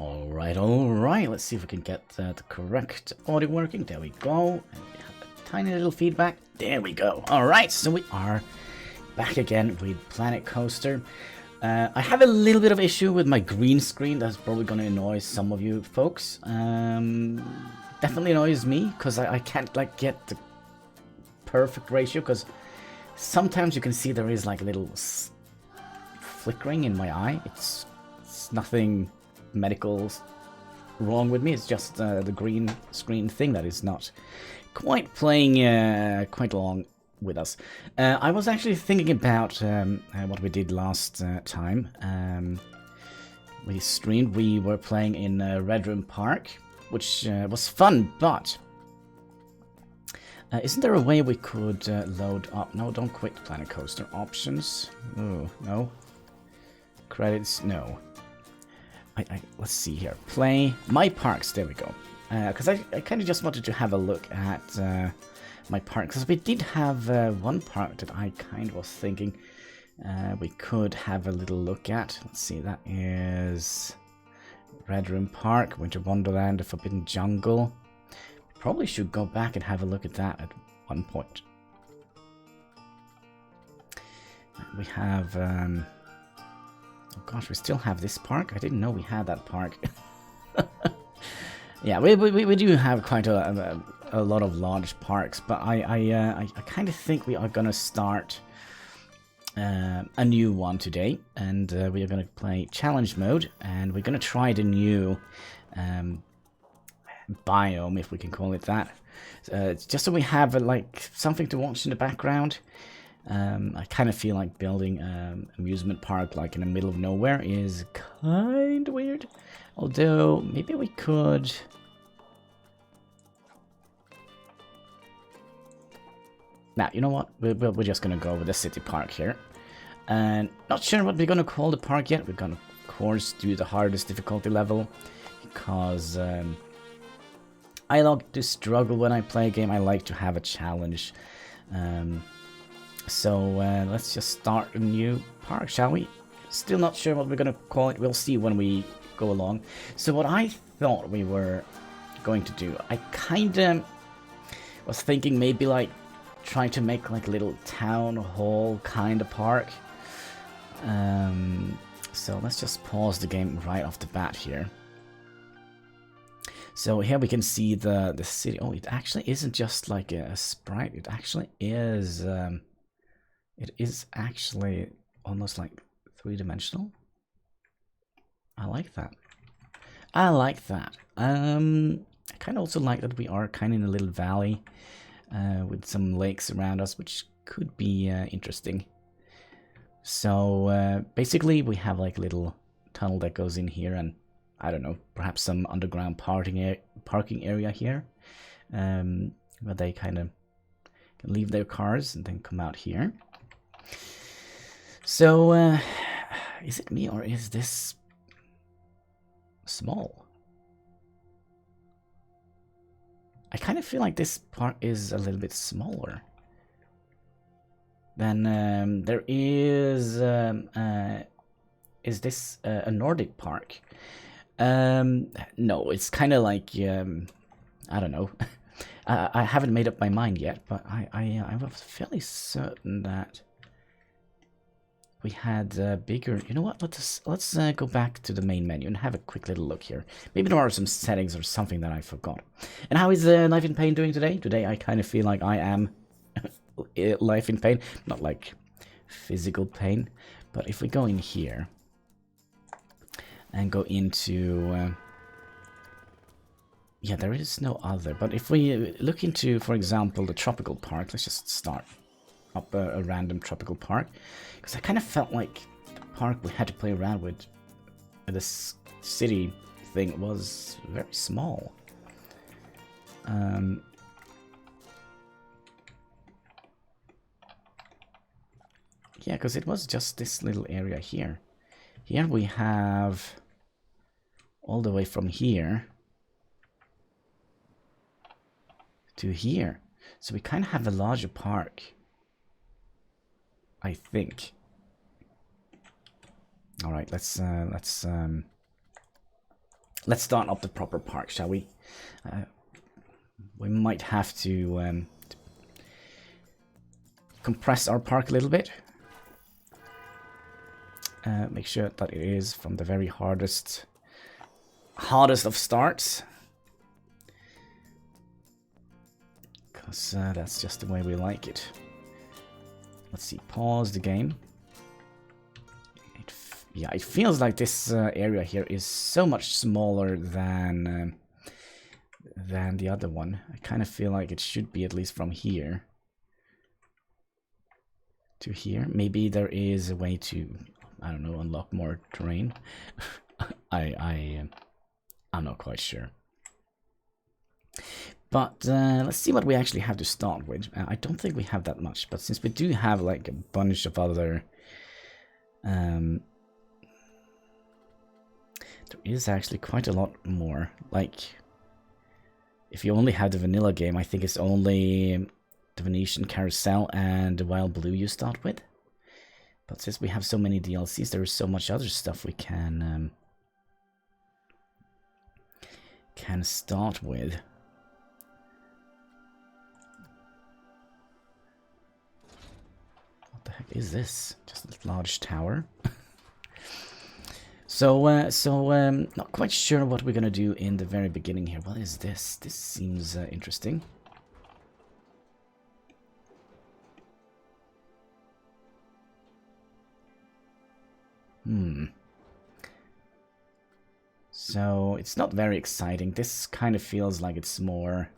All right. Let's see if we can get the correct audio working. There we go. And we have a tiny little feedback. There we go. All right, so we are back again with Planet Coaster. I have a little bit of issue with my green screen. That's probably going to annoy some of you folks. Definitely annoys me because I can't like get the perfect ratio, because sometimes you can see there is like a little flickering in my eye. It's nothing medical wrong with me. It's just the green screen thing that is not quite playing quite along with us. I was actually thinking about what we did last time. We streamed. We were playing in Red Room Park, which was fun, but isn't there a way we could load up? No, don't quit Planet Coaster. Options. Oh, no. Credits. No. Let's see here. Play my parks. There we go. Because I kind of just wanted to have a look at my park, because we did have one park that I kind of was thinking we could have a little look at. Let's see, that is Red Room Park, Winter Wonderland, the Forbidden Jungle. Probably should go back and have a look at that at one point. We have oh gosh, we still have this park. I didn't know we had that park. Yeah, we do have quite a lot of large parks, but I kind of think we are gonna start a new one today, and we are gonna play challenge mode, and we're gonna try the new biome, if we can call it that. Just so we have like something to watch in the background. I kind of feel like building an amusement park like in the middle of nowhere is kind of weird. Although, maybe we could... Now, you know what? We're just going to go with the city park here. And not sure what we're going to call the park yet. We're going to, of course, do the hardest difficulty level. Because I like to struggle when I play a game. I like to have a challenge. So let's just start a new park, shall we? Still not sure what we're going to call it. We'll see when we go along. So what I thought we were going to do, I kind of was thinking maybe like trying to make like a little town hall kind of park. So let's just pause the game right off the bat here. So here we can see the city. Oh, it actually isn't just like a sprite. It actually is... it is actually almost like three-dimensional. I like that. I like that. I kind of also like that we are kind of in a little valley with some lakes around us, which could be interesting. So basically we have like a little tunnel that goes in here, and I don't know, perhaps some underground parking area here, where they kind of can leave their cars and then come out here. So, is it me or is this small? I kind of feel like this part is a little bit smaller than there is. Is this a Nordic park? No, it's kind of like I don't know. I haven't made up my mind yet, but I was fairly certain that we had bigger... You know what? Let's go back to the main menu and have a quick little look here. Maybe there are some settings or something that I forgot. And how is Life in Pain doing today? Today I kind of feel like I am life in pain. Not like physical pain. But if we go in here and go into... yeah, there is no other. But if we look into, for example, the tropical park, let's just start up a random tropical park, because I kind of felt like the park we had to play around with this city thing was very small. Yeah, because it was just this little area here. Here we have all the way from here to here. So we kind of have a larger park, I think. All right, let's let's start up the proper park, shall we? We might have to compress our park a little bit. Make sure that it is from the very hardest of starts. Because that's just the way we like it. Let's see, pause the game. Yeah, it feels like this area here is so much smaller than the other one. I kind of feel like it should be at least from here to here. Maybe there is a way to, I don't know, unlock more terrain. I'm not quite sure. But let's see what we actually have to start with. I don't think we have that much, but since we do have like a bunch of other... there is actually quite a lot more. Like, if you only have the vanilla game, I think it's only the Venetian Carousel and the Wild Blue you start with. But since we have so many DLCs, there is so much other stuff we can start with. What the heck is this? Just a large tower? So not quite sure what we're gonna do in the very beginning here. What is this? This seems interesting. So it's not very exciting. This kind of feels like it's more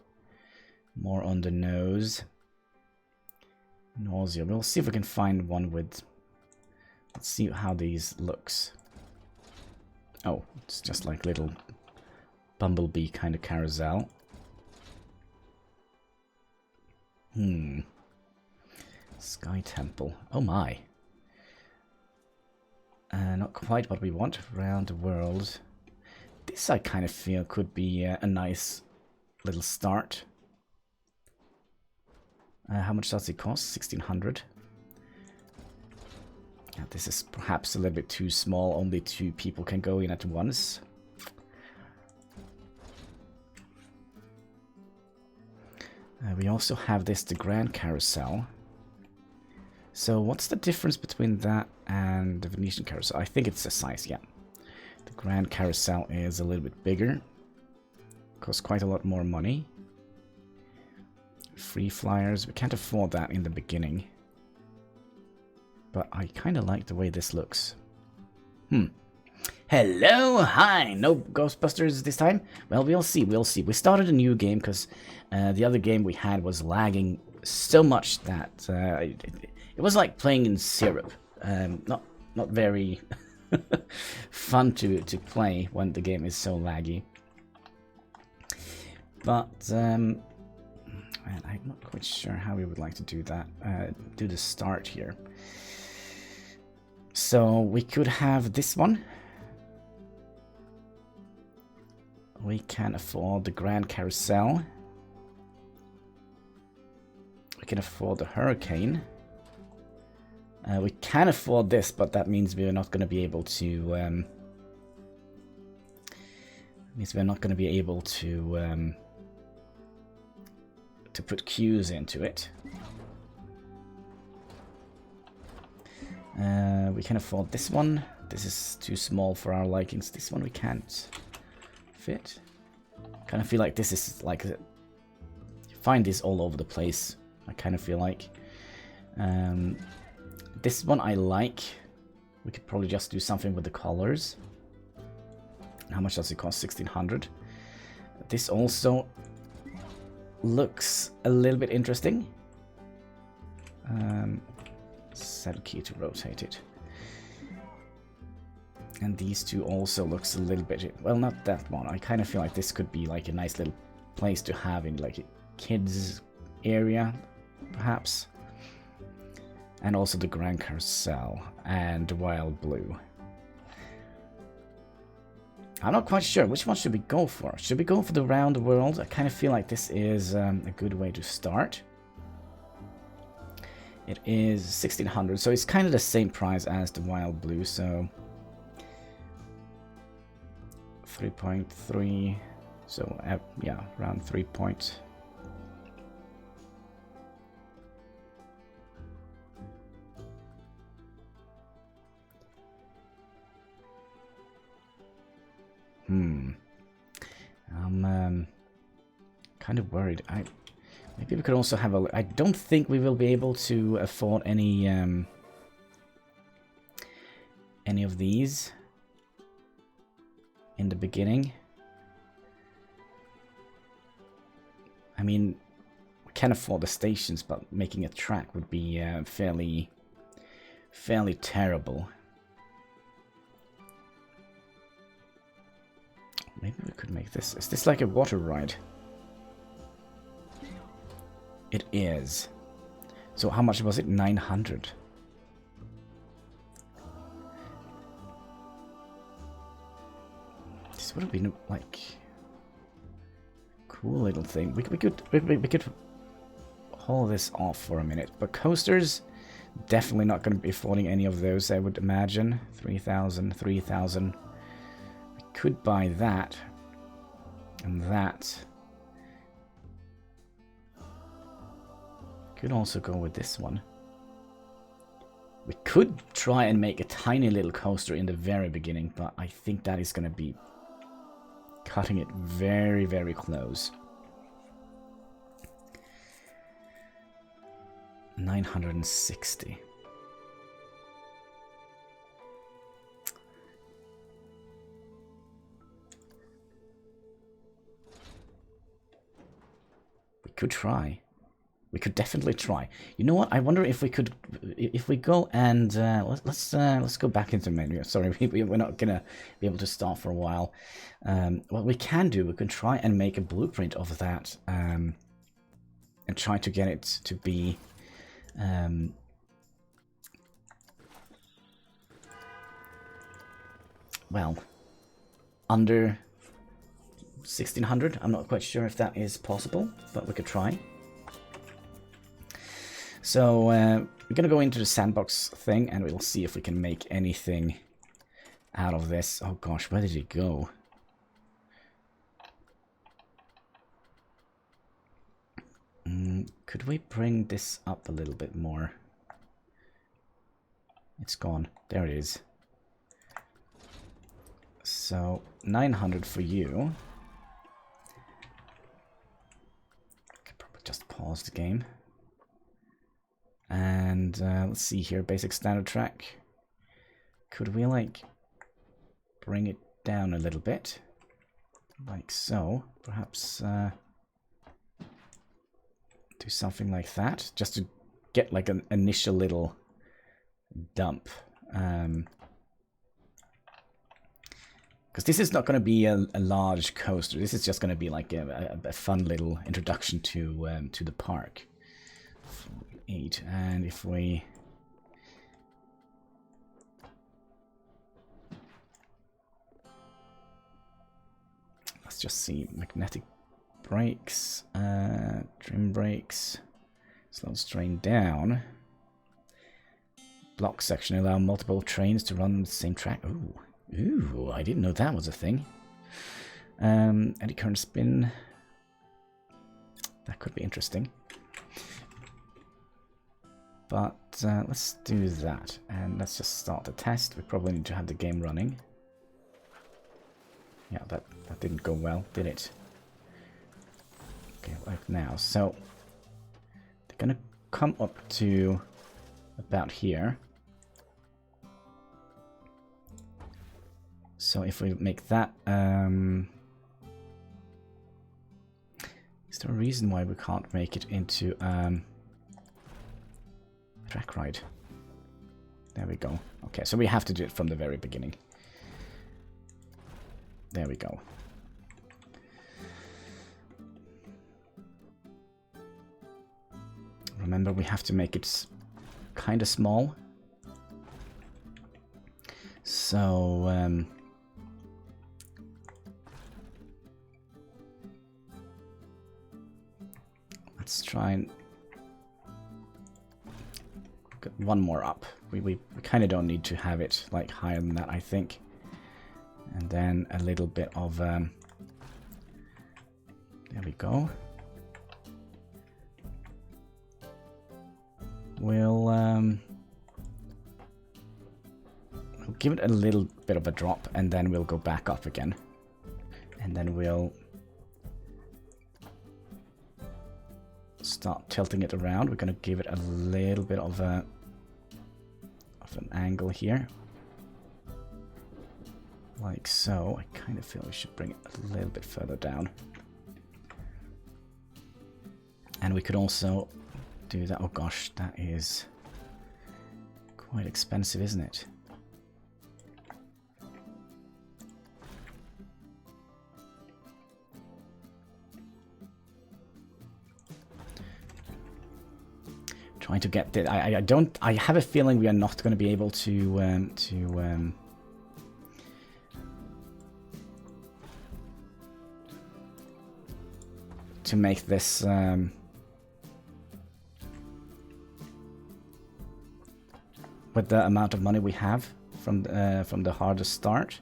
on the nose. Nausea. We'll see if we can find one with... Let's see how these looks. Oh, it's just like little bumblebee kind of carousel. Sky Temple. Oh my. Not quite what we want. Around the world. This I kind of feel could be a nice little start. How much does it cost? 1,600. Yeah, this is perhaps a little bit too small. Only 2 people can go in at once. We also have this, the Grand Carousel. So what's the difference between that and the Venetian Carousel? I think it's the size, yeah. The Grand Carousel is a little bit bigger. Costs quite a lot more money. Free flyers. We can't afford that in the beginning. But I kind of like the way this looks. Hello, hi. No Ghostbusters this time? Well, we'll see, we'll see. We started a new game because the other game we had was lagging so much that it was like playing in syrup. Not very fun to play when the game is so laggy. But I'm not quite sure how we would like to do that. Do the start here. So we could have this one. We can afford the Grand Carousel. We can afford the Hurricane. We can afford this, but that means we're not going to be able to. To put queues into it. We can afford this one. This is too small for our likings. This one we can't fit. Kind of feel like this is like... You find this all over the place. I kind of feel like. This one I like. We could probably just do something with the colors. How much does it cost? 1,600. This also looks a little bit interesting. Set key to rotate it. And these two also looks a little bit... Well, not that one. I kind of feel like this could be like a nice little place to have in like a kids area, perhaps. And also the Grand Carousel and Wild Blue. I'm not quite sure. Which one should we go for? Should we go for the Round the World? I kind of feel like this is a good way to start. It is 1,600, so it's kind of the same price as the Wild Blue, so... 3.3. So yeah, around 3 point. I'm kind of worried. Maybe we could also have a. I don't think we will be able to afford any of these in the beginning. I mean, we can afford the stations, but making a track would be fairly terrible. Maybe we could make this. Is this like a water ride? It is. So how much was it? 900. This would have been like cool little thing. We could haul this off for a minute. But coasters, definitely not going to be affording any of those, I would imagine. 3,000, 3,000. We could buy that and that. Could also go with this one. We could try and make a tiny little coaster in the very beginning, but I think that is going to be cutting it very, very close. 960. We could try. We could definitely try. You know what? I wonder if we could, if we go and let's go back into menu. Sorry, we're not gonna be able to start for a while. What we can do, we can try and make a blueprint of that, and try to get it to be, well, under 1600. I'm not quite sure if that is possible, but we could try. So we're gonna go into the sandbox thing and we'll see if we can make anything out of this. Oh gosh, where did it go? Could we bring this up a little bit more? It's gone. There it is. So 900 for you. I could probably just pause the game. And let's see here, basic standard track. Could we like bring it down a little bit? Like so. Perhaps do something like that, just to get like an initial little dump. Because this is not going to be a large coaster. This is just going to be like a fun little introduction to the park. 8, and if we let's just see, magnetic brakes, trim brakes, slow strain down, block section, allow multiple trains to run the same track. Ooh, I didn't know that was a thing. Eddy current spin, that could be interesting. But let's do that, and let's just start the test. We probably need to have the game running. Yeah, that didn't go well, did it? Okay, like now. So they're gonna come up to about here. So if we make that, is there a reason why we can't make it into track ride? There we go. Okay, so we have to do it from the very beginning. There we go. Remember, we have to make it kind of small. So, let's try and get one more up. We kind of don't need to have it like higher than that, I think. And And then a little bit of... there we go. We'll give it a little bit of a drop, and then we'll go back up again. And then we'll start tilting it around. We're going to give it a little bit of an angle here. Like so. I kind of feel we should bring it a little bit further down. And we could also do that. Oh gosh, that is quite expensive, isn't it? Trying to get this. I have a feeling we are not going to be able to make this with the amount of money we have from the hardest start.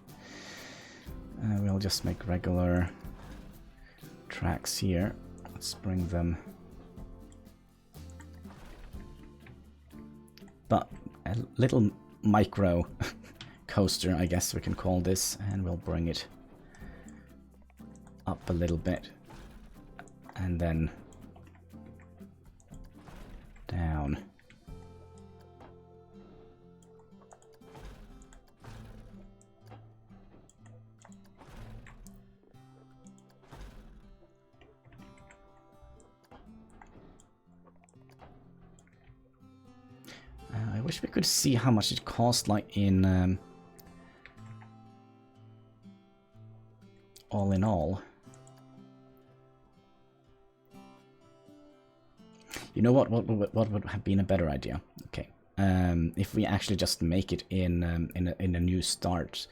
We'll just make regular tracks here. Let's bring them. But a little micro coaster, I guess we can call this, and we'll bring it up a little bit and then down. I wish we could see how much it cost, like in all. You know what would have been a better idea? Okay, if we actually just make it in a new started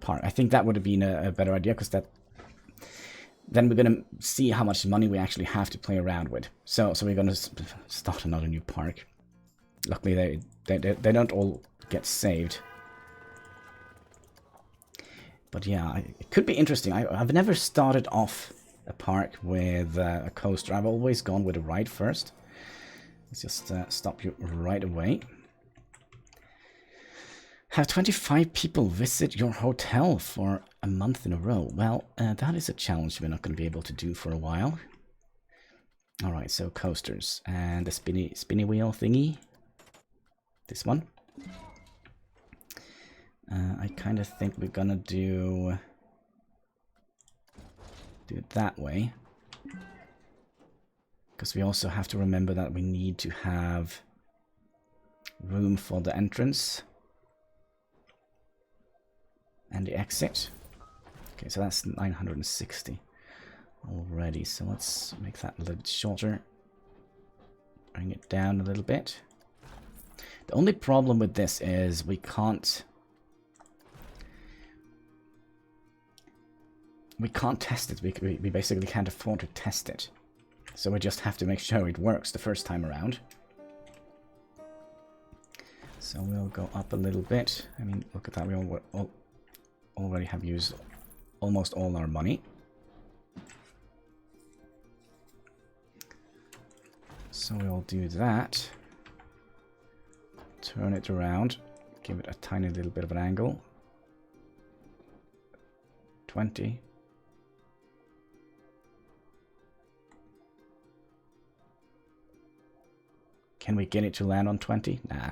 part. I think that would have been a better idea, because then we're gonna see how much money we actually have to play around with. So we're gonna start another new park. Luckily, they don't all get saved. But yeah, it could be interesting. I've never started off a park with a coaster. I've always gone with a ride first. Let's just stop you right away. Have 25 people visit your hotel for a month in a row. Well, that is a challenge we're not going to be able to do for a while. Alright, so coasters. And the spinny wheel thingy. This one. I kind of think we're gonna do it that way, because we also have to remember that we need to have room for the entrance and the exit. Okay, so that's 960 already, so let's make that a little bit shorter, bring it down a little bit. The only problem with this is we can't test it. We basically can't afford to test it. So we just have to make sure it works the first time around. So we'll go up a little bit. I mean, look at that. We already have used almost all our money. So we'll do that. Turn it around. Give it a tiny little bit of an angle. 20. Can we get it to land on 20? Nah.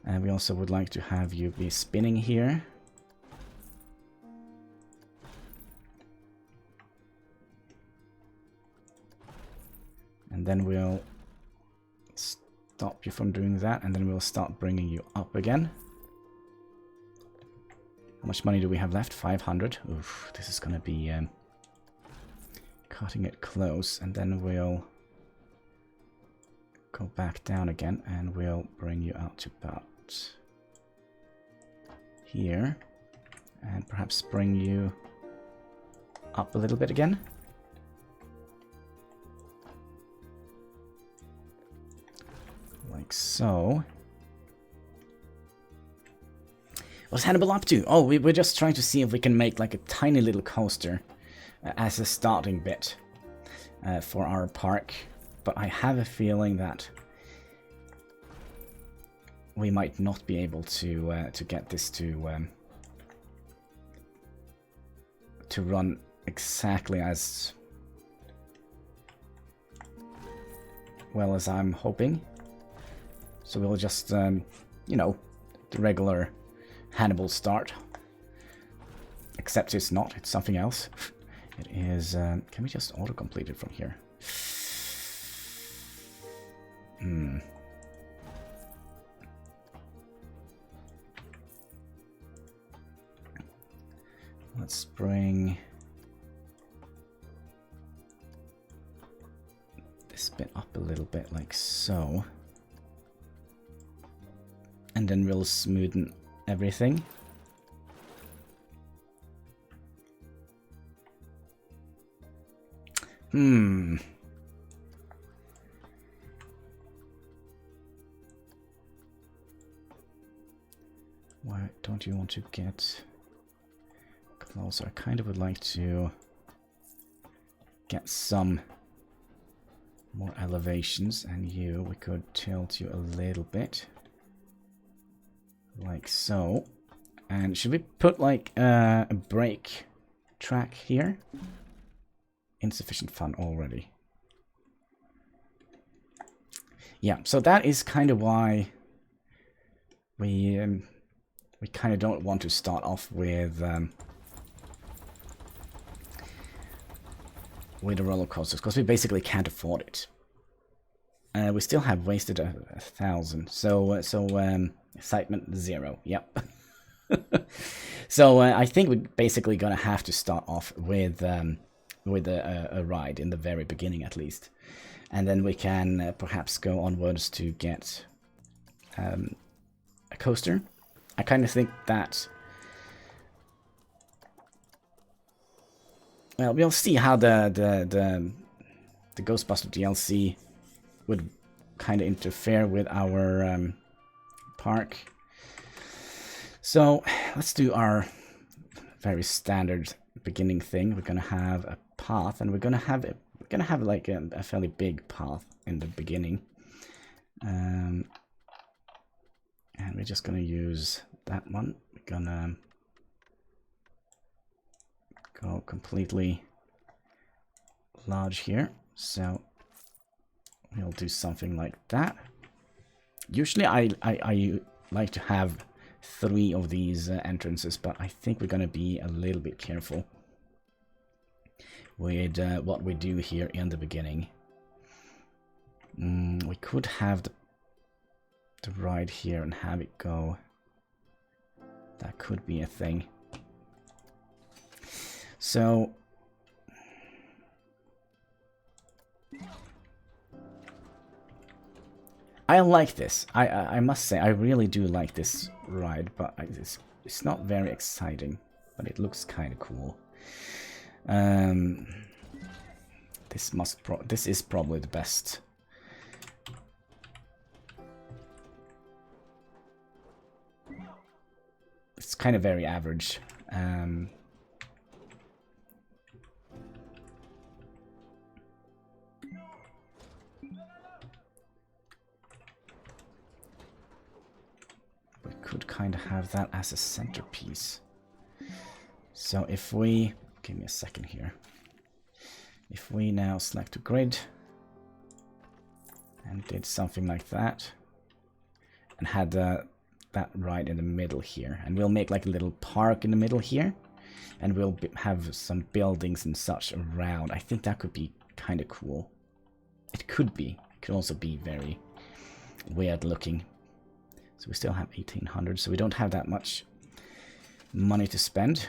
And we also would like to have you be spinning here. And then we'll stop you from doing that, and then we'll start bringing you up again. How much money do we have left? 500. Oof, this is gonna be cutting it close, and then we'll go back down again, and we'll bring you out to about here, and perhaps bring you up a little bit again. Like so. What's Hannibal up to? Oh, we're just trying to see if we can make like a tiny little coaster as a starting bit for our park. But I have a feeling that we might not be able to get this to run exactly as well as I'm hoping. So we'll just, you know, the regular Hannibal start. Except it's not, it's something else. It is, can we just autocomplete it from here? Let's bring this bit up a little bit like so. And then we'll smoothen everything. Why don't you want to get closer? I kind of would like to get some more elevations, and we could tilt you a little bit. Like so. And should we put like a brake track here? Insufficient fun already. Yeah, so that is kind of why we kind of don't want to start off with the roller coasters, because we basically can't afford it. We still have wasted 1,000, so excitement 0. Yep. So I think we're basically gonna have to start off with a ride in the very beginning at least, and then we can perhaps go onwards to get a coaster. I kind of think that, well, we'll see how the Ghostbuster DLC would kind of interfere with our park. So let's do our very standard beginning thing. We're gonna have a path, and we're gonna have like a fairly big path in the beginning, and we're just gonna use that one. We're gonna go completely large here, so we'll do something like that. Usually I like to have 3 of these entrances, but I think we're gonna be a little bit careful with what we do here in the beginning. We could have the ride here and have it go. That could be a thing. So I like this. I must say, I really do like this ride, but it's not very exciting, but it looks kind of cool. This is probably the best. It's kind of very average. We could kind of have that as a centerpiece. So if we, give me a second here. If we now select a grid and did something like that, and had that right in the middle here, and we'll make like a little park in the middle here, and we'll have some buildings and such around. I think that could be kind of cool. It could be. It could also be very weird looking. So we still have 1,800, so we don't have that much money to spend.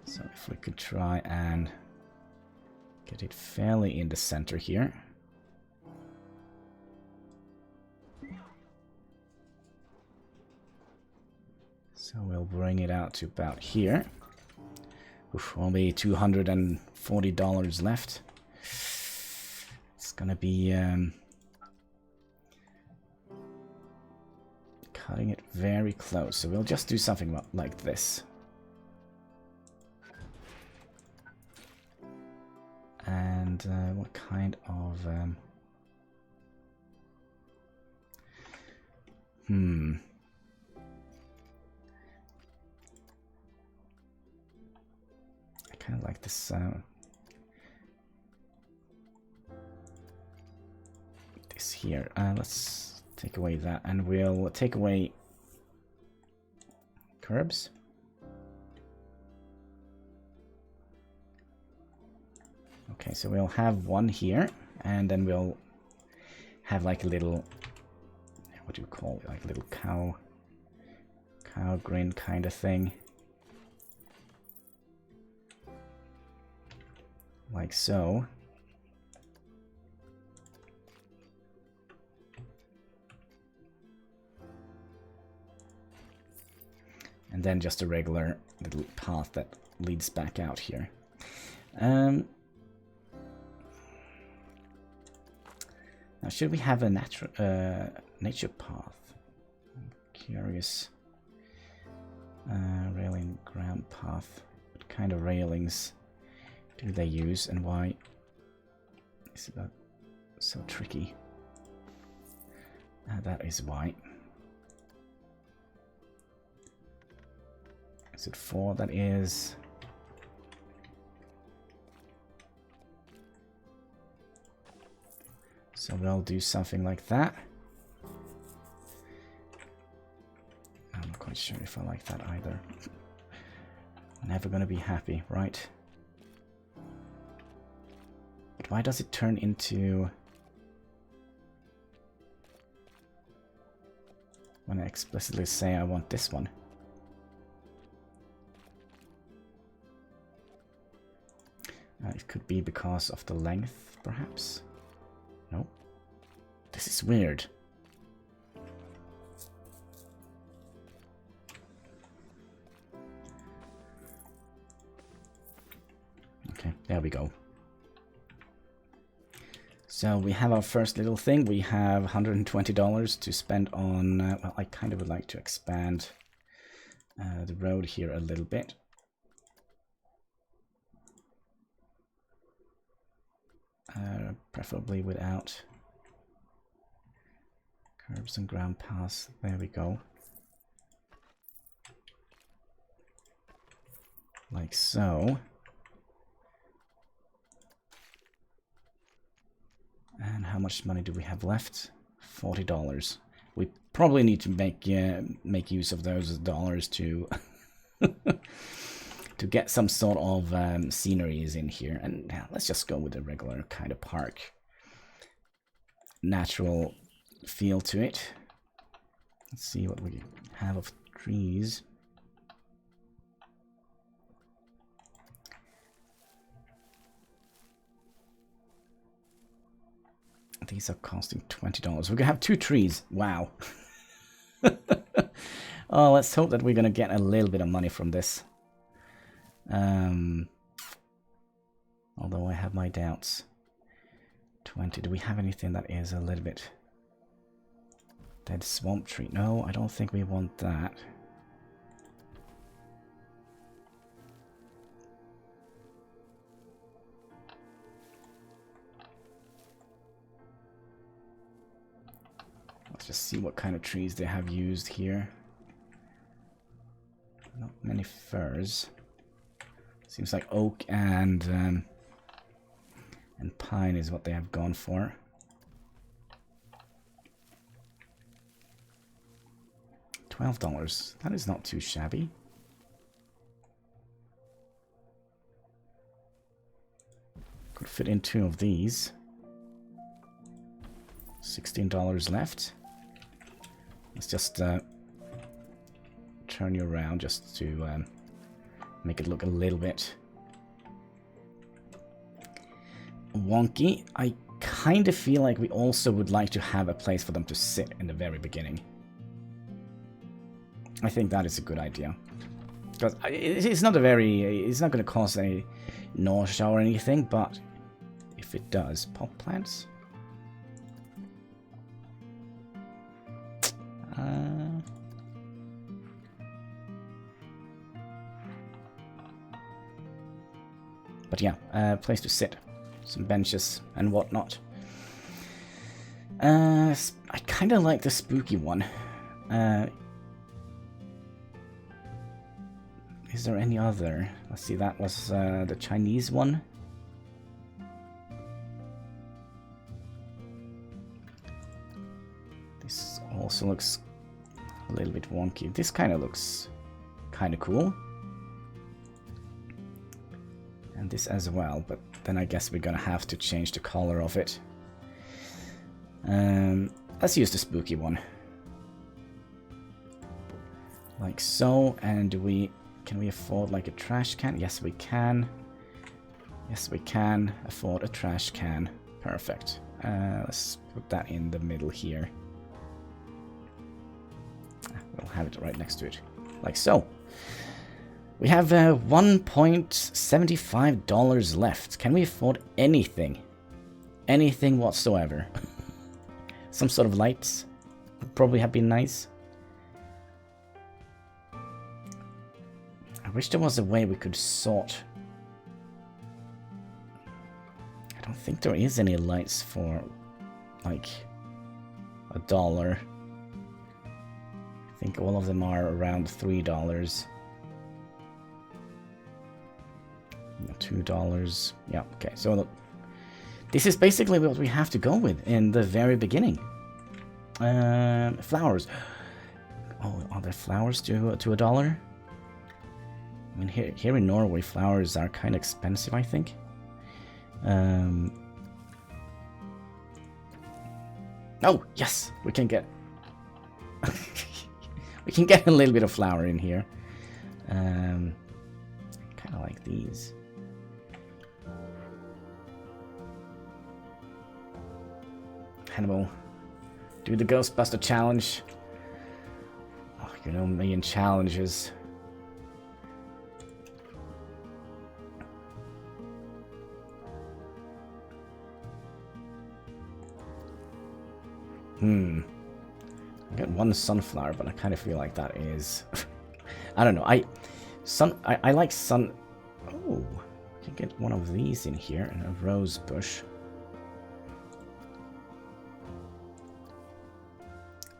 So if we could try and get it fairly in the center here. So we'll bring it out to about here. Oof, only $240 left. It's gonna be cutting it very close. So we'll just do something like this. And what kind of... I kind of like this... this here. Let's take away that, and we'll take away curbs. Okay, so we'll have one here, and then we'll have like a little, what do you call it, like a little cow grin kind of thing. Like so. And then just a regular little path that leads back out here. Now, should we have a nature path? I'm curious. Railing ground path. What kind of railings do they use, and why is that so tricky? That is why. Is it 4? That is... So we'll do something like that. I'm not quite sure if I like that either. Never gonna be happy, right? But why does it turn into... when I explicitly say I want this one? It could be because of the length, perhaps? No. This is weird. Okay, there we go. So we have our first little thing. We have $120 to spend on... well, I kind of would like to expand the road here a little bit. Preferably without curbs and ground paths. There we go. Like so. And how much money do we have left? $40. We probably need to make use of those dollars to to get some sort of sceneries in here. And let's just go with a regular kind of park. Natural feel to it. Let's see what we have of trees. These are costing $20. We're gonna have 2 trees. Wow. Oh, let's hope that we're gonna get a little bit of money from this. Although I have my doubts. 20. Do we have anything that is a little bit... Dead swamp tree? No, I don't think we want that. Let's just see what kind of trees they have used here. Not many firs. Seems like oak and pine is what they have gone for. $12. That is not too shabby. Could fit in 2 of these. $16 left. Let's just turn you around just to make it look a little bit wonky. I kind of feel like we also would like to have a place for them to sit in the very beginning. I think that is a good idea. Because it's not going to cause any nausea or anything, but if it does, pot plants? But yeah, place to sit. Some benches and whatnot. I kind of like the spooky one. Is there any other? Let's see, that was the Chinese one. This also looks a little bit wonky. This kind of looks kind of cool. And this as well, but then I guess we're gonna have to change the color of it. Let's use the spooky one. Like so, and can we afford like a trash can? Yes, we can. Yes, we can afford a trash can. Perfect. Let's put that in the middle here. We'll have it right next to it. Like so. We have $1.75 left. Can we afford anything? Anything whatsoever? Some sort of lights would probably have been nice. I wish there was a way we could sort. I don't think there is any lights for like $1. I think all of them are around $3. $2. Yeah, okay. So look, this is basically what we have to go with in the very beginning. Flowers. Oh, are there flowers to $1? I mean, here in Norway, flowers are kind of expensive, I think. Oh, yes, we can get we can get a little bit of flour in here. Kind of like these. Hannibal, do the Ghostbuster challenge. Oh, you know me and challenges. I got one sunflower, but I kind of feel like that is... I don't know. I like sun... Oh, I can get one of these in here, and a rose bush.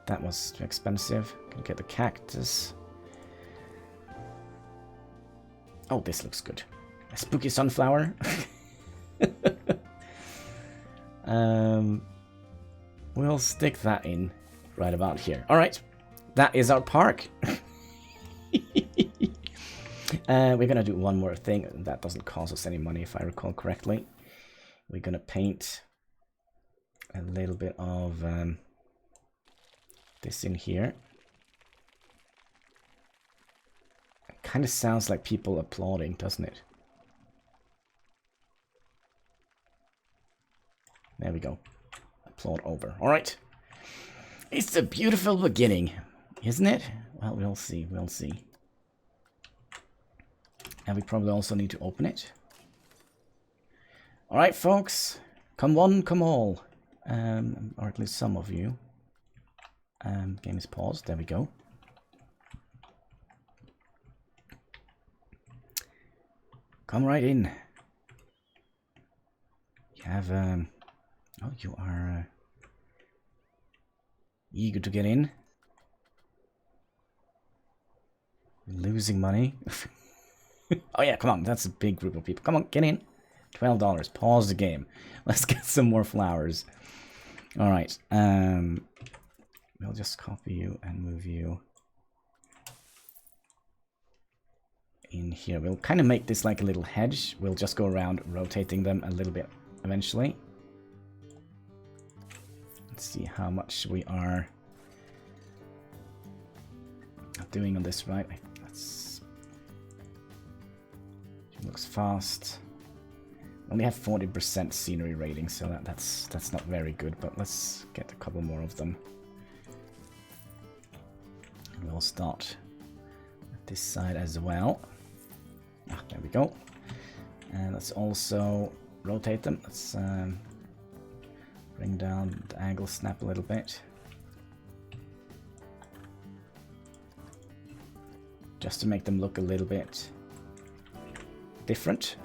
That was too expensive. Can get the cactus. Oh, this looks good. A spooky sunflower. We'll stick that in right about here. All right, that is our park. We're gonna do one more thing. That doesn't cost us any money, if I recall correctly. We're gonna paint a little bit of this in here. It kind of sounds like people applauding, doesn't it? There we go. Applaud over. All right. It's a beautiful beginning, isn't it? Well, we'll see. We'll see. And we probably also need to open it. All right, folks. Come one, come all. Or at least some of you. Game is paused. There we go. Come right in. You have oh, you are eager to get in. Losing money. Oh yeah, come on. That's a big group of people. Come on, get in. $12. Pause the game. Let's get some more flowers. All right. We'll just copy you and move you in here. We'll kind of make this like a little hedge. We'll just go around rotating them a little bit eventually. Let's see how much we are doing on this, right? That's... It looks fast. Only have 40% scenery rating, so that's not very good, but let's get a couple more of them. We'll start at this side as well. Ah, there we go. And let's also rotate them. Let's bring down the angle snap a little bit. Just to make them look a little bit different.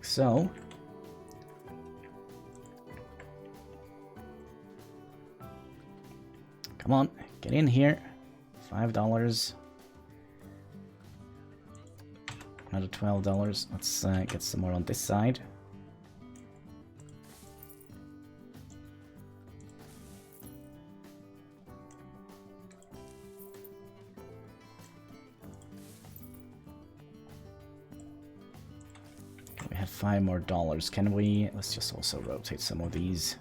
like so. Come on, get in here. $5. Another $12. Let's get some more on this side. We had $5 more. Can we? Let's just also rotate some of these.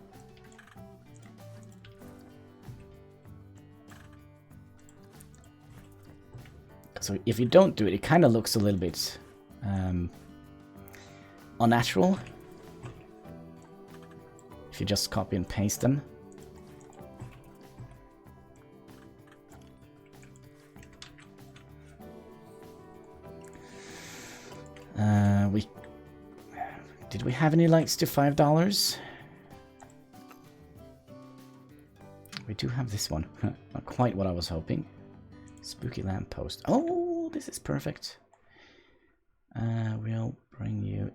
So if you don't do it, it kind of looks a little bit unnatural. If you just copy and paste them. Did we have any lights to $5? We do have this one. Not quite what I was hoping. Spooky lamppost. Oh, this is perfect. We'll bring you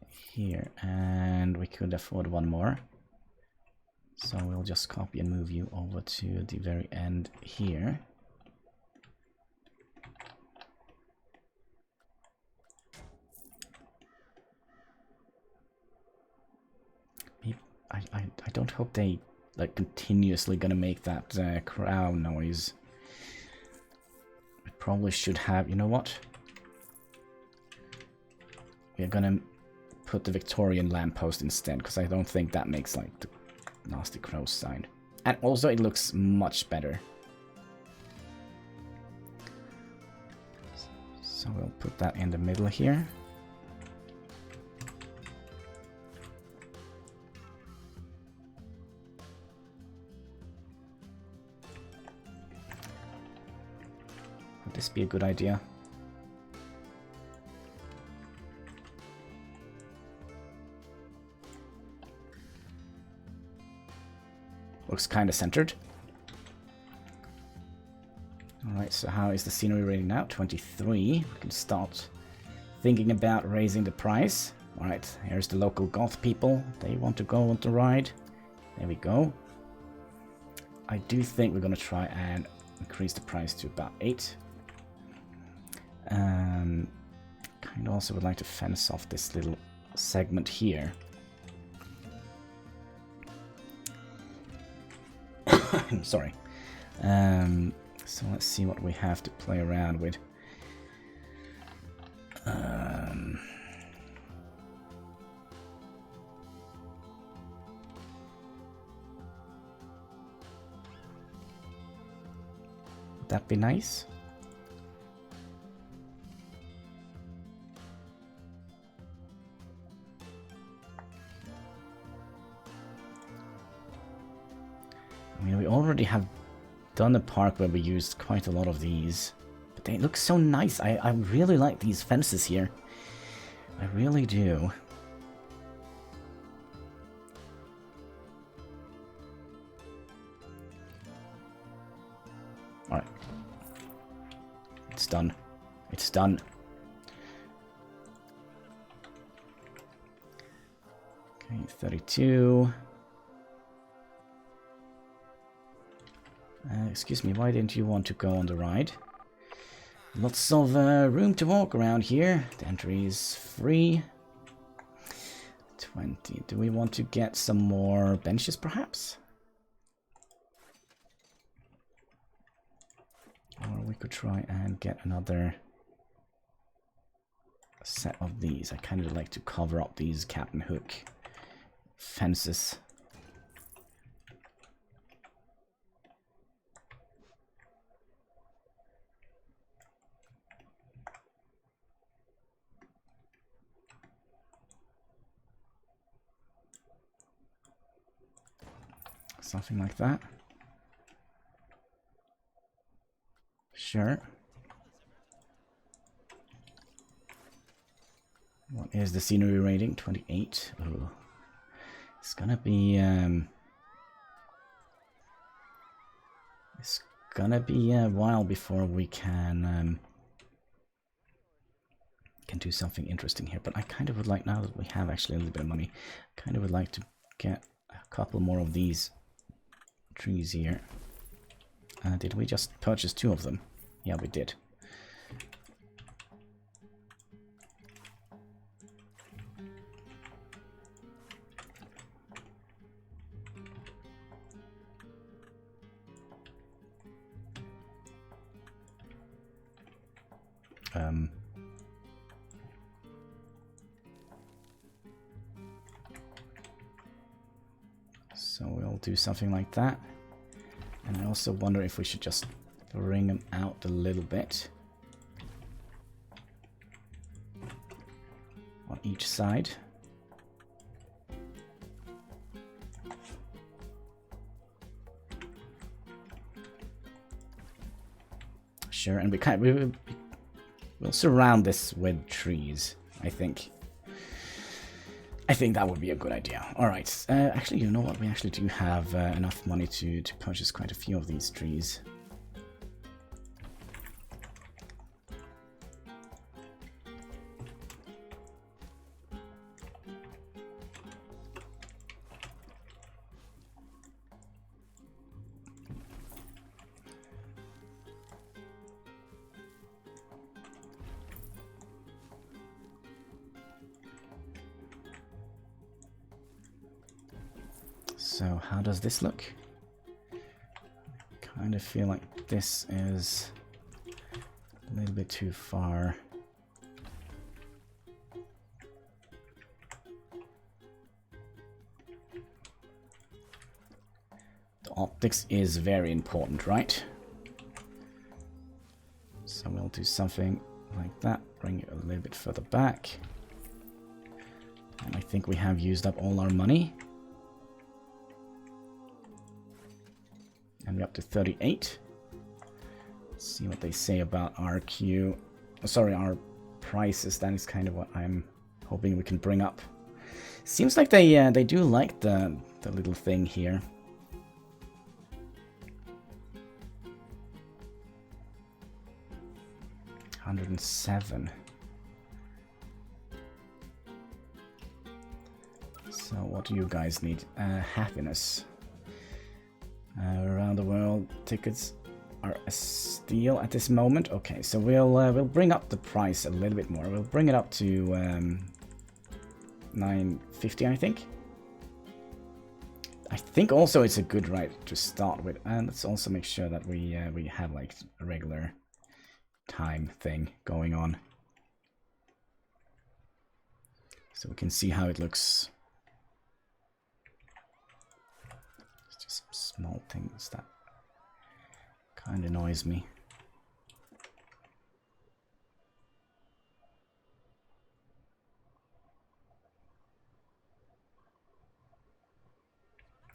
here, and we could afford one more. So we'll just copy and move you over to the very end here. I don't hope they like continuously gonna make that crown noise. We probably should have, you know what? We're gonna put the Victorian lamppost instead, because I don't think that makes like the nasty crow sign. And also it looks much better. So we'll put that in the middle here. Would this be a good idea? Looks kind of centered. Alright, so how is the scenery rating now? 23. We can start thinking about raising the price. Alright, here's the local goth people. They want to go on the ride. There we go. I do think we're going to try and increase the price to about 8. Kind of also would like to fence off this little segment here. Sorry. So let's see what we have to play around with. Would that be nice? I mean, we already have done a park where we used quite a lot of these, but they look so nice. I really like these fences here. I really do. Alright. It's done. It's done. Okay, 32. Excuse me, why didn't you want to go on the ride? Lots of room to walk around here. The entry is free. 20. Do we want to get some more benches, perhaps? Or we could try and get another set of these. I kind of like to cover up these Captain Hook fences. Something like that. Sure. What is the scenery rating? 28. Ooh. It's gonna be a while before we can can do something interesting here. But I kind of would like, now that we have actually a little bit of money, kind of would like to get a couple more of these trees here. Did we just purchase 2 of them? Yeah, we did. So we'll do something like that. And I also wonder if we should just bring them out a little bit on each side. Sure, and we'll surround this with trees, I think. I think that would be a good idea. Alright, actually, you know what? We actually do have enough money to purchase quite a few of these trees. So how does this look? Kind of feel like this is a little bit too far. The optics is very important, right? So we'll do something like that, bring it a little bit further back. And I think we have used up all our money. And we're up to 38. Let's see what they say about our queue. Oh, sorry, our prices. That is kind of what I'm hoping we can bring up. Seems like they do like the little thing here. $107. So what do you guys need? Happiness. Around the world, tickets are a steal at this moment. Okay, so we'll bring up the price a little bit more. We'll bring it up to $9.50, I think. I think also it's a good ride to start with, and let's also make sure that we have like a regular time thing going on, so we can see how it looks. Some small things that kind of annoys me.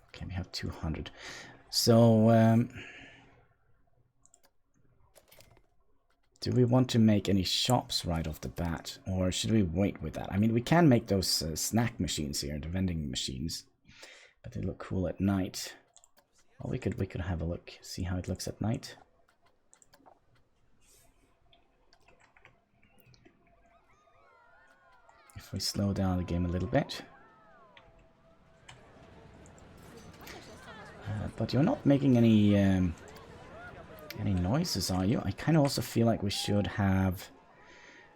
Okay, we have 200. So, do we want to make any shops right off the bat, or should we wait with that? I mean, we can make those snack machines here, the vending machines, but they look cool at night. Well, we could have a look, see how it looks at night. If we slow down the game a little bit. But you're not making any noises, are you? I kind of also feel like we should have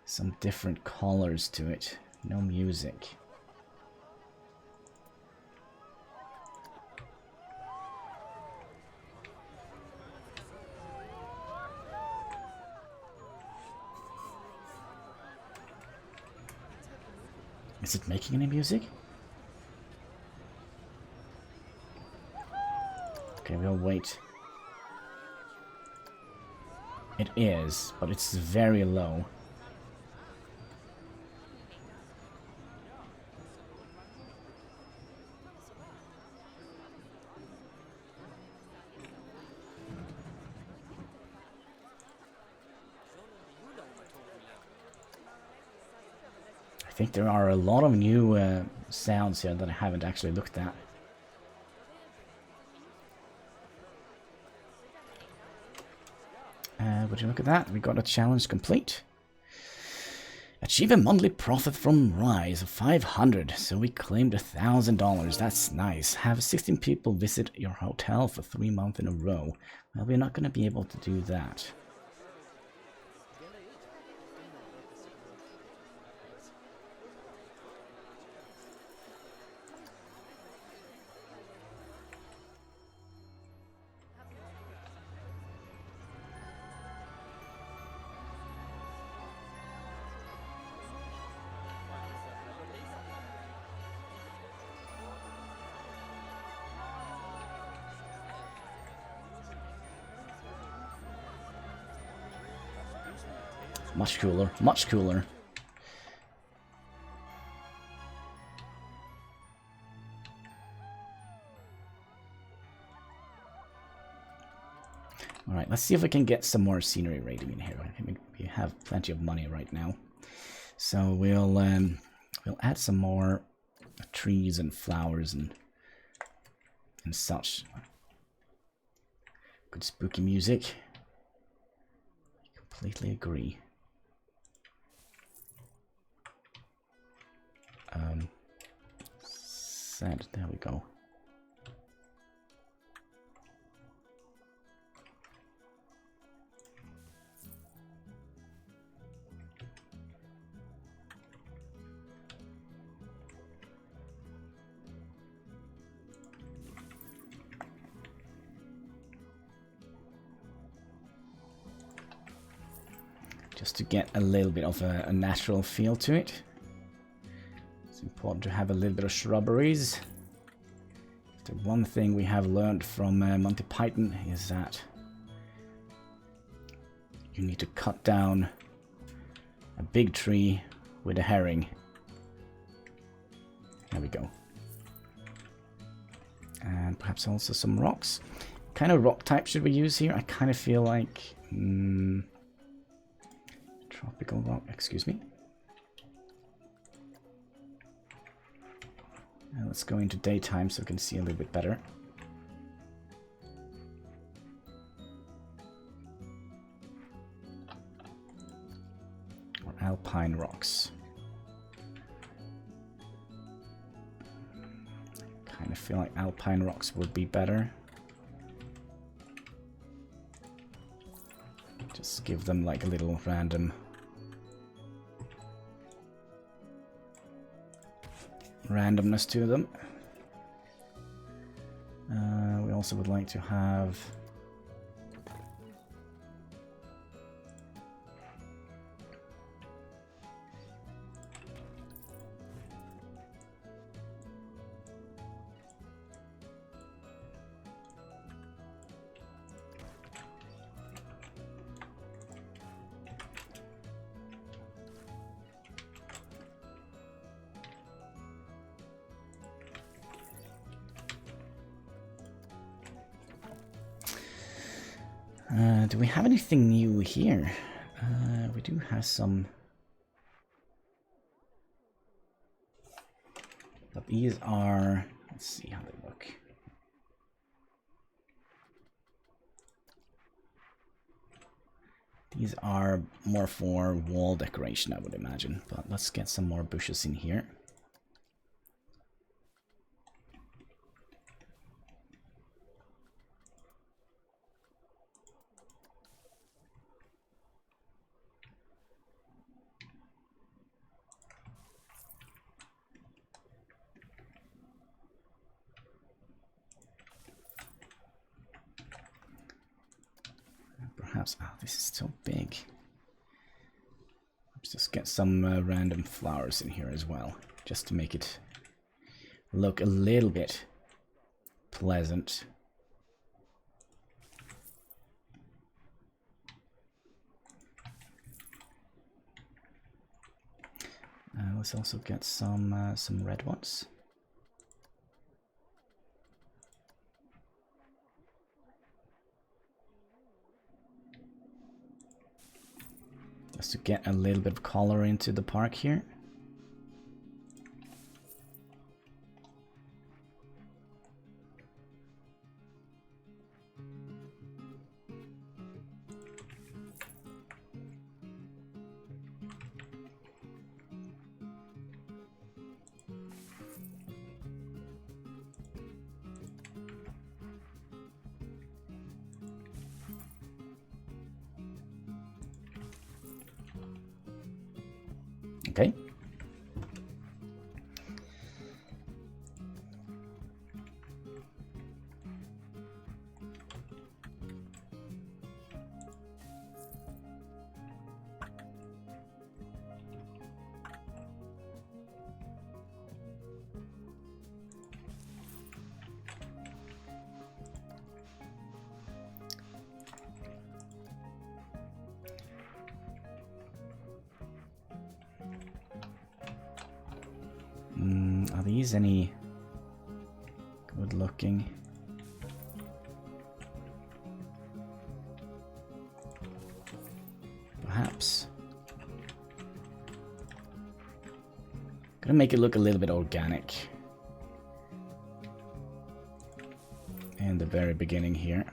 some different colors to it. No music. Is it making any music? Okay, we'll wait. It is, but it's very low. I think there are a lot of new sounds here that I haven't actually looked at. Would you look at that? We got a challenge complete. Achieve a monthly profit from Rise of 500. So we claimed $1,000. That's nice. Have 16 people visit your hotel for 3 months in a row. Well, we're not going to be able to do that. Much cooler, much cooler. Alright, let's see if we can get some more scenery rating in here. I mean, we have plenty of money right now. So we'll add some more trees and flowers and such. Good spooky music. Completely agree. Sad, there we go. Just to get a little bit of a natural feel to it. It's important to have a little bit of shrubberies. The one thing we have learned from Monty Python is that you need to cut down a big tree with a herring. There we go. And perhaps also some rocks. What kind of rock type should we use here? I kind of feel like... tropical rock, excuse me. And let's go into daytime so we can see a little bit better. Or alpine rocks. Kind of feel like alpine rocks would be better. Just give them like a little random randomness to them. We also would like to have do we have anything new here? We do have some. But these are... Let's see how they look. These are more for wall decoration, I would imagine. But let's get some more bushes in here. Perhaps, oh, this is so big. Let's just get some random flowers in here as well, just to make it look a little bit pleasant. Let's also get some red ones. Just to get a little bit of color into the park here. Okay. Are these any good looking? Perhaps. Gonna make it look a little bit organic. In the very beginning here.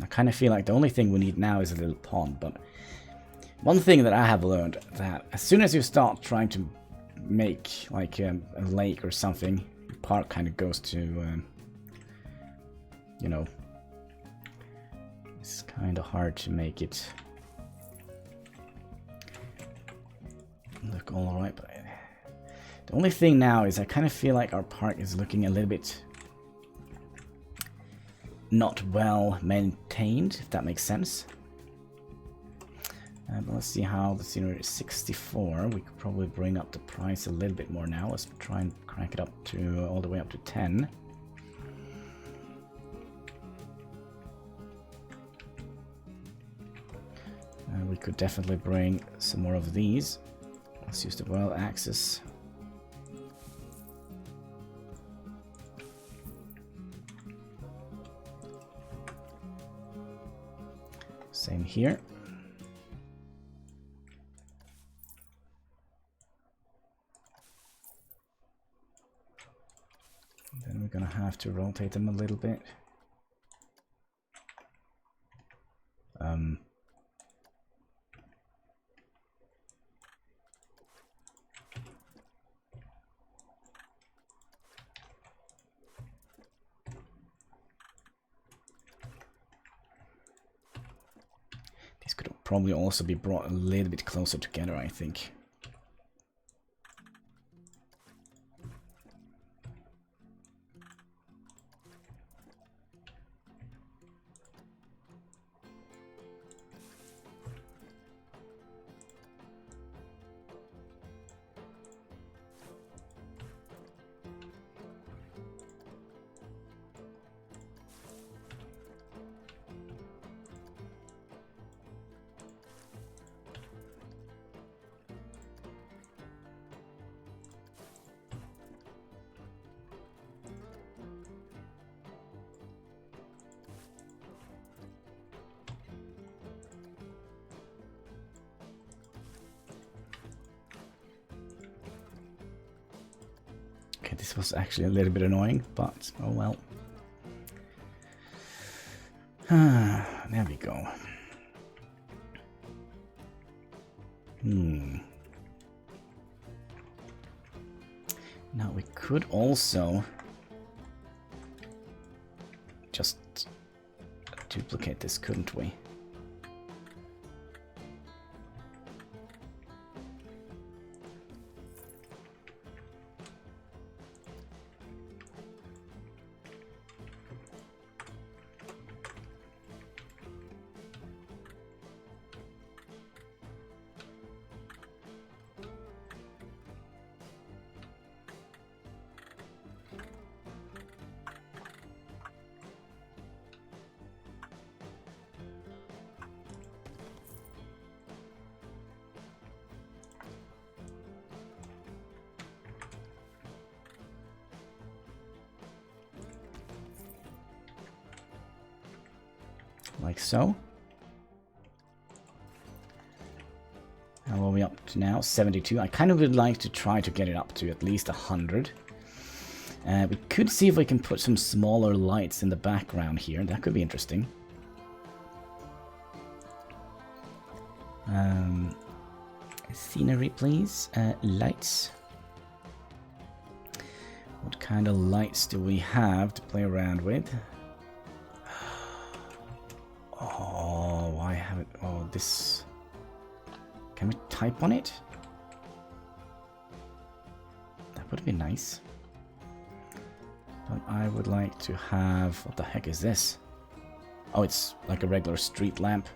I kind of feel like the only thing we need now is a little pond, but one thing that I have learned that as soon as you start trying to make like a lake or something, the park kind of goes to, you know, it's kind of hard to make it look all right. But the only thing now is I kind of feel like our park is looking a little bit not well maintained, if that makes sense. But let's see how the scenery is 64. We could probably bring up the price a little bit more now. Let's try and crank it up to all the way up to 10. We could definitely bring some more of these. Let's use the world axis. Same here. Then we're gonna have to rotate them a little bit. These could probably also be brought a little bit closer together, I think. Okay, this was actually a little bit annoying, but oh well. There we go. Now we could also just duplicate this, couldn't we? Like so. How are we up to now? 72. I kind of would like to try to get it up to at least 100. We could see if we can put some smaller lights in the background here. That could be interesting. Scenery, please. Lights. What kind of lights do we have to play around with? this... Can we type on it? That would be nice. But I would like to have... What the heck is this? Oh, it's like a regular street lamp.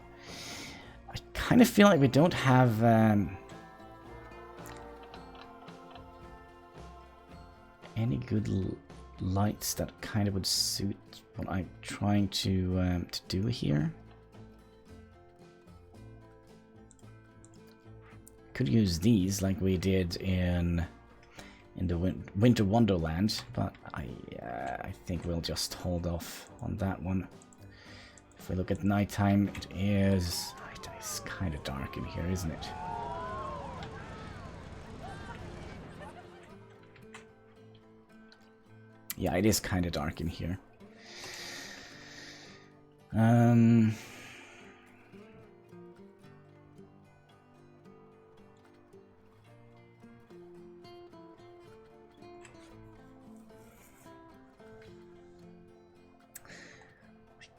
I kind of feel like we don't have... any good lights that kind of would suit what I'm trying to do here. Could use these like we did in the Winter Wonderland, but I think we'll just hold off on that one. If we look at nighttime, it's kind of dark in here, isn't it? Yeah, it is kind of dark in here.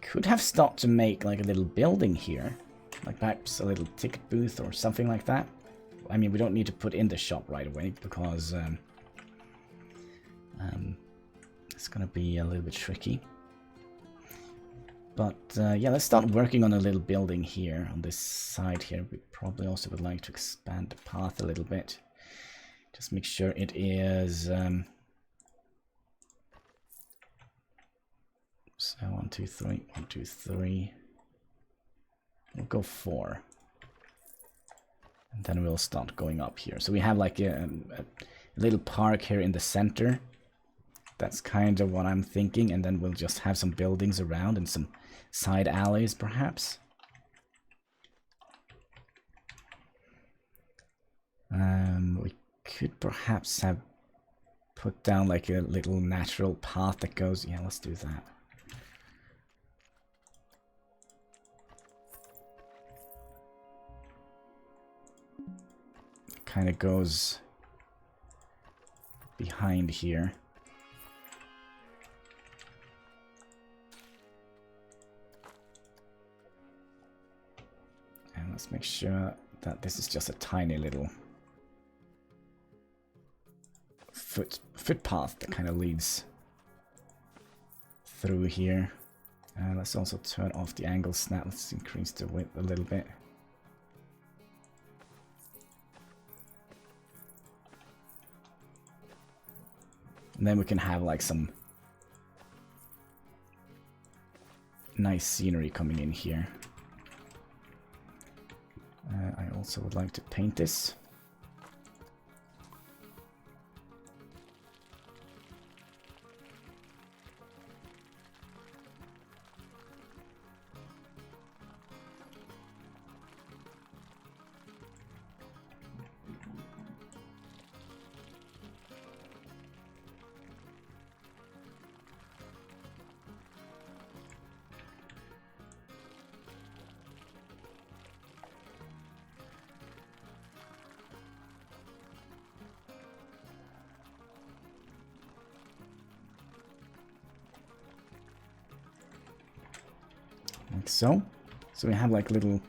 Could have stopped to make like a little building here, like perhaps a little ticket booth or something like that. I mean, we don't need to put in the shop right away because it's gonna be a little bit tricky. But yeah, let's start working on a little building here on this side here. We probably also would like to expand the path a little bit. Just make sure it is... So 1, 2, 3, 1, 2, 3. We'll go 4. And then we'll start going up here. So we have like a little park here in the center. That's kind of what I'm thinking. And then we'll just have some buildings around and some side alleys perhaps. We could perhaps have put down like a little natural path that goes... Yeah, let's do that. Kind of goes behind here. And let's make sure that this is just a tiny little footpath that kind of leads through here. Let's also turn off the angle snap. Let's increase the width a little bit. And then we can have like some nice scenery coming in here. I also would like to paint this. Like so. So we have like little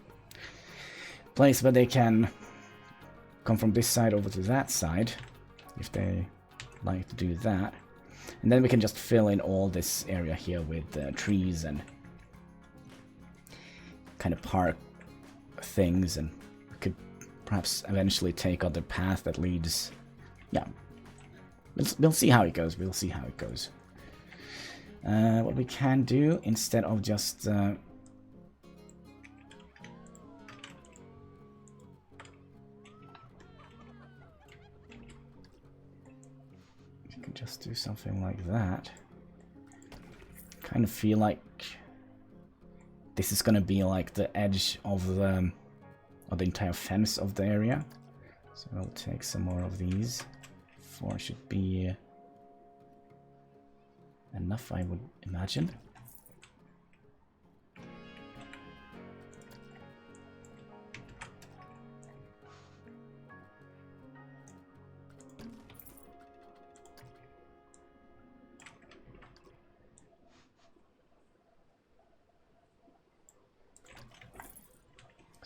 place where they can come from this side over to that side, if they like to do that. And then we can just fill in all this area here with trees and kind of park things, and we could perhaps eventually take on the path that leads... Yeah, we'll see how it goes. We'll see how it goes. What we can do, instead of just... you can just do something like that. Kind of feel like this is gonna be like the edge of the entire fence of the area. So I'll take some more of these. 4 should be enough, I would imagine.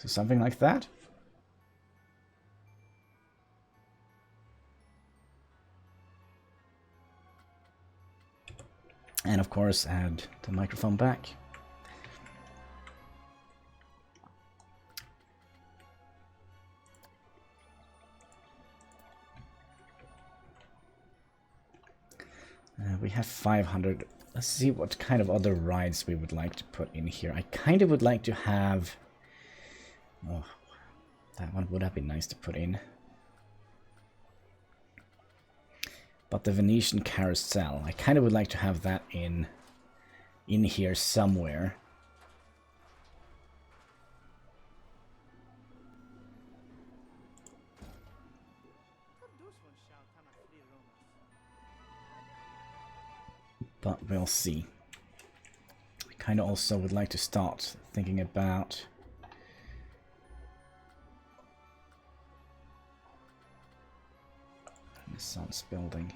So something like that. And of course, add the microphone back. We have 500. Let's see what kind of other rides we would like to put in here. I kind of would like to have... Oh, that one would have been nice to put in. But the Venetian Carousel, I kind of would like to have that in here somewhere. But we'll see. I kind of also would like to start thinking about Renaissance building.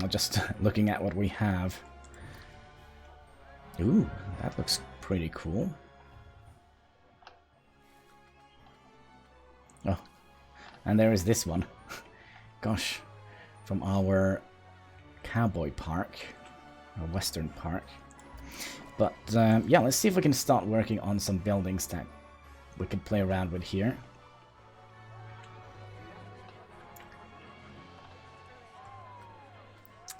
Just looking at what we have. Ooh, that looks pretty cool. Oh, and there is this one. Gosh, from our cowboy park, our western park. But yeah, let's see if we can start working on some buildings that we could play around with here.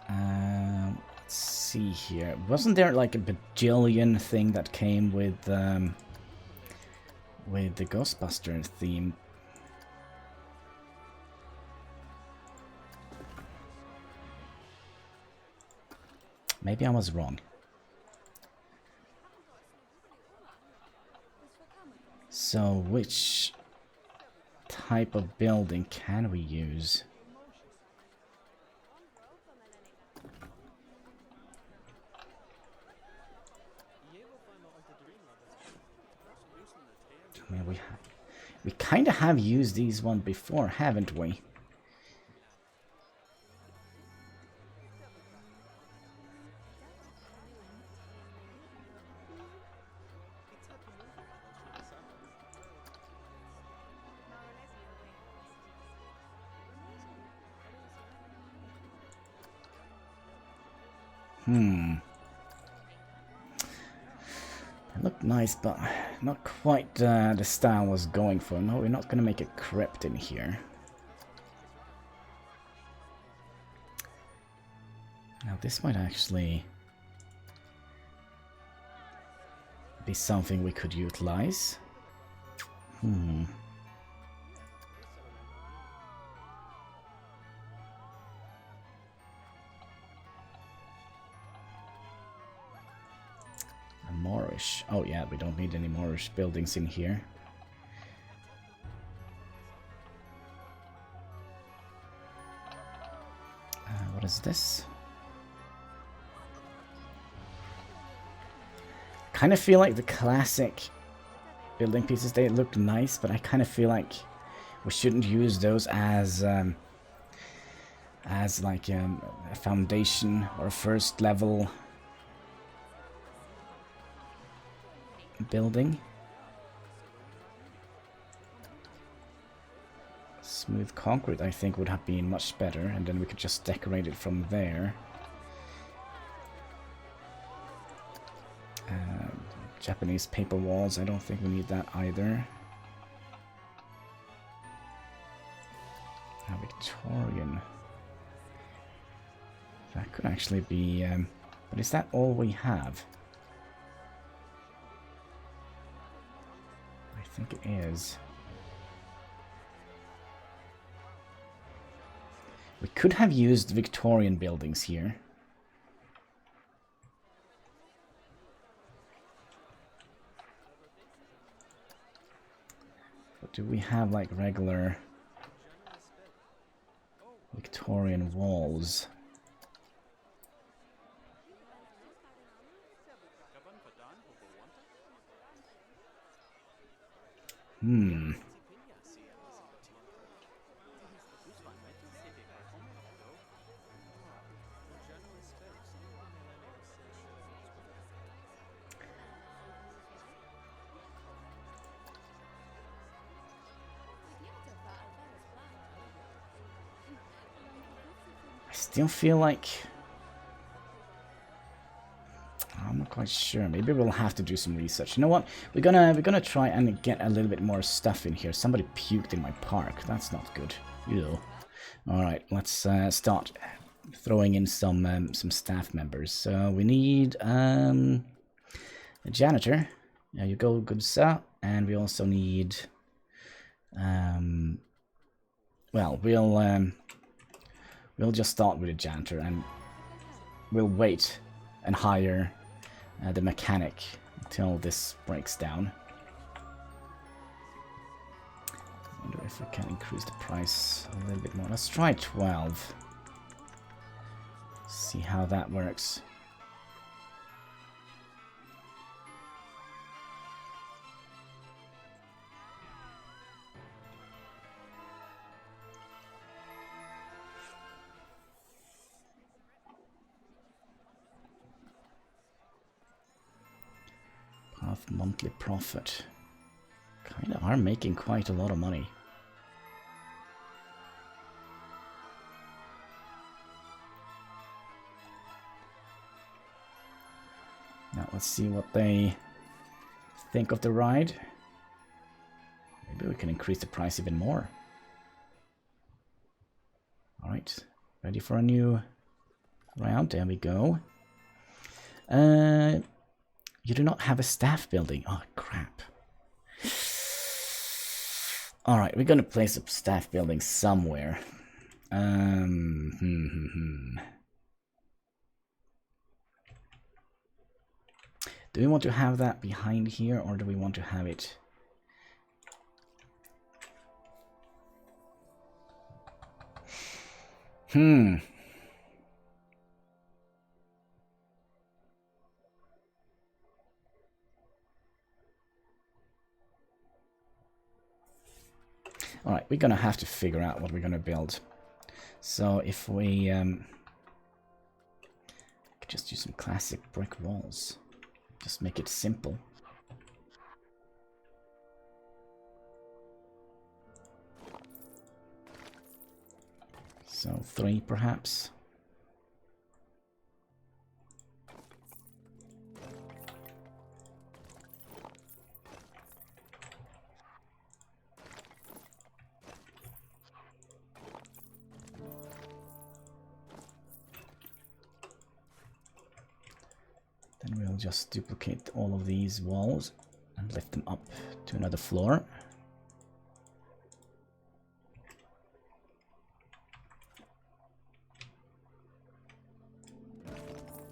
Let's see here. Wasn't there like a bajillion thing that came with the Ghostbuster theme? Maybe I was wrong. So, which type of building can we use? I mean, we kind of have used these one before, haven't we? It looked nice, but not quite the style I was going for. No, we're not going to make a crypt in here. Now, this might actually be something we could utilize. Moorish. Oh yeah, we don't need any Moorish buildings in here. What is this? Kind of feel like the classic building pieces, they look nice, but I kind of feel like we shouldn't use those as like a foundation or a first level building. Smooth concrete, I think, would have been much better, and then we could just decorate it from there. Japanese paper walls, I don't think we need that either. Victorian. That could actually be... but is that all we have? I think it is. We could have used Victorian buildings here. But do we have like regular Victorian walls? still feel like... I'm not quite sure. Maybe we'll have to do some research. You know what? We're gonna try and get a little bit more stuff in here. Somebody puked in my park. That's not good. Ew. All right, let's start throwing in some staff members. So we need a janitor. There you go, good sir. And we also need well, we'll just start with a janitor and we'll wait and hire the mechanic until this breaks down. I wonder if we can increase the price a little bit more. Let's try 12. See how that works. Path monthly profit. Kinda are making quite a lot of money. Now let's see what they think of the ride. Maybe we can increase the price even more. Alright, ready for a new round? There we go. You do not have a staff building. Oh, crap. Alright, we're gonna place a staff building somewhere. Do we want to have that behind here, or do we want to have it... Alright, we're gonna have to figure out what we're gonna build. So if we could just use some classic brick walls. Just make it simple. So 3 perhaps. Then we'll just duplicate all of these walls and lift them up to another floor.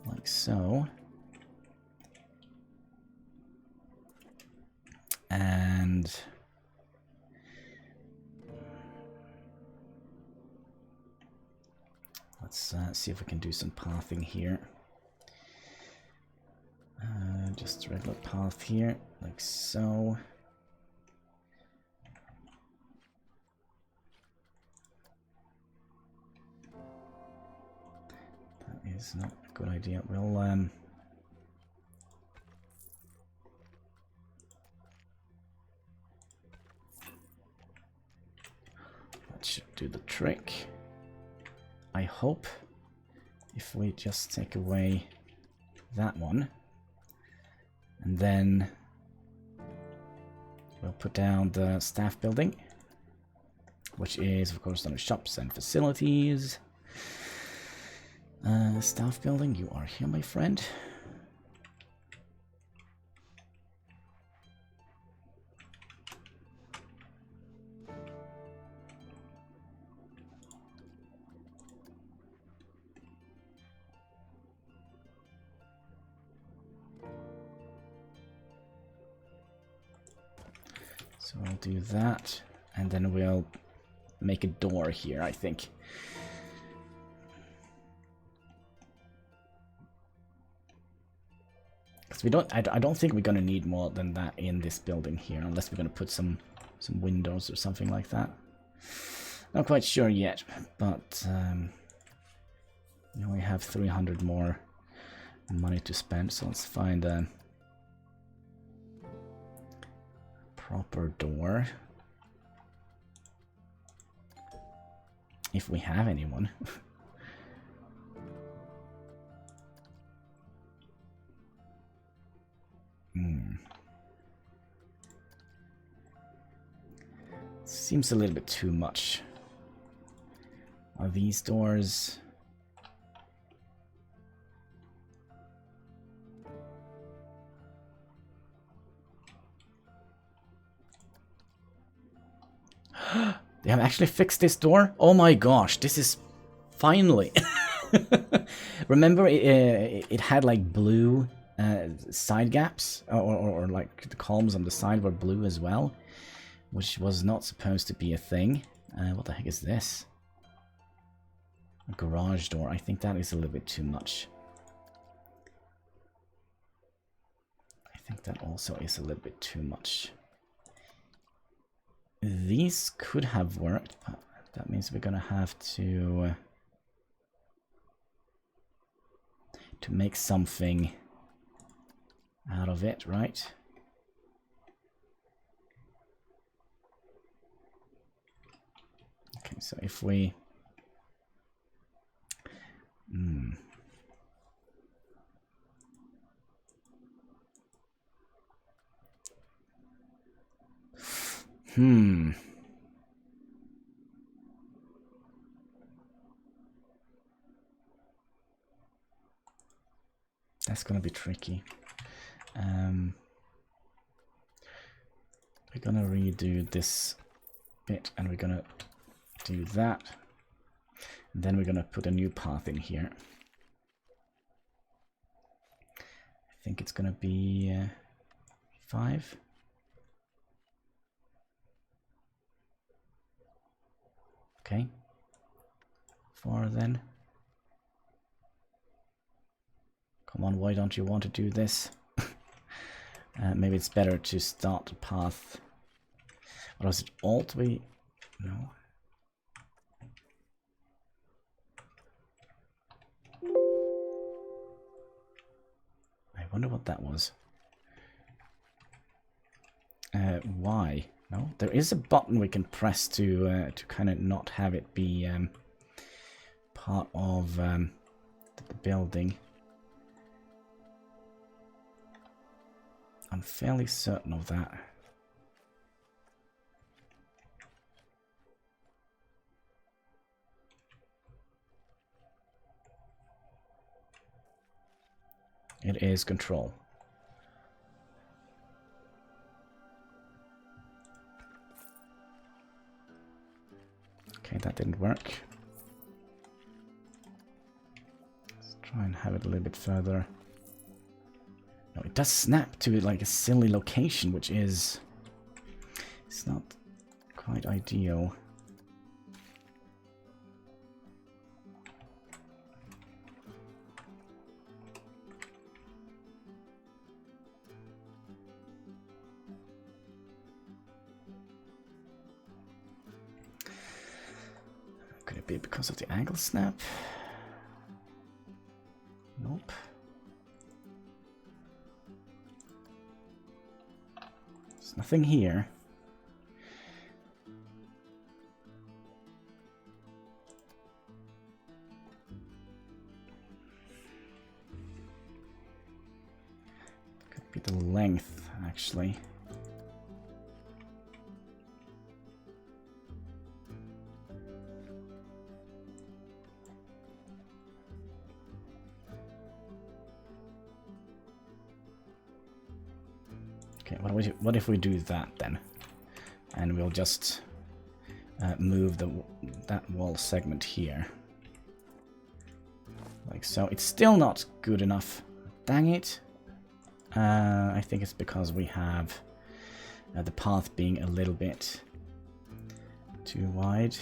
Like so. And let's see if we can do some pathing here. Just a regular path here, like so. That is not a good idea. We'll that should do the trick. I hope. If we just take away that one. And then we'll put down the staff building, which is, of course, under shops and facilities. Staff building, you are here, my friend. So I'll do that, and then we'll make a door here, I think. Because I don't think we're gonna need more than that in this building here, unless we're gonna put some windows or something like that. Not quite sure yet, but we only have 300 more money to spend, so let's find a proper door. If we have anyone. Seems a little bit too much. Are these doors... They have actually fixed this door? Oh my gosh, this is... Finally! Remember, it had like blue side gaps? Or like the columns on the side were blue as well? Which was not supposed to be a thing. What the heck is this? A garage door. I think that is a little bit too much. I think that also is a little bit too much. These could have worked, but that means we're gonna have to make something out of it, right? Okay, so if we... That's gonna be tricky. We're gonna redo this bit, and we're gonna do that. And then we're gonna put a new path in here. I think it's gonna be 5. Okay. 4 then. Come on, why don't you want to do this? Maybe it's better to start the path. Or was it Alt? No. I wonder what that was. Y? No, there is a button we can press to kind of not have it be part of the building. I'm fairly certain of that. It is control. Okay, that didn't work. Let's try and have it a little bit further. No, it does snap to like a silly location, which is... It's not quite ideal. Could it be because of the angle snap? Nope. There's nothing here. Could be the length, actually. Okay, what if we do that then? And we'll just move that wall segment here. Like so. It's still not good enough. Dang it. I think it's because we have the path being a little bit too wide.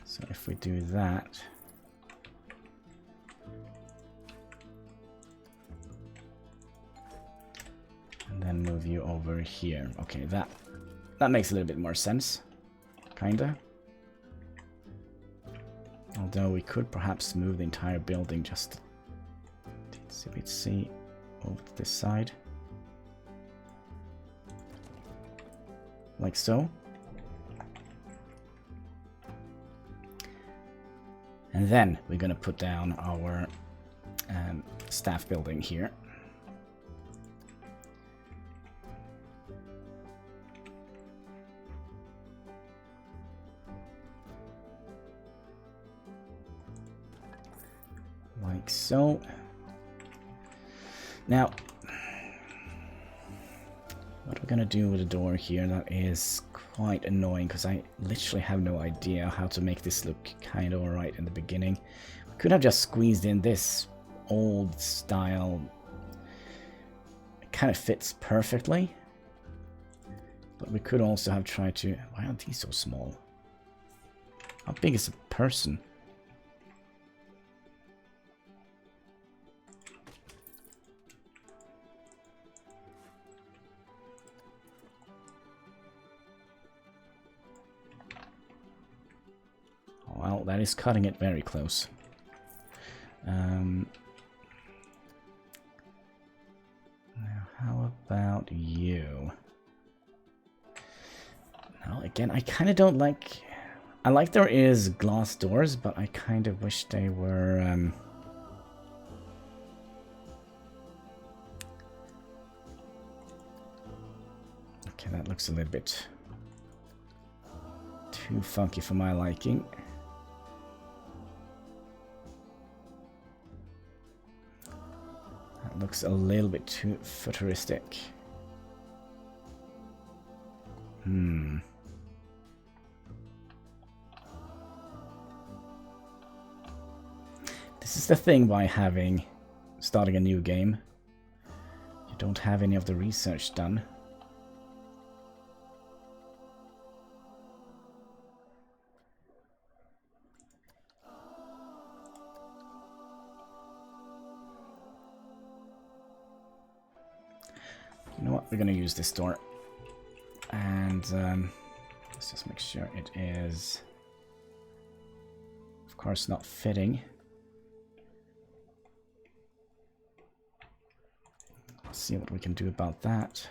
So if we do that... And then move you over here. Okay, that makes a little bit more sense. Kinda. Although we could perhaps move the entire building just... see over to this side. Like so. And then we're gonna put down our staff building here. Like so. Now, what we're gonna do with the door here, that is quite annoying, because I literally have no idea how to make this look kind of alright in the beginning. We could have just squeezed in this old style. It kind of fits perfectly. But we could also have tried to... Why aren't these so small? How big is a person? Well, that is cutting it very close. Now, how about you? Now, again, I kind of don't like... I like there is glass doors, but I kind of wish they were... Okay, that looks a little bit too funky for my liking. That looks a little bit too futuristic. This is the thing by starting a new game. You don't have any of the research done. You know what? We're gonna use this door. And let's just make sure it is, of course, not fitting. Let's see what we can do about that.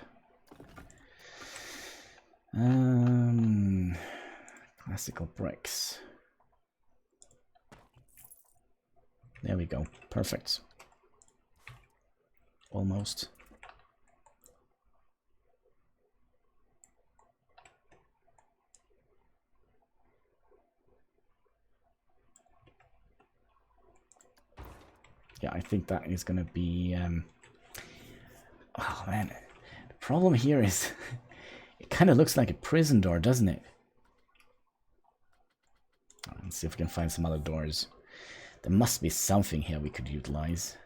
Classical bricks. There we go. Perfect. Almost. Yeah, I think that is going to be... Oh, man. The problem here is... It kind of looks like a prison door, doesn't it? Let's see if we can find some other doors. There must be something here we could utilize.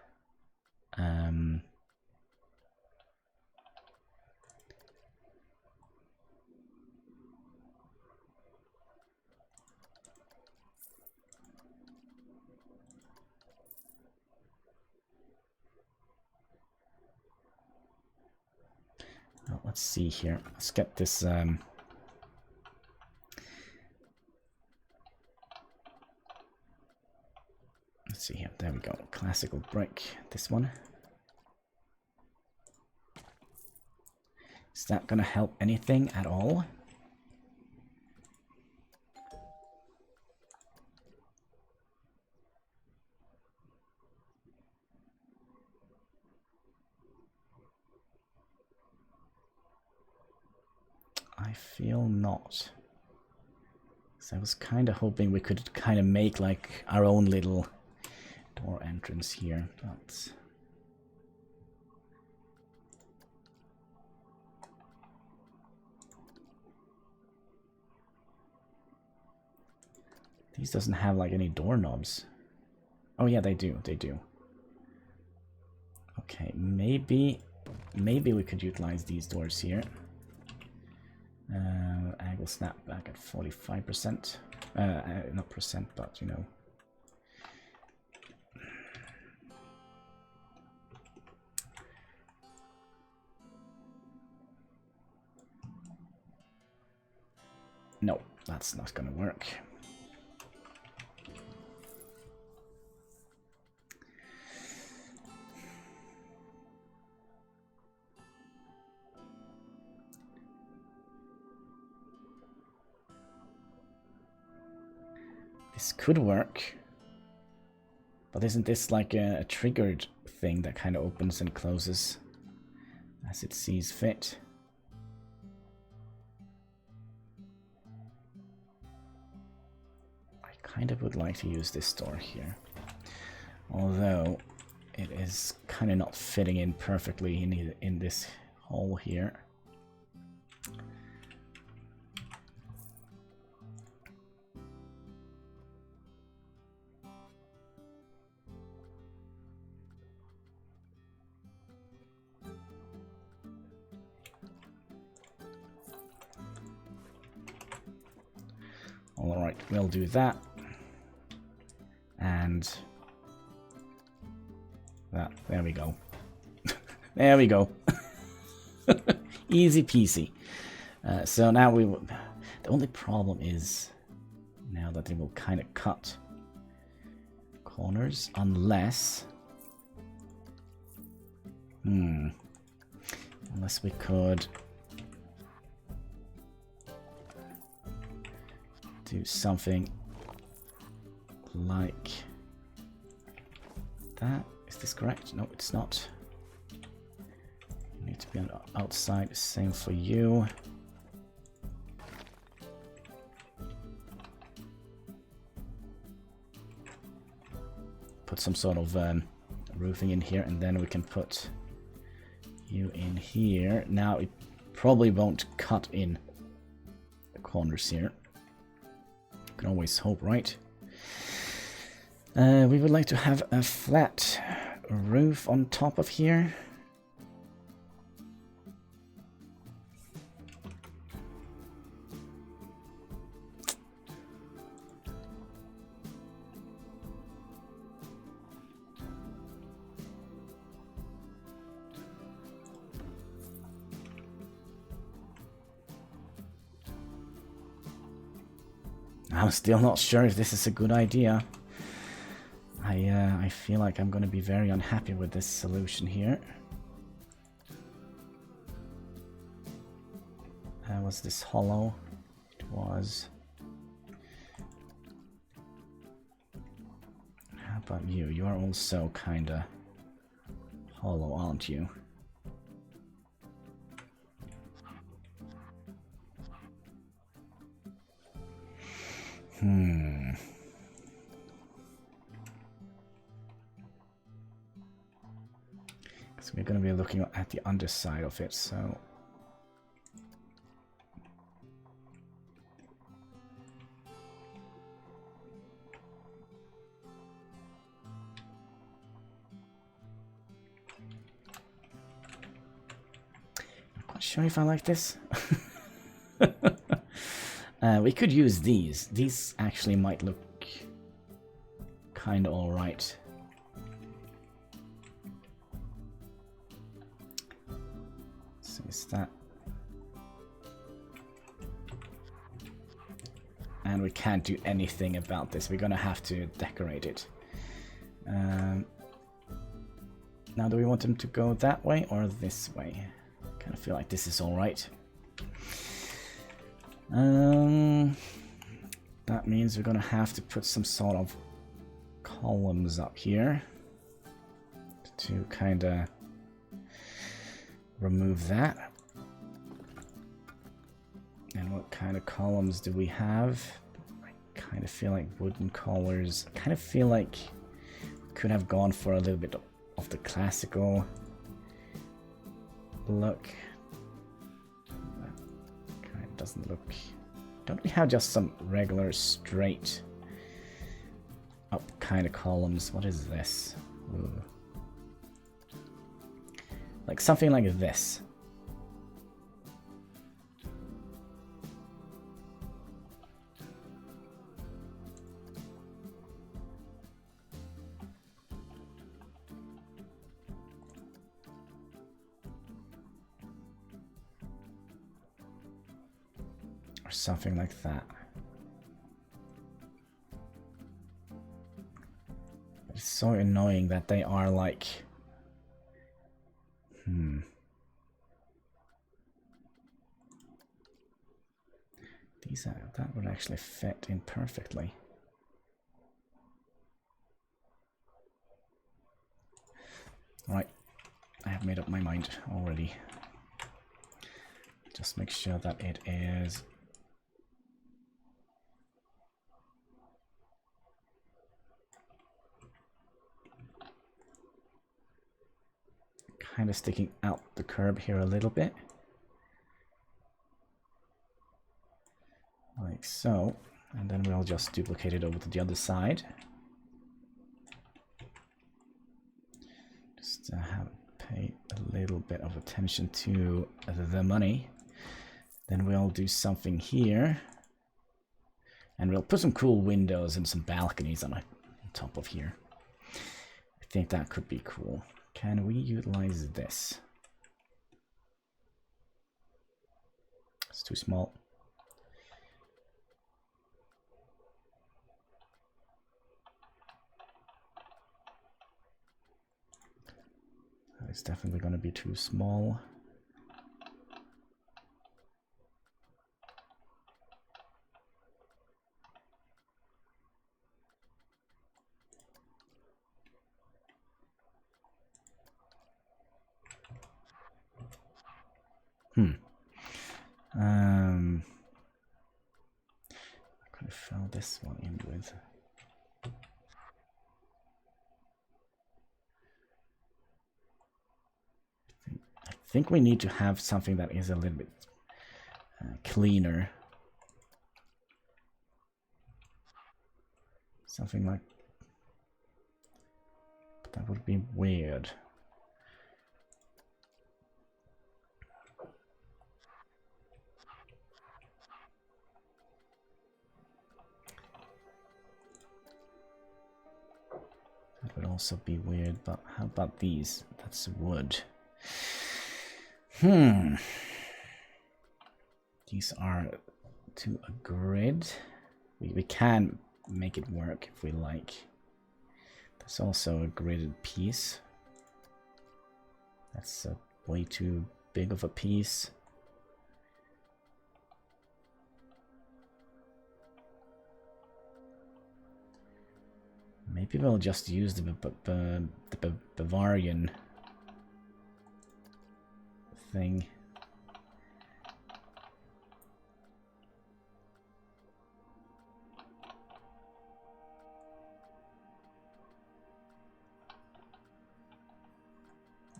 Oh, let's see here. Let's get this... Let's see here. There we go. Classical brick. This one. Is that going to help anything at all? I feel not. So I was kind of hoping we could kind of make like our own little door entrance here, but... These doesn't have like any doorknobs. Oh yeah, they do, they do. Okay, maybe we could utilize these doors here. Angle snap back at 45%. Not percent, but you know. No, that's not gonna work. This could work, but isn't this like a triggered thing that kind of opens and closes as it sees fit? I kind of would like to use this door here. Although it is kind of not fitting in perfectly in this hole here. Alright, we'll do that. And that. There we go. There we go. Easy peasy. So now we will... The only problem is now that they will kind of cut corners unless... Unless we could... do something like that. Is this correct? No, it's not. You need to be on the outside. Same for you. Put some sort of roofing in here, and then we can put you in here. Now it probably won't cut in the corners here. Can always hope, right? We would like to have a flat roof on top of here. I'm still not sure if this is a good idea. I feel like I'm going to be very unhappy with this solution here. Was this hollow? It was. How about you? You are also kinda hollow, aren't you? So we're going to be looking at the underside of it, so... I'm not sure if I like this. We could use these. These actually might look kind of alright. So is that... And we can't do anything about this. We're gonna have to decorate it. Now, do we want them to go that way or this way? I kind of feel like this is alright. That means we're gonna have to put some sort of columns up here to kind of remove that. And what kind of columns do we have? I kind of feel like wooden colors. I kind of feel like we could have gone for a little bit of the classical look. Doesn't look... Don't we have just some regular straight up kind of columns? What is this? Ooh. Like something like this. Or something like that. It's so annoying that they are like... These are... That would actually fit in perfectly. Right. I have made up my mind already. Just make sure that it is... kind of sticking out the curb here a little bit. Like so. And then we'll just duplicate it over to the other side. Just pay a little bit of attention to the money. Then we'll do something here. And we'll put some cool windows and some balconies on top of here. I think that could be cool. Can we utilize this? It's too small. It's definitely going to be too small. I could have filled this one in with. I think we need to have something that is a little bit cleaner. Something like that would be weird. That would also be weird, but how about these? That's wood. These are to a grid. We can make it work if we like. There's also a gridded piece. That's way too big of a piece. Maybe we'll just use the Bavarian thing.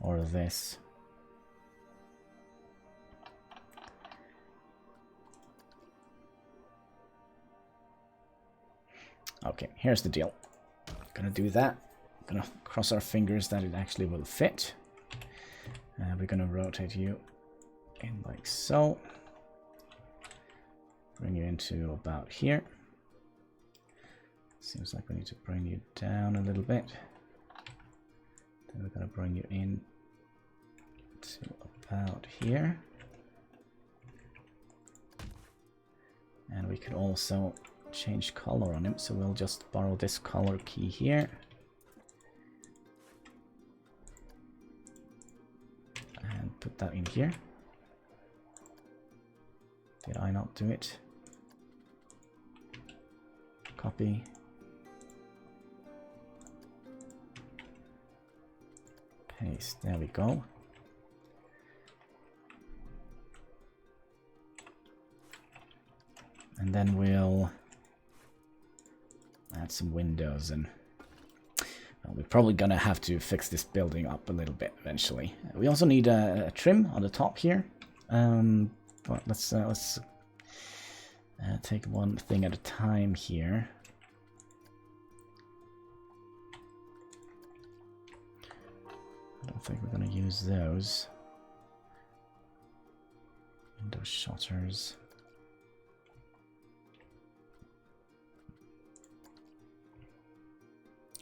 Or this. Okay, here's the deal. Gonna do that. Gonna cross our fingers that it actually will fit. We're gonna rotate you in like so. Bring you into about here. Seems like we need to bring you down a little bit. Then we're gonna bring you in to about here. And we could also change color on him, so we'll just borrow this color key here. And put that in here. Did I not do it? Copy. Paste, there we go. And then we'll add some windows, and well, we're probably gonna have to fix this building up a little bit eventually. We also need a trim on the top here, but let's take one thing at a time here. I don't think we're gonna use those. Window shutters.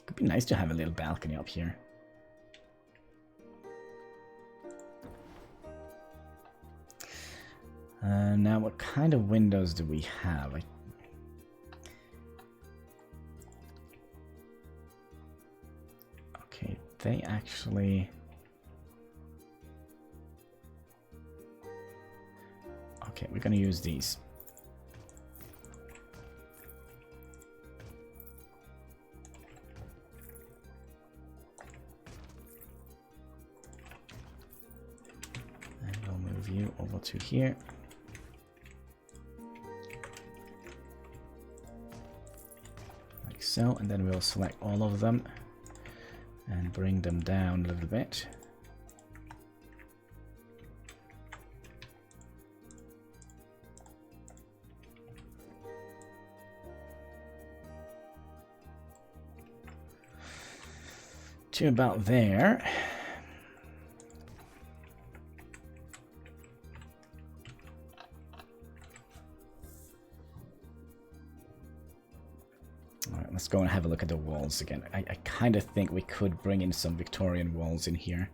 Could be nice to have a little balcony up here. Now, what kind of windows do we have? Okay, they actually... Okay, we're gonna use these. And we'll move you over to here. Like so, and then we'll select all of them and bring them down a little bit. to about there. Alright, let's go and have a look at the walls again. I kind of think we could bring in some Victorian walls in here.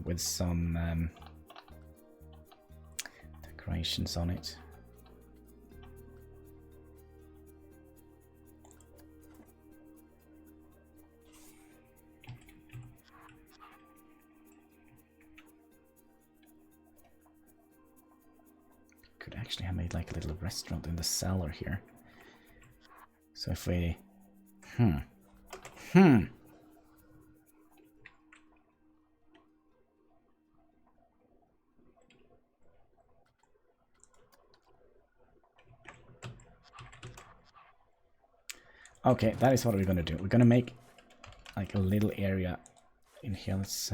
With some decorations on it. Could actually have made like a little restaurant in the cellar here. So if we... Okay, that is what we're gonna do. We're gonna make like a little area in here. Let's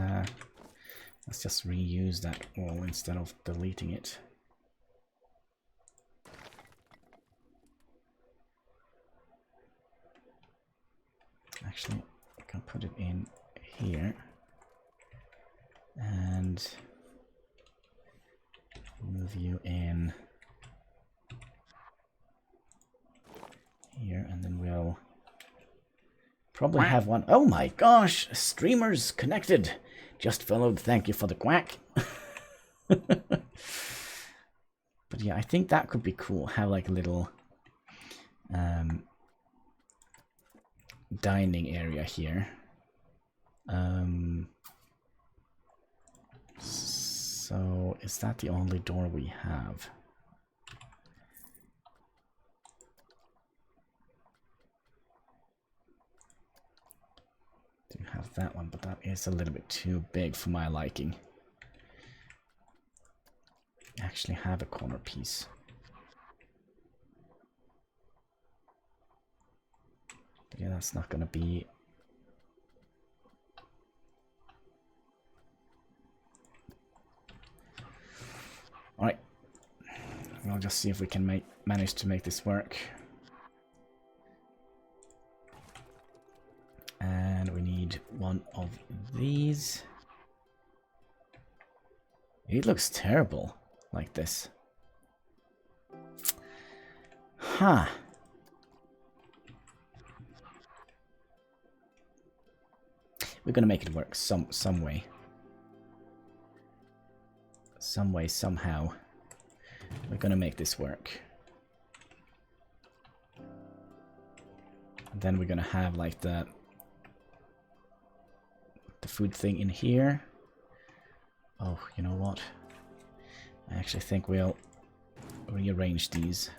just reuse that wall instead of deleting it. Actually, I can put it in here and move you in here, and then we'll probably have one. Oh my gosh, streamers connected. Just followed. Thank you for the quack. But yeah, I think that could be cool. Have like a little dining area here. So is that the only door we have? Do have that one, but that is a little bit too big for my liking. Actually have a corner piece. Yeah, that's not gonna be... Alright. We'll just see if we can manage to make this work. And we need one of these. It looks terrible like this. Huh. We're gonna make it work some way. Some way, somehow. We're gonna make this work. And then we're gonna have like the food thing in here. Oh, you know what? I actually think we'll rearrange these.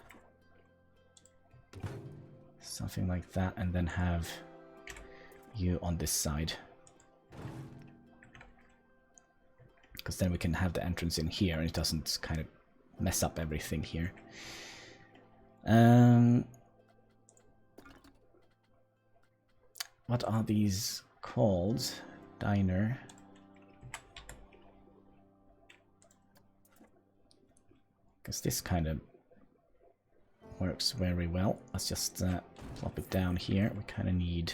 Something like that, and then have you on this side. Because then we can have the entrance in here and it doesn't kind of mess up everything here. What are these called? Diner. Because this kind of works very well. Let's just plop it down here. We kind of need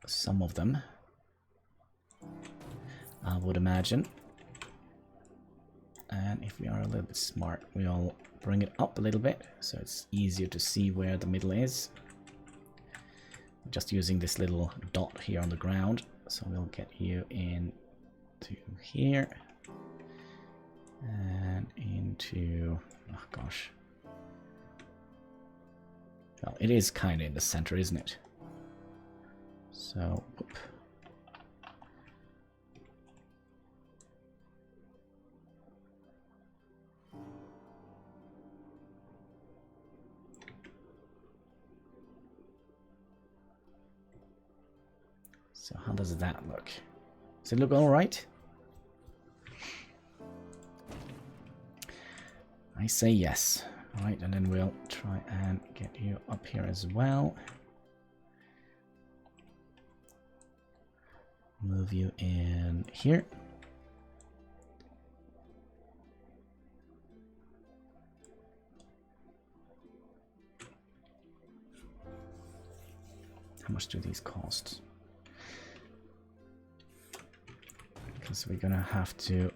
some of them, I would imagine. And if we are a little bit smart, we'll bring it up a little bit so it's easier to see where the middle is. Just using this little dot here on the ground. So we'll get you in to here and into, oh gosh. Well, it is kind of in the center, isn't it? So, whoop. So how does that look? Does it look all right? I say yes. All right, and then we'll try and get you up here as well. Move you in here. How much do these cost? Because we're gonna have to,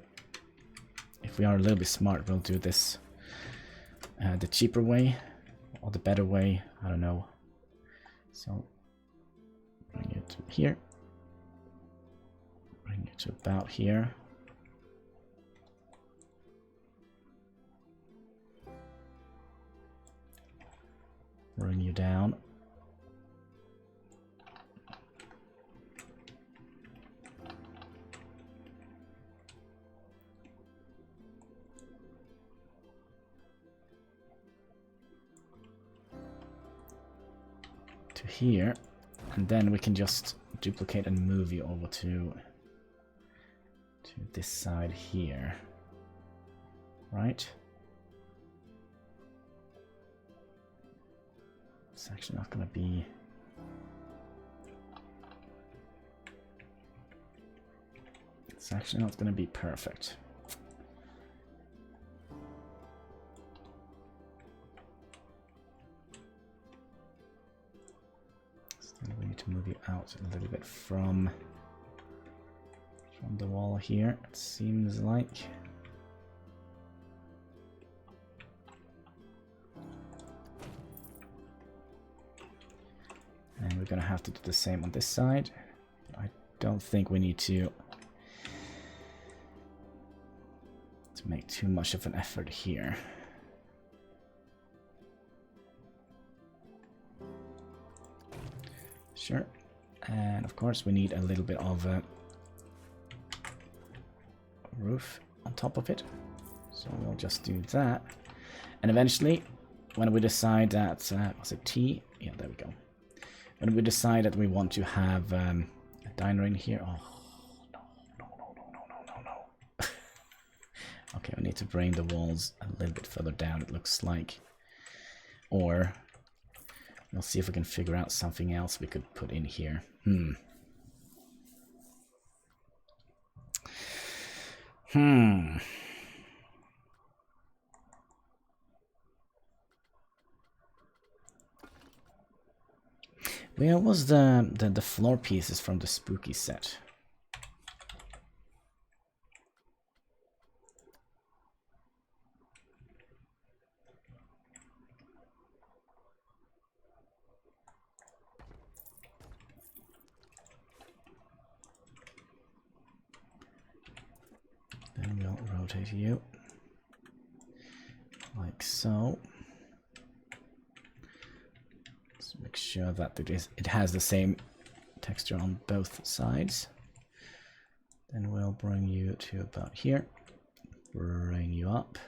if we are a little bit smart, we'll do this the cheaper way or the better way, I don't know. So bring it to here, bring it to about here. Bring you down. To here, and then we can just duplicate and move you over to this side here, right? It's actually not going to be. It's actually not going to be perfect. We need to move you out a little bit from the wall here, it seems like. And we're gonna have to do the same on this side. I don't think we need to make too much of an effort here. Sure. And of course we need a little bit of a roof on top of it. So we'll just do that. And eventually, when we decide that, was it T? Yeah, there we go. When we decide that we want to have a diner in here. Oh, no. Okay, we need to bring the walls a little bit further down, it looks like. Or we'll see if we can figure out something else we could put in here. Where was the floor pieces from the spooky set? Then we'll rotate you like so. Let's make sure that it has the same texture on both sides. Then we'll bring you to about here. Bring you up.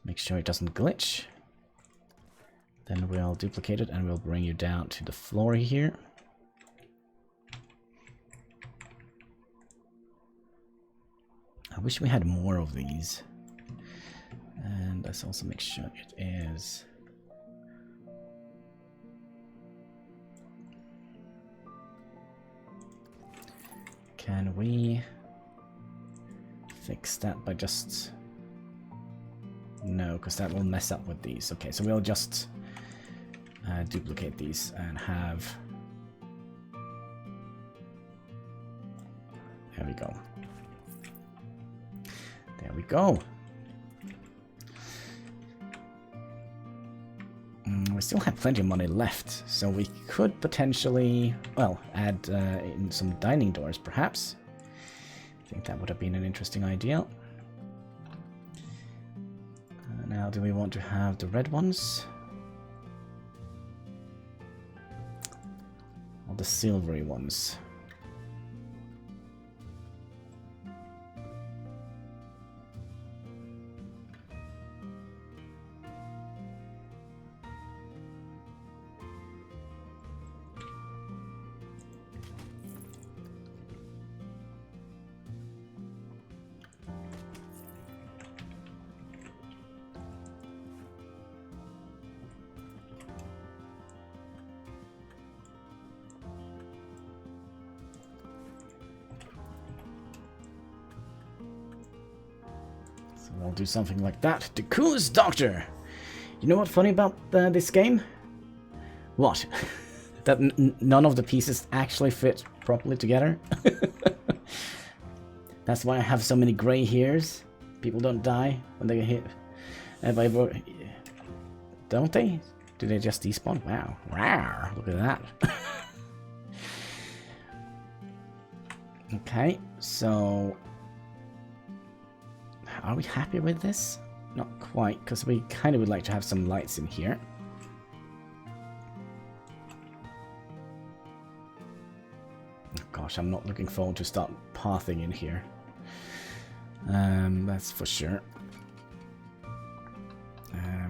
Make sure it doesn't glitch. Then we'll duplicate it and we'll bring you down to the floor here. I wish we had more of these. And let's also make sure it is. Can we fix that by just... No, because that will mess up with these. Okay, so we'll just duplicate these and have... There we go. There we go. We still have plenty of money left, so we could potentially, well, add in some dining doors, perhaps. I think that would have been an interesting idea. Now, do we want to have the red ones? Or the silvery ones? We'll do something like that. The coolest doctor! You know what's funny about this game? What? That none of the pieces actually fit properly together? That's why I have so many gray hairs. People don't die when they get hit. Don't they? Do they just despawn? Wow. Wow. Look at that. Okay, so... Are we happy with this? Not quite, because we kind of would like to have some lights in here. Gosh, I'm not looking forward to start pathing in here. That's for sure.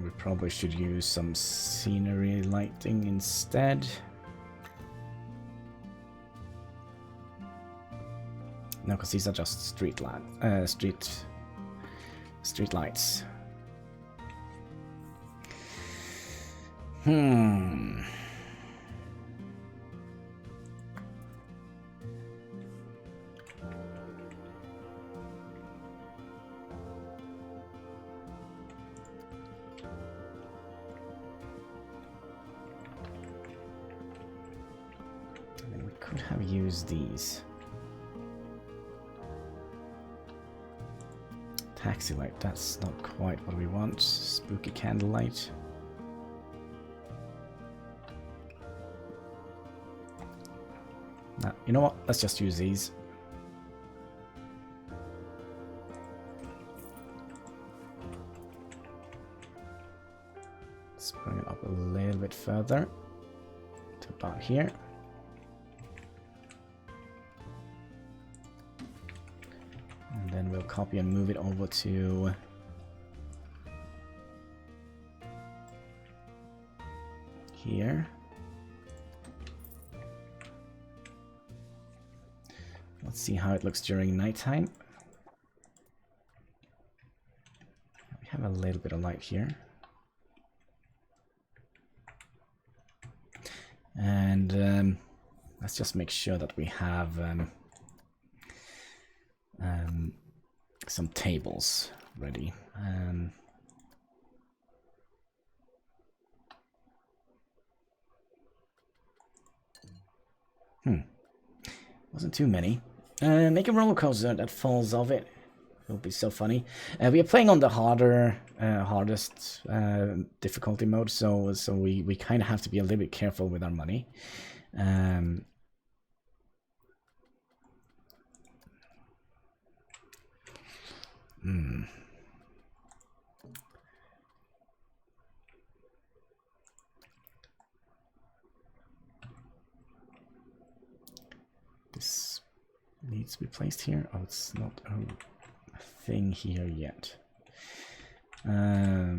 We probably should use some scenery lighting instead. No, because these are just street lights. We could have used these. Taxi light, that's not quite what we want. Spooky candlelight. Nah, you know what? Let's just use these. Let's bring it up a little bit further to about here. And then we'll copy and move it over to here. Let's see how it looks during nighttime. We have a little bit of light here. And let's just make sure that we have some tables ready. Wasn't too many. Make a roller coaster that falls off it. It'll be so funny. We are playing on the hardest difficulty mode, so we kind of have to be a little bit careful with our money. This needs to be placed here. Oh, it's not a thing here yet. Are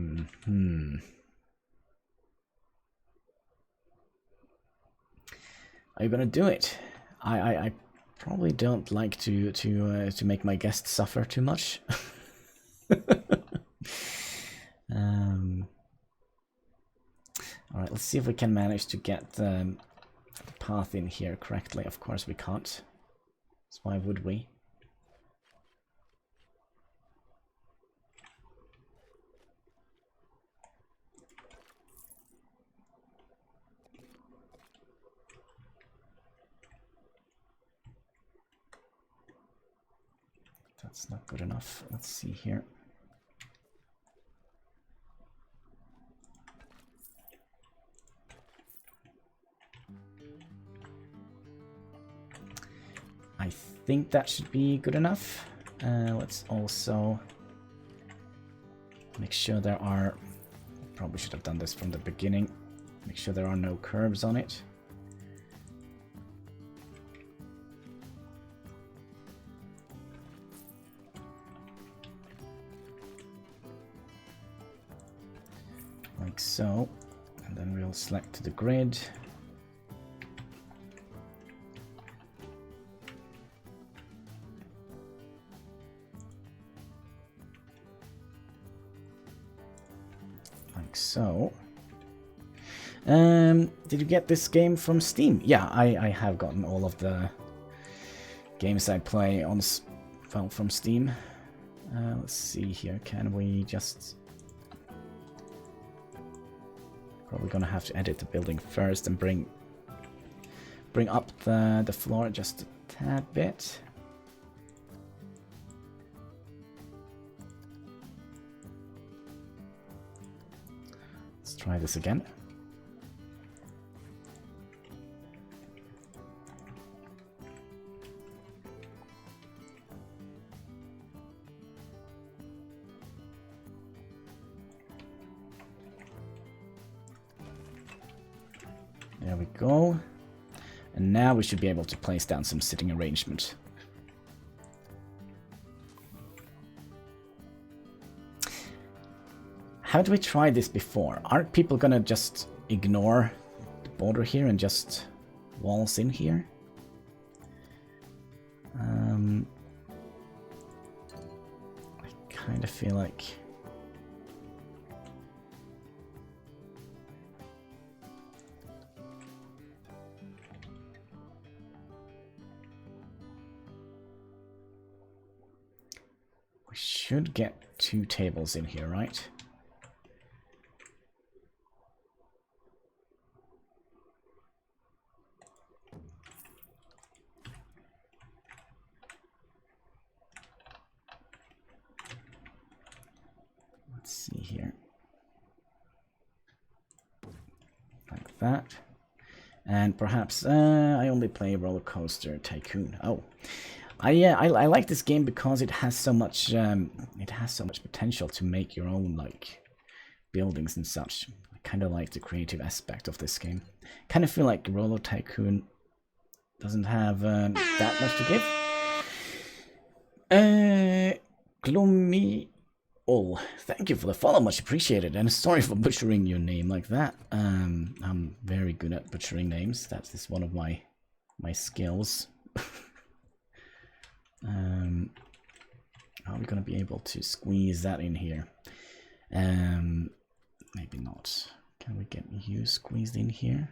you gonna do it? I probably don't like to make my guests suffer too much. All right, let's see if we can manage to get the path in here correctly. Of course we can't. So why would we? That's not good enough. Let's see here. I think that should be good enough. Let's also make sure there are... Probably should have done this from the beginning. Make sure there are no curves on it. Like so. And then we'll select the grid. So, did you get this game from Steam? Yeah, I have gotten all of the games I play on from Steam. Let's see here. Can we just... Probably gonna have to edit the building first and bring up the floor just a tad bit. Let's try this again. There we go. And now we should be able to place down some sitting arrangement. Haven't we tried this before? Aren't people gonna just ignore the border here and just walls in here? I kind of feel like... we should get 2 tables in here, right? Let's see here. Like that. And perhaps I only play Roller Coaster Tycoon. Oh, I like this game because it has so much potential to make your own like buildings and such. I kind of like the creative aspect of this game. Kind of feel like Roller Tycoon doesn't have that much to give. Gloomy. Oh, thank you for the follow, much appreciated, and sorry for butchering your name like that. I'm very good at butchering names. That is one of my skills. Are we gonna be able to squeeze that in here? Maybe not. Can we get you squeezed in here?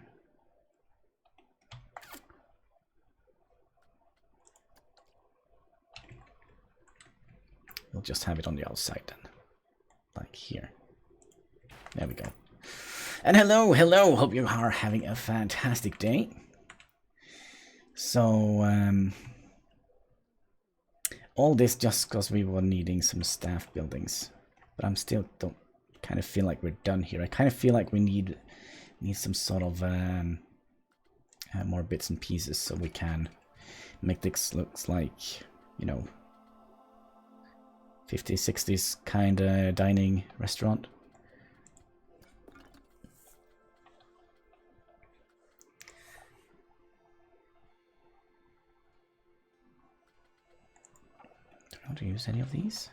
We'll just have it on the outside then. Like here. There we go. And hello, hello! Hope you are having a fantastic day. So, all this just because we were needing some staff buildings. But I'm still don't kind of feel like we're done here. I kind of feel like we need some sort of more bits and pieces so we can make this looks like, you know, 50s, 60s kind of dining restaurant. Don't know how to use any of these.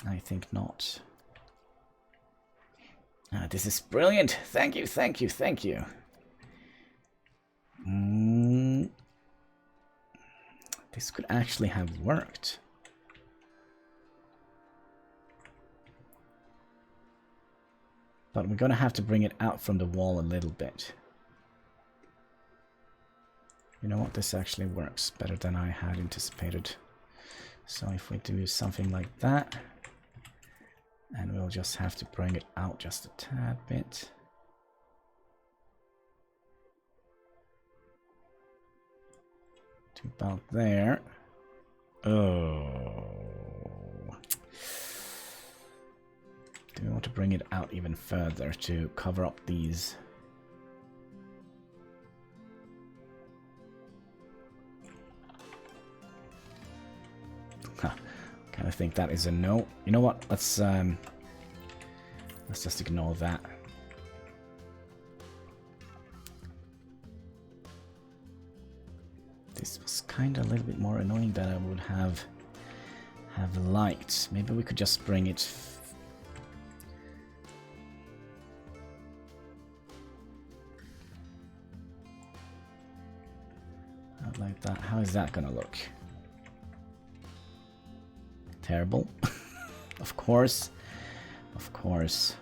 I think not. This is brilliant. Thank you, thank you, thank you. This could actually have worked. But we're gonna have to bring it out from the wall a little bit. You know what? This actually works better than I had anticipated. So if we do something like that, and we'll just have to bring it out just a tad bit. To about there. Oh. Do we want to bring it out even further to cover up these? Huh. Kind of think that is a no. You know what? Let's just ignore that. This was kind of a little bit more annoying than I would have liked. Maybe we could just bring it. Out like that. How is that gonna look? Terrible. Of course. Of course.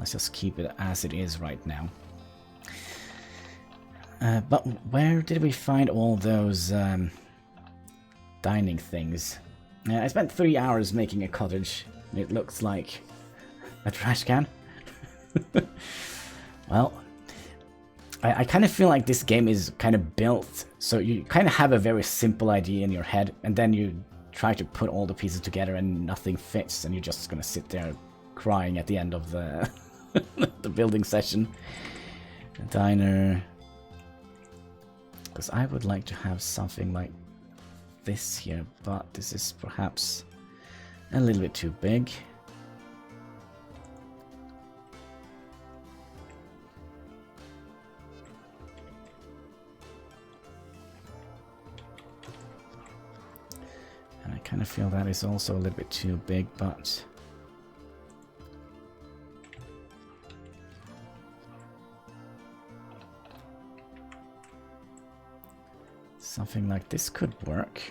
Let's just keep it as it is right now. But where did we find all those dining things? I spent 3 hours making a cottage. It looks like a trash can. Well, I kind of feel like this game is kind of built so you kind of have a very simple idea in your head, and then you try to put all the pieces together and nothing fits, and you're just gonna sit there crying at the end of the the building session. A diner, because I would like to have something like this here, but this is perhaps a little bit too big. And I kind of feel that is also a little bit too big, but something like this could work.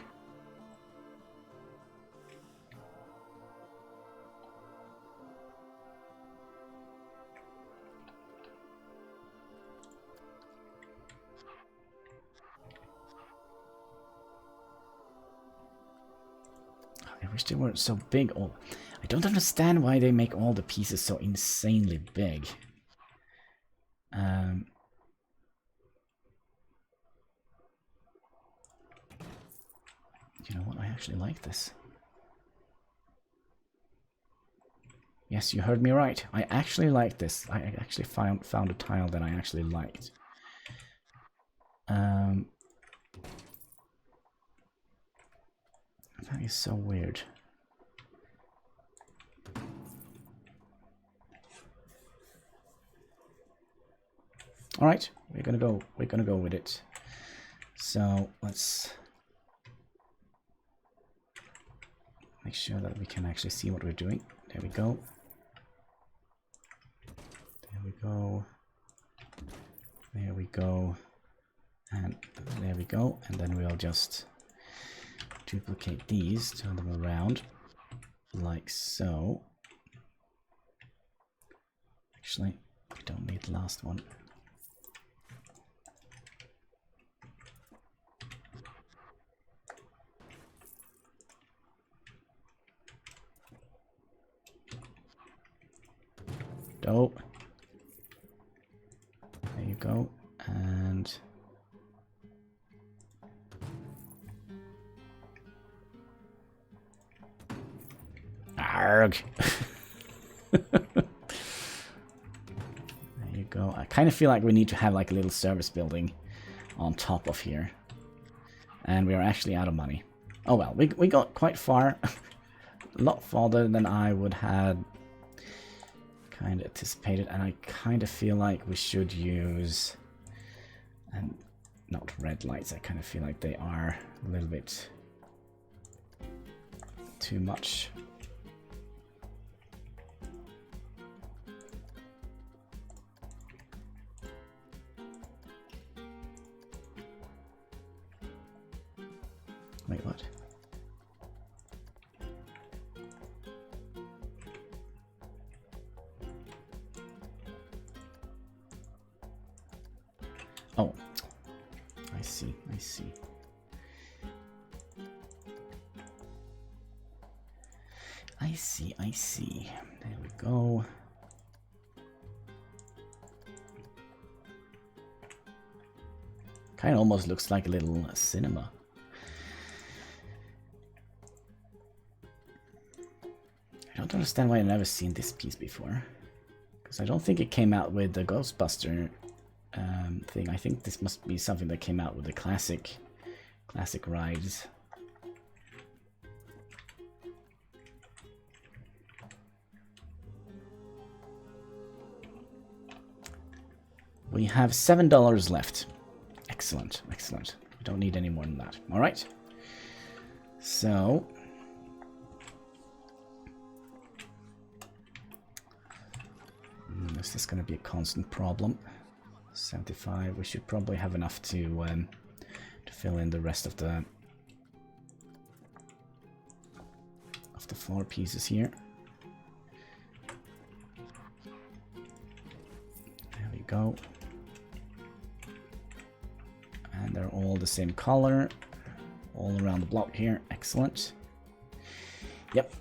I wish they weren't so big. Oh, I don't understand why they make all the pieces so insanely big. You know what? I actually like this. Yes, you heard me right. I actually like this. I actually found a tile that I actually liked. That is so weird. All right, we're gonna go with it. So let's make sure that we can actually see what we're doing. There we go. There we go. There we go. And there we go. And then we'll just duplicate these, turn them around like so. Actually, we don't need the last one. Dope. There you go. And arg. There you go. I kind of feel like we need to have like a little service building on top of here. And we are actually out of money. Oh well, we got quite far. A lot farther than I would have kind of anticipated, and I kind of feel like we should use, and not red lights, I kind of feel like they are a little bit too much. Wait, what? Oh, I see, I see. I see, I see. There we go. Kind of almost looks like a little cinema. I don't understand why I've never seen this piece before. Because I don't think it came out with the Ghostbuster thing. I think this must be something that came out with the classic rides. We have $7 left. Excellent, excellent. We don't need any more than that. All right. So is this going to be a constant problem? 75. We should probably have enough to fill in the rest of the 4 pieces here. go. And they're all the same color. All around the block here. Excellent. Yep.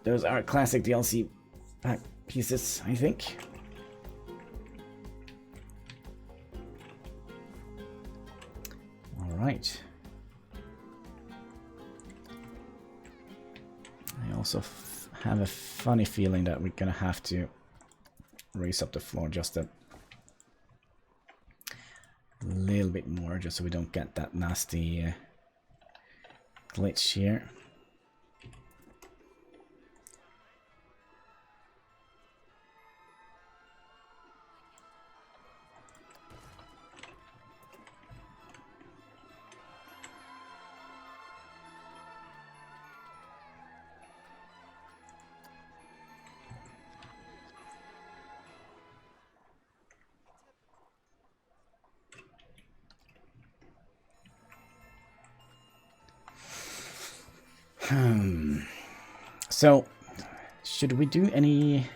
Those are classic DLC pack pieces, I think. Alright. I also have a funny feeling that we're gonna have to raise up the floor just a little bit more, just so we don't get that nasty glitch here. So, should we do any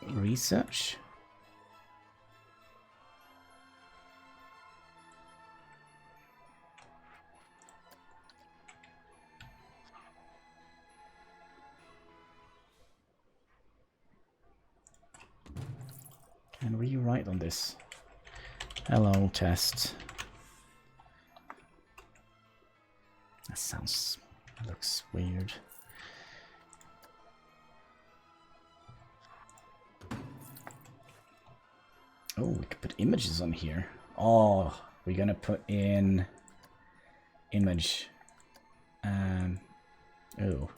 research? Can we write on this? Hello, test. That looks weird. Oh, we could put images on here. Oh, we're gonna put in image. Oh.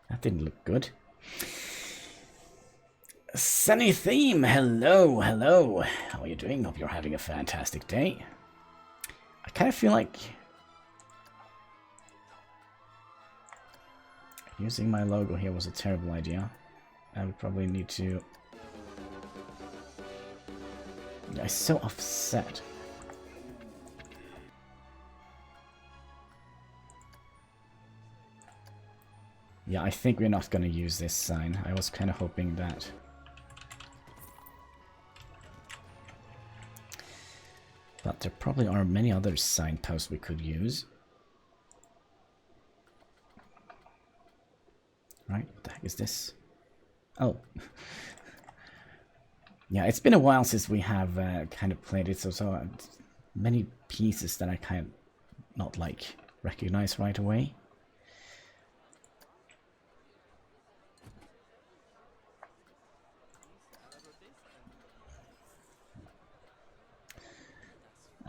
That didn't look good. Sunny Theme, hello, hello. How are you doing? Hope you're having a fantastic day. I kind of feel like using my logo here was a terrible idea. I would probably need to... Yeah, it's so offset. Yeah, I think we're not going to use this sign. I was kind of hoping that... But there probably are many other signposts we could use. Right, what the heck is this? Oh. Yeah, it's been a while since we have kind of played it, so many pieces that I kind of not like recognize right away.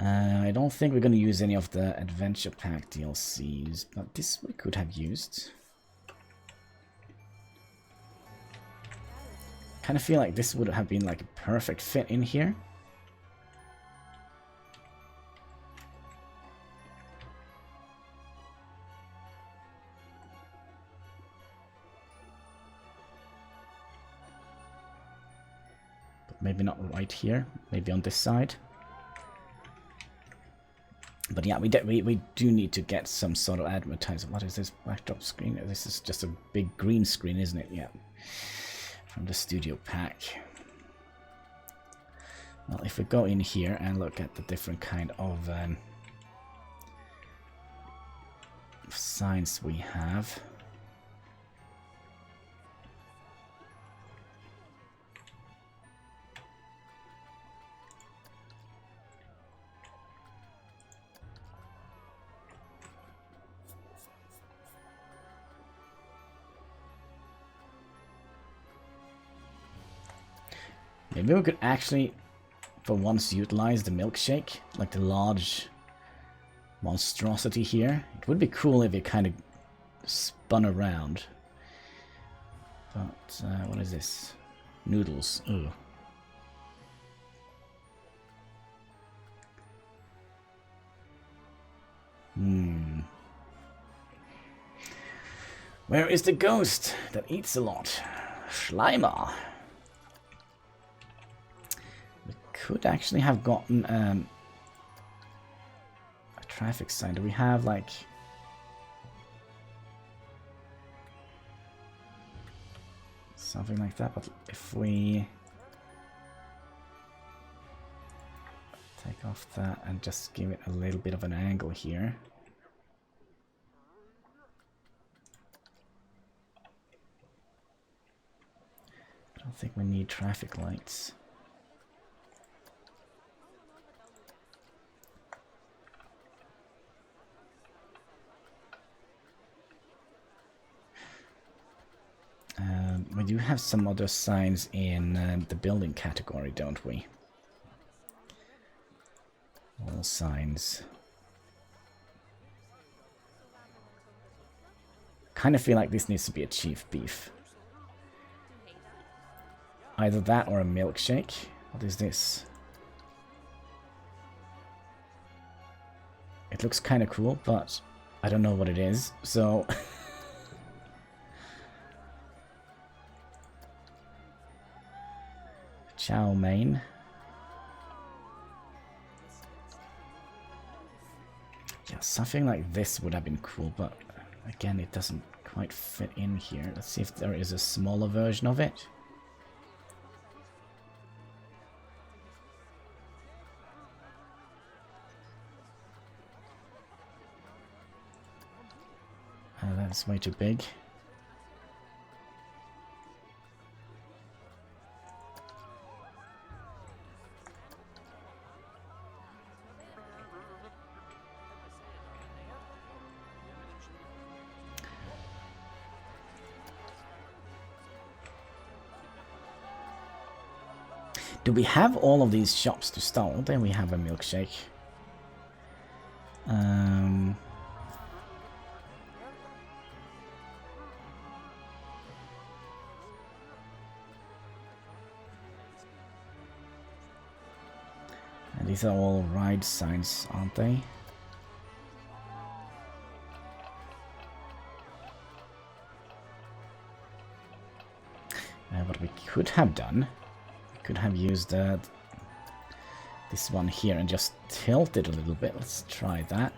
I don't think we're going to use any of the Adventure Pack DLCs, but this we could have used. Kind of feel like this would have been like a perfect fit in here. But maybe not right here, maybe on this side. But yeah, we do need to get some sort of advertising. What is this backdrop screen? This is just a big green screen, isn't it? Yeah. From the studio pack. Well, if we go in here and look at the different kind of signs we have. Maybe we could actually, for once, utilize the milkshake, like the large monstrosity here. It would be cool if it kind of spun around. But, what is this? Noodles. Ooh. Where is the ghost that eats a lot? Schleimer. Could actually have gotten a traffic sign. Do we have like... Something like that, but if we take off that and just give it a little bit of an angle here. I don't think we need traffic lights. We do have some other signs in the building category, don't we? All signs. Kind of feel like this needs to be a chief beef. Either that or a milkshake. What is this? It looks kind of cool, but I don't know what it is, so... Chow mein. Yeah, something like this would have been cool, but again, it doesn't quite fit in here. Let's see if there is a smaller version of it. That's way too big. Do we have all of these shops to start? Then we have a milkshake. And these are all ride signs, aren't they? What we could have done, we could have used this one here and just tilt it a little bit. Let's try that.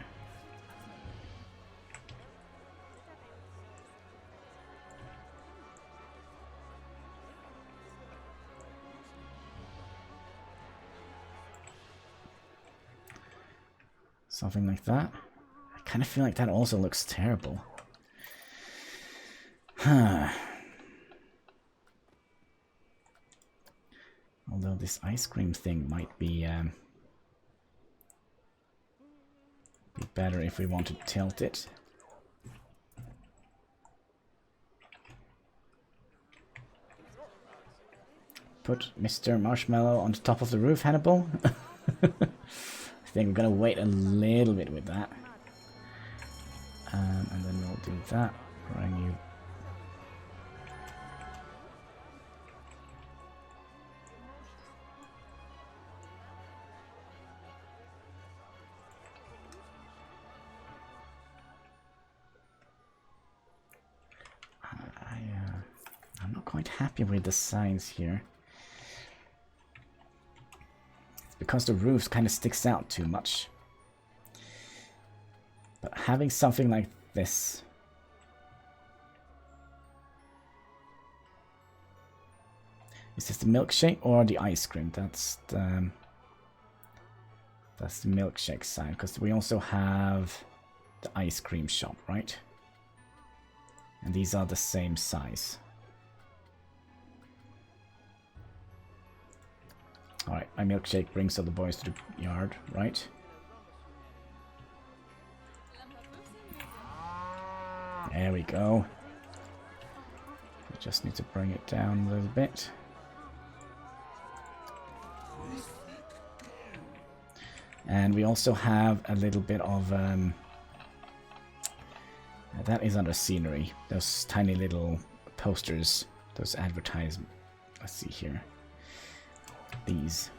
Something like that. I kind of feel like that also looks terrible. Although this ice cream thing might be better if we want to tilt it. Put Mr. Marshmallow on the top of the roof, Hannibal. I think we're gonna wait a little bit with that. And then we'll do that. Bring you. I'm not quite happy with the signs here. It's because the roof kind of sticks out too much. But having something like this. Is this the milkshake or the ice cream? That's the milkshake sign, because we also have the ice cream shop, right? And these are the same size. Alright, my milkshake brings all the boys to the yard, right? There we go. We just need to bring it down a little bit. And we also have a little bit of... that is under scenery. Those tiny little posters, those advertisements. Let's see here. These.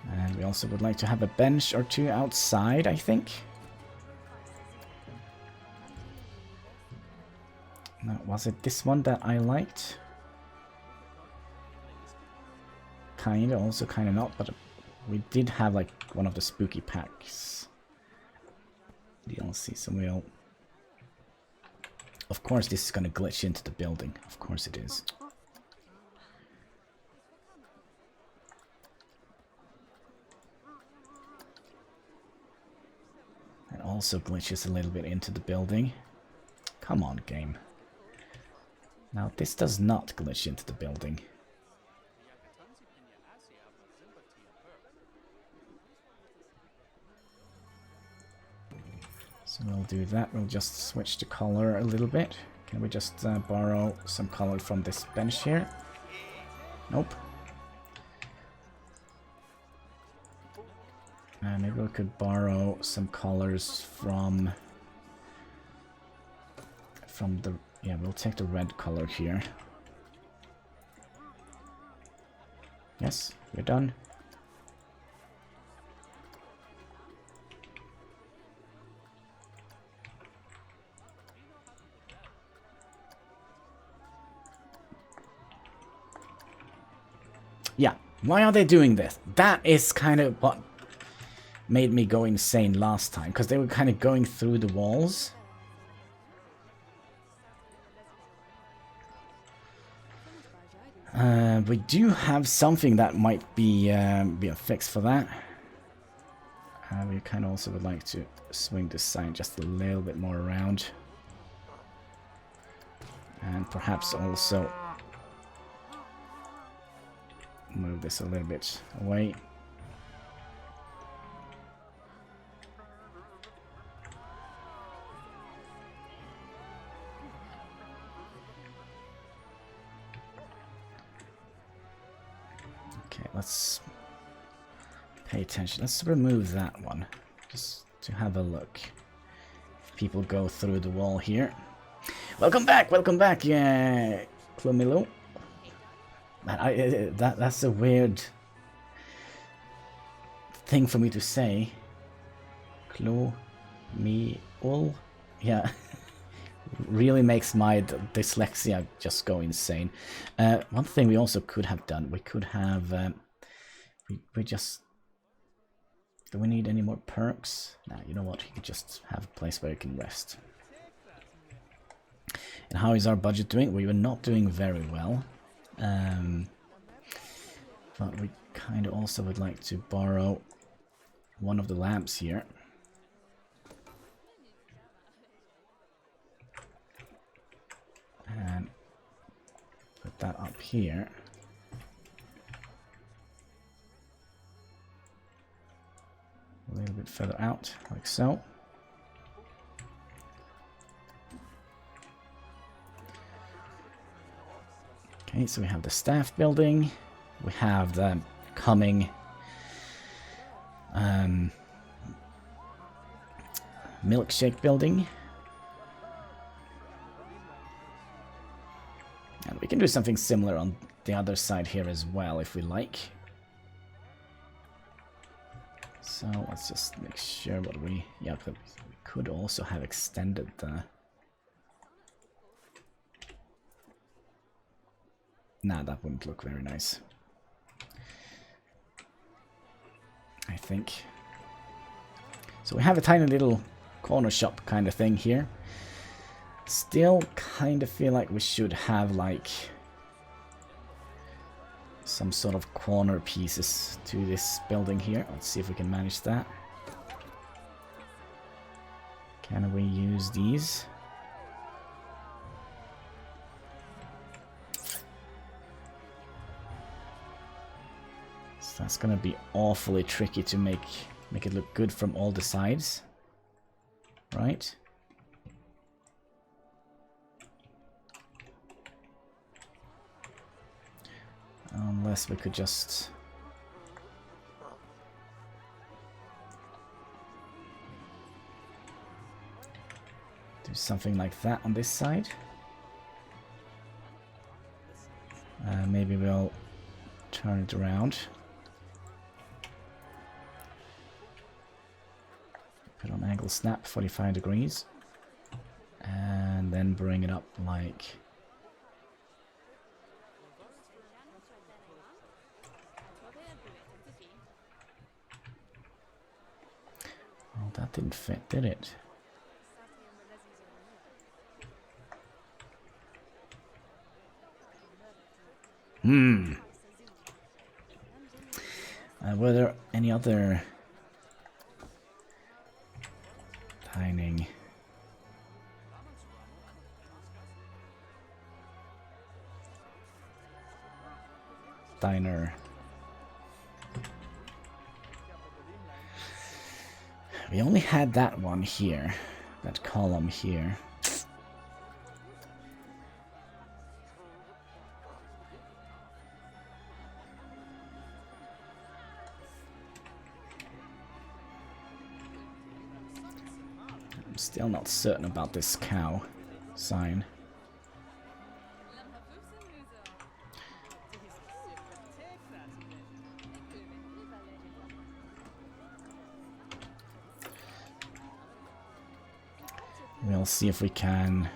And we also would like to have a bench or two outside, I think. Now, was it this one that I liked? kinda, also kinda not, but we did have like one of the spooky packs DLC, so we'll... Of course this is gonna glitch into the building, of course it is. It also glitches a little bit into the building. Come on, game. Now this does not glitch into the building. So we'll do that. We'll just switch the color a little bit. Can we just borrow some color from this bench here? Nope. Maybe we could borrow some colors from the... Yeah, we'll take the red color here. Yes, we're done. Yeah, why are they doing this? That is kind of what made me go insane last time, because they were kind of going through the walls. We do have something that might be a fix for that. We kind of also would like to swing this sign just a little bit more around. And perhaps also move this a little bit away. Okay, let's pay attention. Let's remove that one, just to have a look. People go through the wall here. Welcome back, yeah, Clomilo. Man, that's a weird thing for me to say. Clomilo, yeah. Really makes my dyslexia just go insane. One thing we also could have done, we could have... we just... Do we need any more perks? Nah, you know what? You could just have a place where you can rest. And how is our budget doing? We were not doing very well. But we kind of also would like to borrow one of the lamps here. And put that up here. A little bit further out, like so. Okay, so we have the staff building. We have the coming milkshake building. And we can do something similar on the other side here as well, if we like. So let's just make sure what we... Yeah, we could also have extended the... Nah, that wouldn't look very nice, I think. So we have a tiny little corner shop kind of thing here. Still kind of feel like we should have like some sort of corner pieces to this building here. Let's see if we can manage that. Can we use these? So that's gonna be awfully tricky to make it look good from all the sides, right? Unless we could just... do something like that on this side. Maybe we'll turn it around. Put on angle snap, 45 degrees. And then bring it up like... Well, that didn't fit, did it? Were there any other dining? Diner. We only had that one here, that column here. I'm still not certain about this cow sign. We'll see if we can.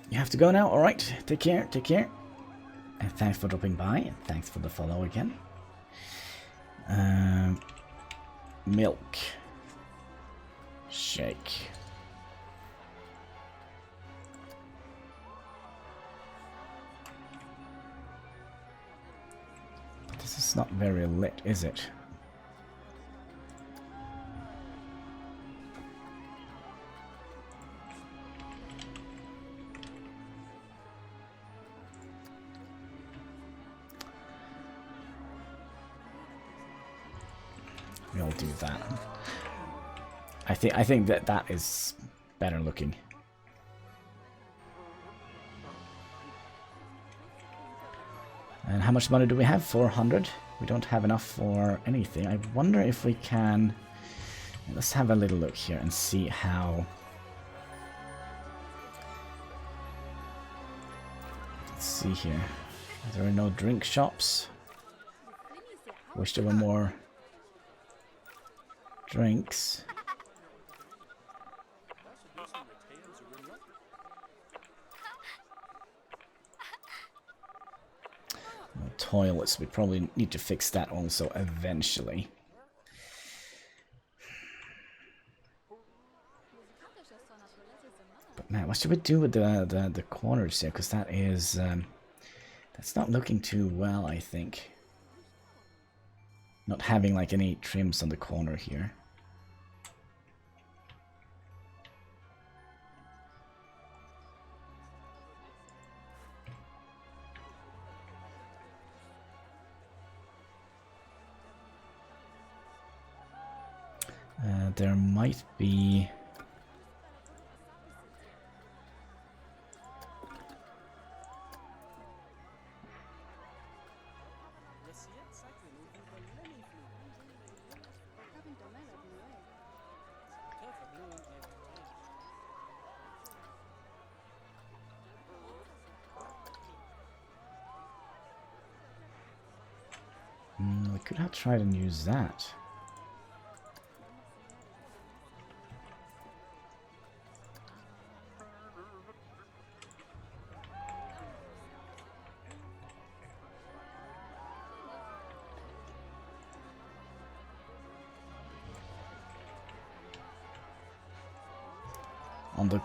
You have to go now? Alright, take care, take care. And thanks for dropping by, and thanks for the follow again. Milk. Shake. But this is not very lit, is it? We'll do that. I think that is better looking. And how much money do we have? 400. We don't have enough for anything. I wonder if we can. Let's have a little look here and see how. Let's see here. There are no drink shops. Wish there were more drinks. No toilets. We probably need to fix that also eventually. But man, what should we do with the corners here? Because that is that's not looking too well, I think. Not having like any trims on the corner here. There might be. We could have tried and use that. On the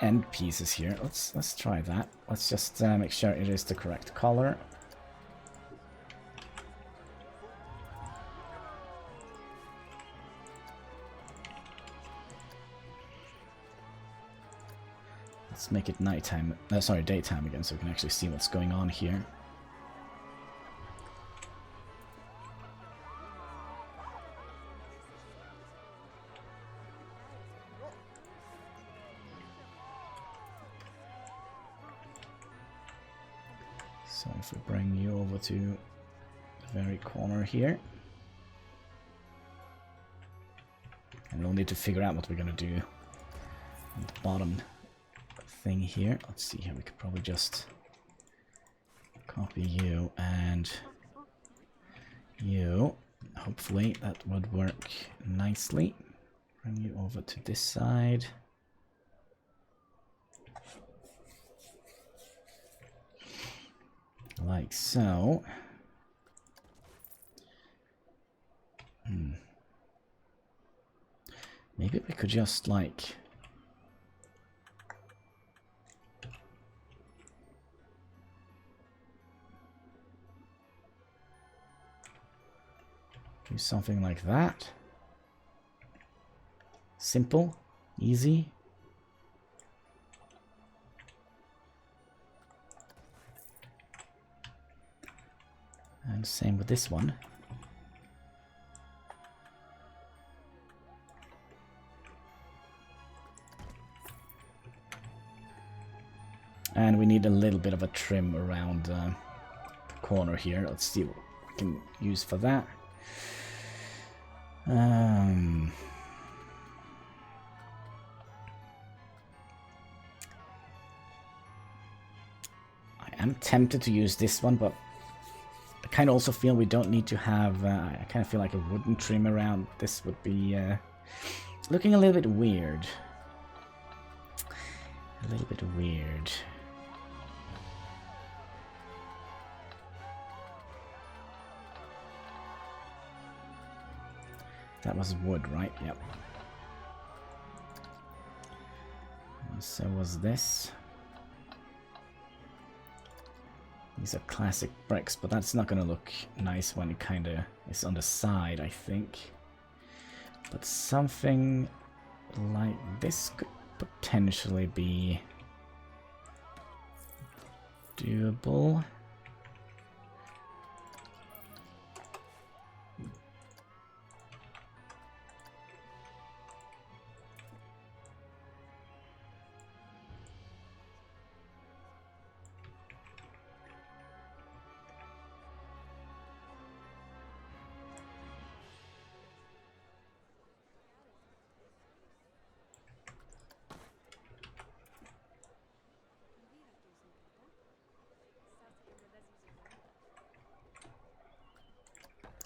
end pieces here, let's try that. Let's just make sure it is the correct color. Let's make it nighttime. Sorry, daytime again, so we can actually see what's going on here. So if we bring you over to the very corner here. And we'll need to figure out what we're going to do on the bottom thing here. Let's see here, we could probably just copy you and you. Hopefully that would work nicely. Bring you over to this side. Like so. Maybe we could just like... do something like that. Simple, easy. And same with this one. And we need a little bit of a trim around the corner here. Let's see what we can use for that. I am tempted to use this one, but I kind of also feel we don't need to have... I kind of feel like a wooden trim around this would be looking a little bit weird. A little bit weird. That was wood, right? Yep. And so was this. These are classic bricks, but that's not gonna look nice when it kinda is on the side, I think. But something like this could potentially be doable.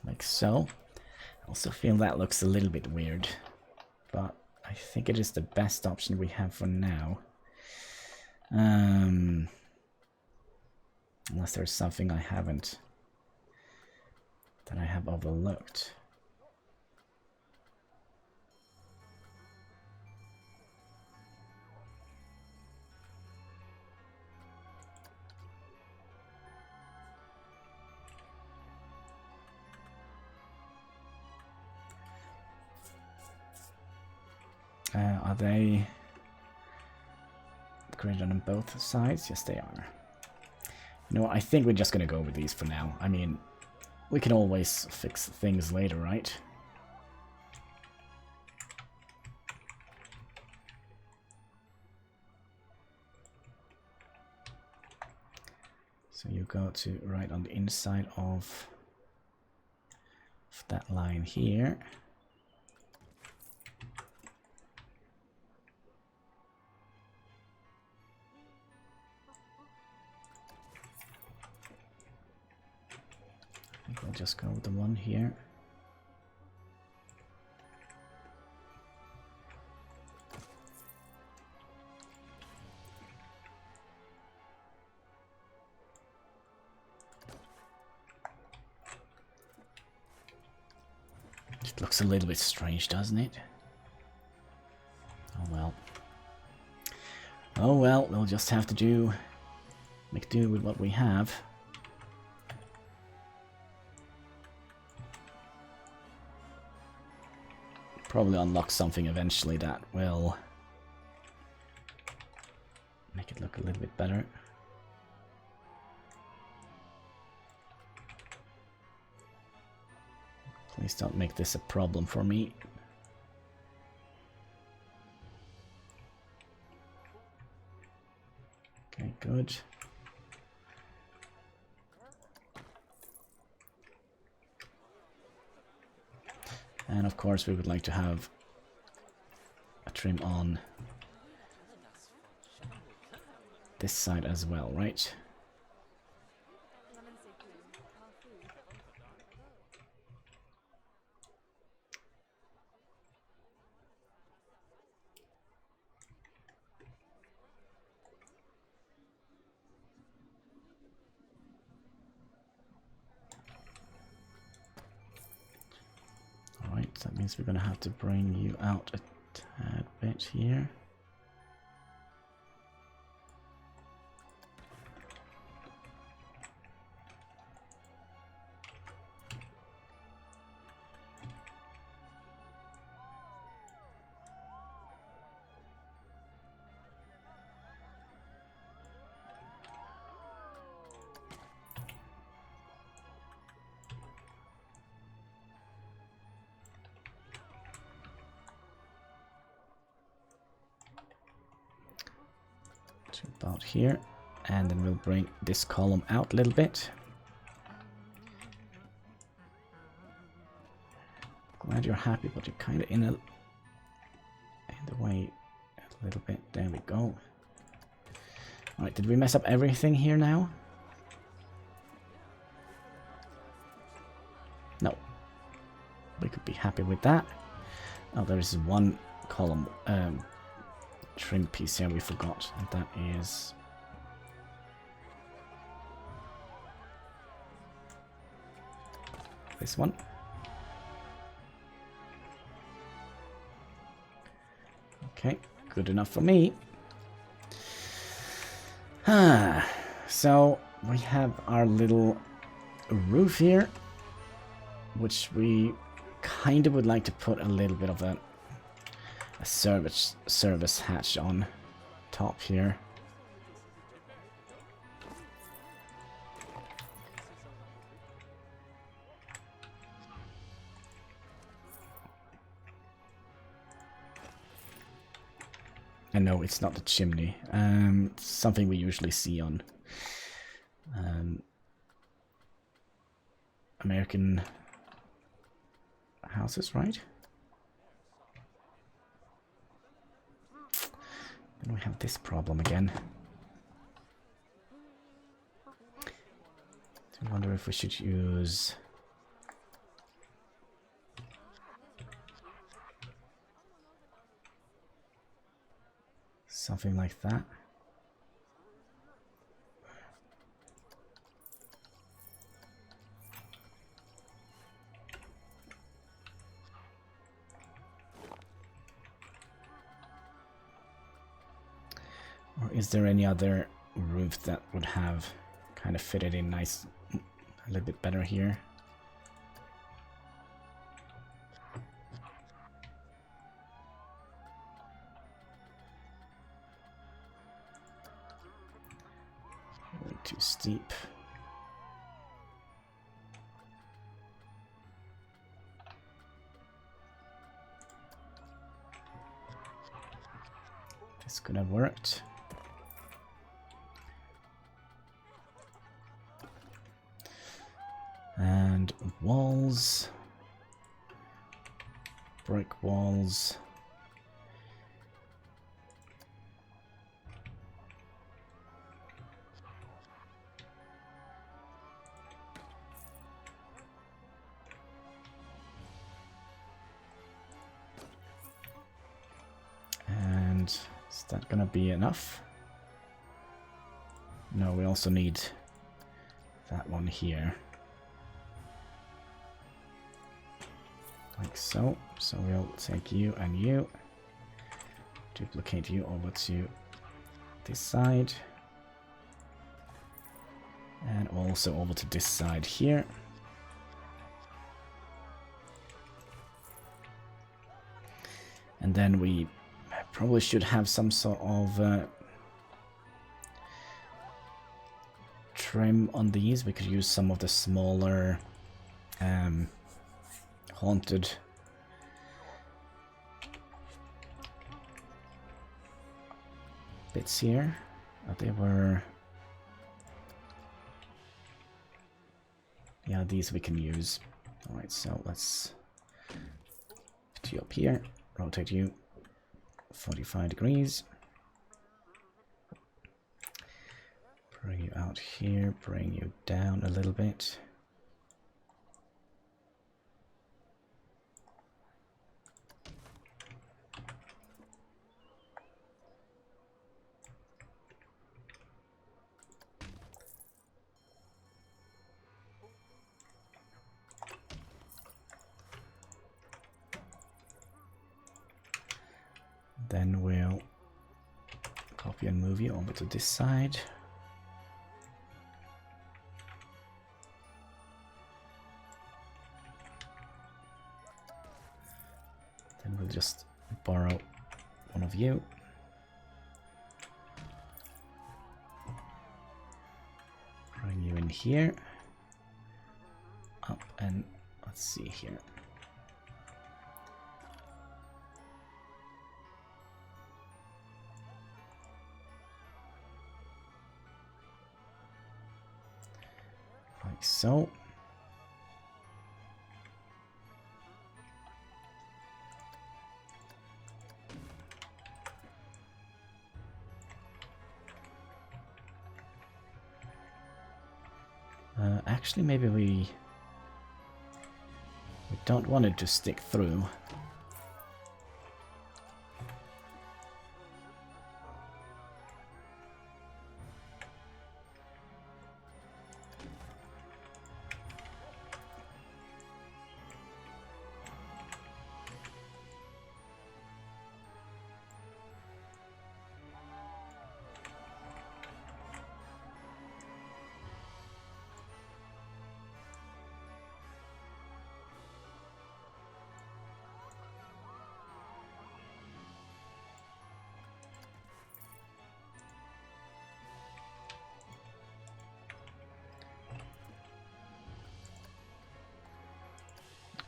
Like so. I also feel that looks a little bit weird, but I think it is the best option we have for now. Unless there's something I haven't, that I have overlooked. Are they upgraded on both sides? Yes, they are. You know what, I think we're just gonna go with these for now. I mean, we can always fix things later, right? So you go to right on the inside of that line here. I think we'll just go with the one here. It looks a little bit strange, doesn't it? Oh well. Oh well, we'll just have to make do with what we have. Probably unlock something eventually that will make it look a little bit better. Please don't make this a problem for me. Okay, good. And of course we would like to have a trim on this side as well, right? Alright, that means we're gonna have to bring you out a tad bit here. To about here, and then we'll bring this column out a little bit. Glad you're happy, but you're kind of in the way a little bit. There we go. Alright, did we mess up everything here now? No. We could be happy with that. Oh, there is one column trim piece here we forgot, and that is this one. Okay, good enough for me. So we have our little roof here, which we kind of would like to put a little bit of a service hatch on top here. And no, it's not the chimney. It's something we usually see on American houses, right? Then we have this problem again. I wonder if we should use something like that. Or is there any other roof that would have kind of fitted in nice, a little bit better here? Way too steep. This could have worked. And walls, brick walls. And is that gonna be enough? No, we also need that one here. Like so. So we'll take you and you, duplicate you over to this side, and also over to this side here. And then we probably should have some sort of trim on these. We could use some of the smaller haunted bits here. They were, yeah, these we can use. All right, so let's put you up here, rotate you 45 degrees, bring you out here, bring you down a little bit. Then we'll copy and move you over to this side. Then we'll just borrow one of you. Bring you in here. Up and let's see here. Like so. Actually, maybe we don't want it to stick through.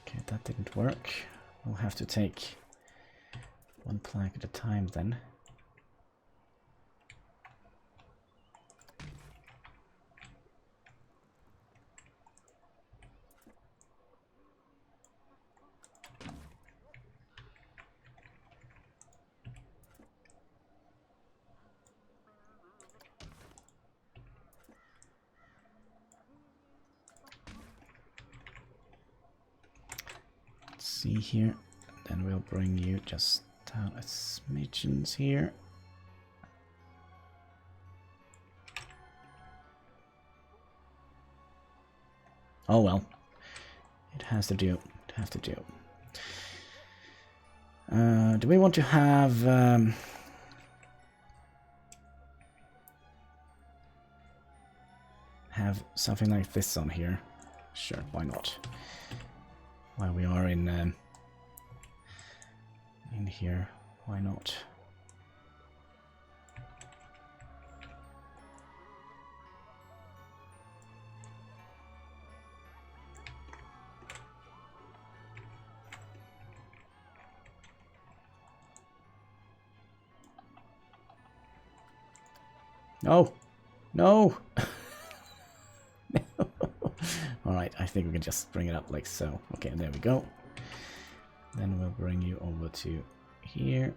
Okay, that didn't work. We'll have to take one plank at a time then. See here, then we'll bring you just down a smidgens here. Oh well, it has to do. It has to do. Do we want to have something like this on here? Sure, why not? While we are in here, why not? No, no. Alright, I think we can just bring it up like so. Okay, there we go. Then we'll bring you over to here.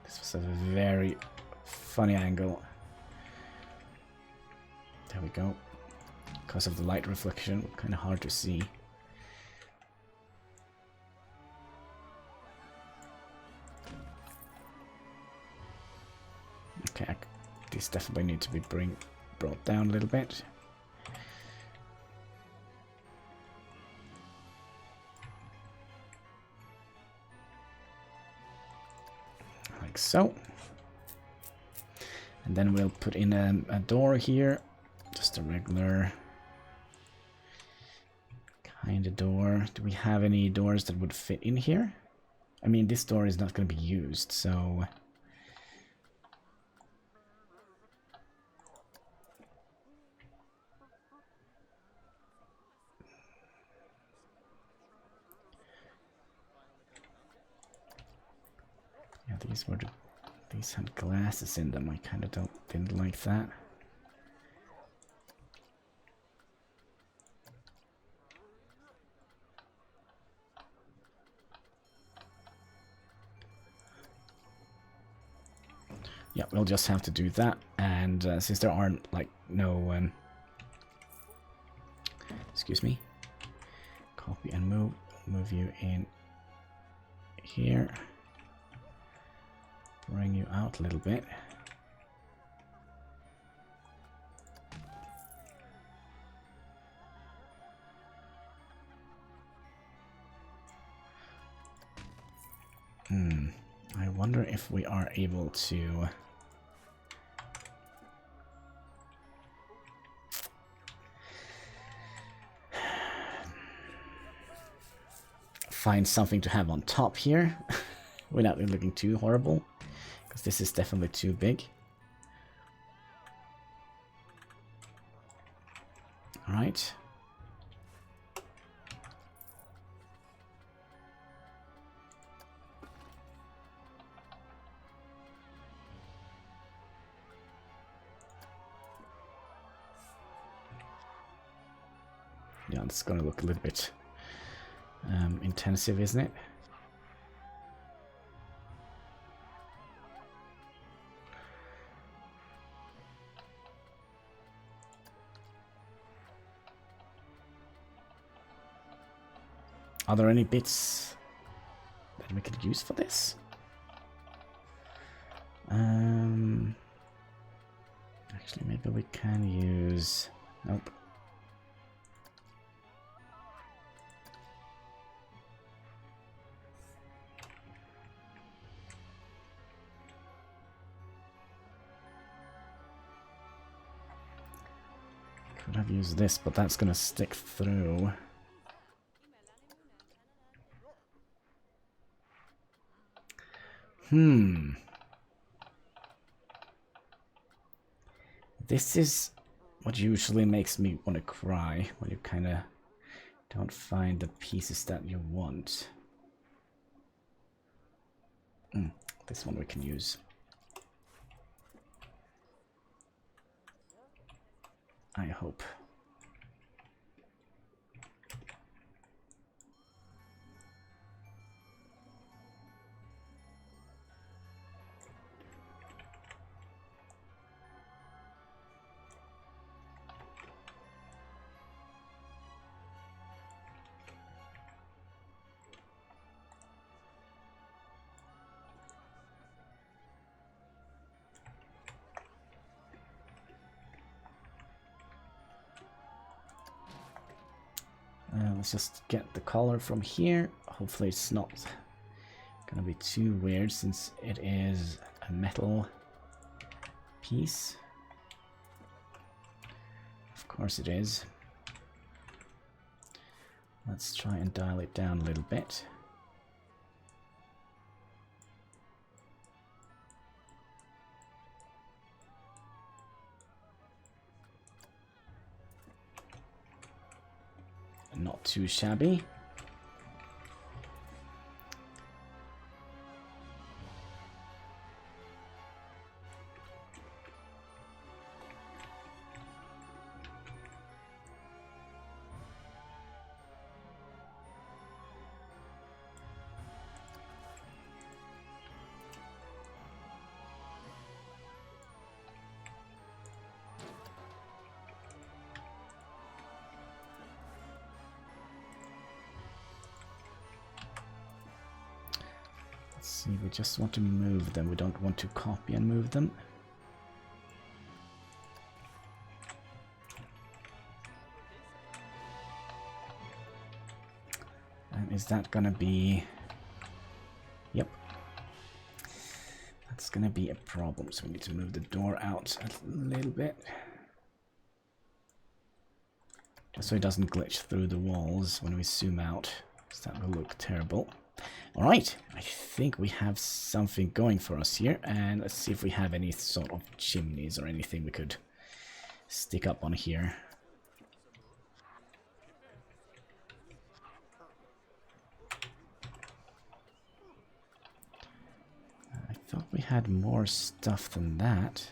This was a very funny angle. There we go. Because of the light reflection, kind of hard to see. Okay, these definitely need to be brought down a little bit. Like so. And then we'll put in a door here. Just a regular kind of door. Do we have any doors that would fit in here? I mean, this door is not going to be used, so... Yeah, these had glasses in them. I kind of didn't like that. Yeah, we'll just have to do that. And since there aren't like no excuse me, copy and move you in here. Bring you out a little bit. I wonder if we are able to find something to have on top here without it looking too horrible, because this is definitely too big. All right. Yeah, it's gonna look a little bit intensive, isn't it? Are there any bits that we could use for this? Actually, maybe we can use... Nope. Could have used this, but that's gonna stick through. This is what usually makes me want to cry, when you kind of don't find the pieces that you want. This one we can use. I hope. Let's just get the color from here. Hopefully it's not gonna be too weird since it is a metal piece. Of course it is. Let's try and dial it down a little bit. Not too shabby. See, we just want to move them. We don't want to copy and move them. And is that gonna be... Yep. That's gonna be a problem, so we need to move the door out a little bit. Just so it doesn't glitch through the walls when we zoom out, because that will look terrible. Alright, I think we have something going for us here, and let's see if we have any sort of chimneys or anything we could stick up on here. I thought we had more stuff than that.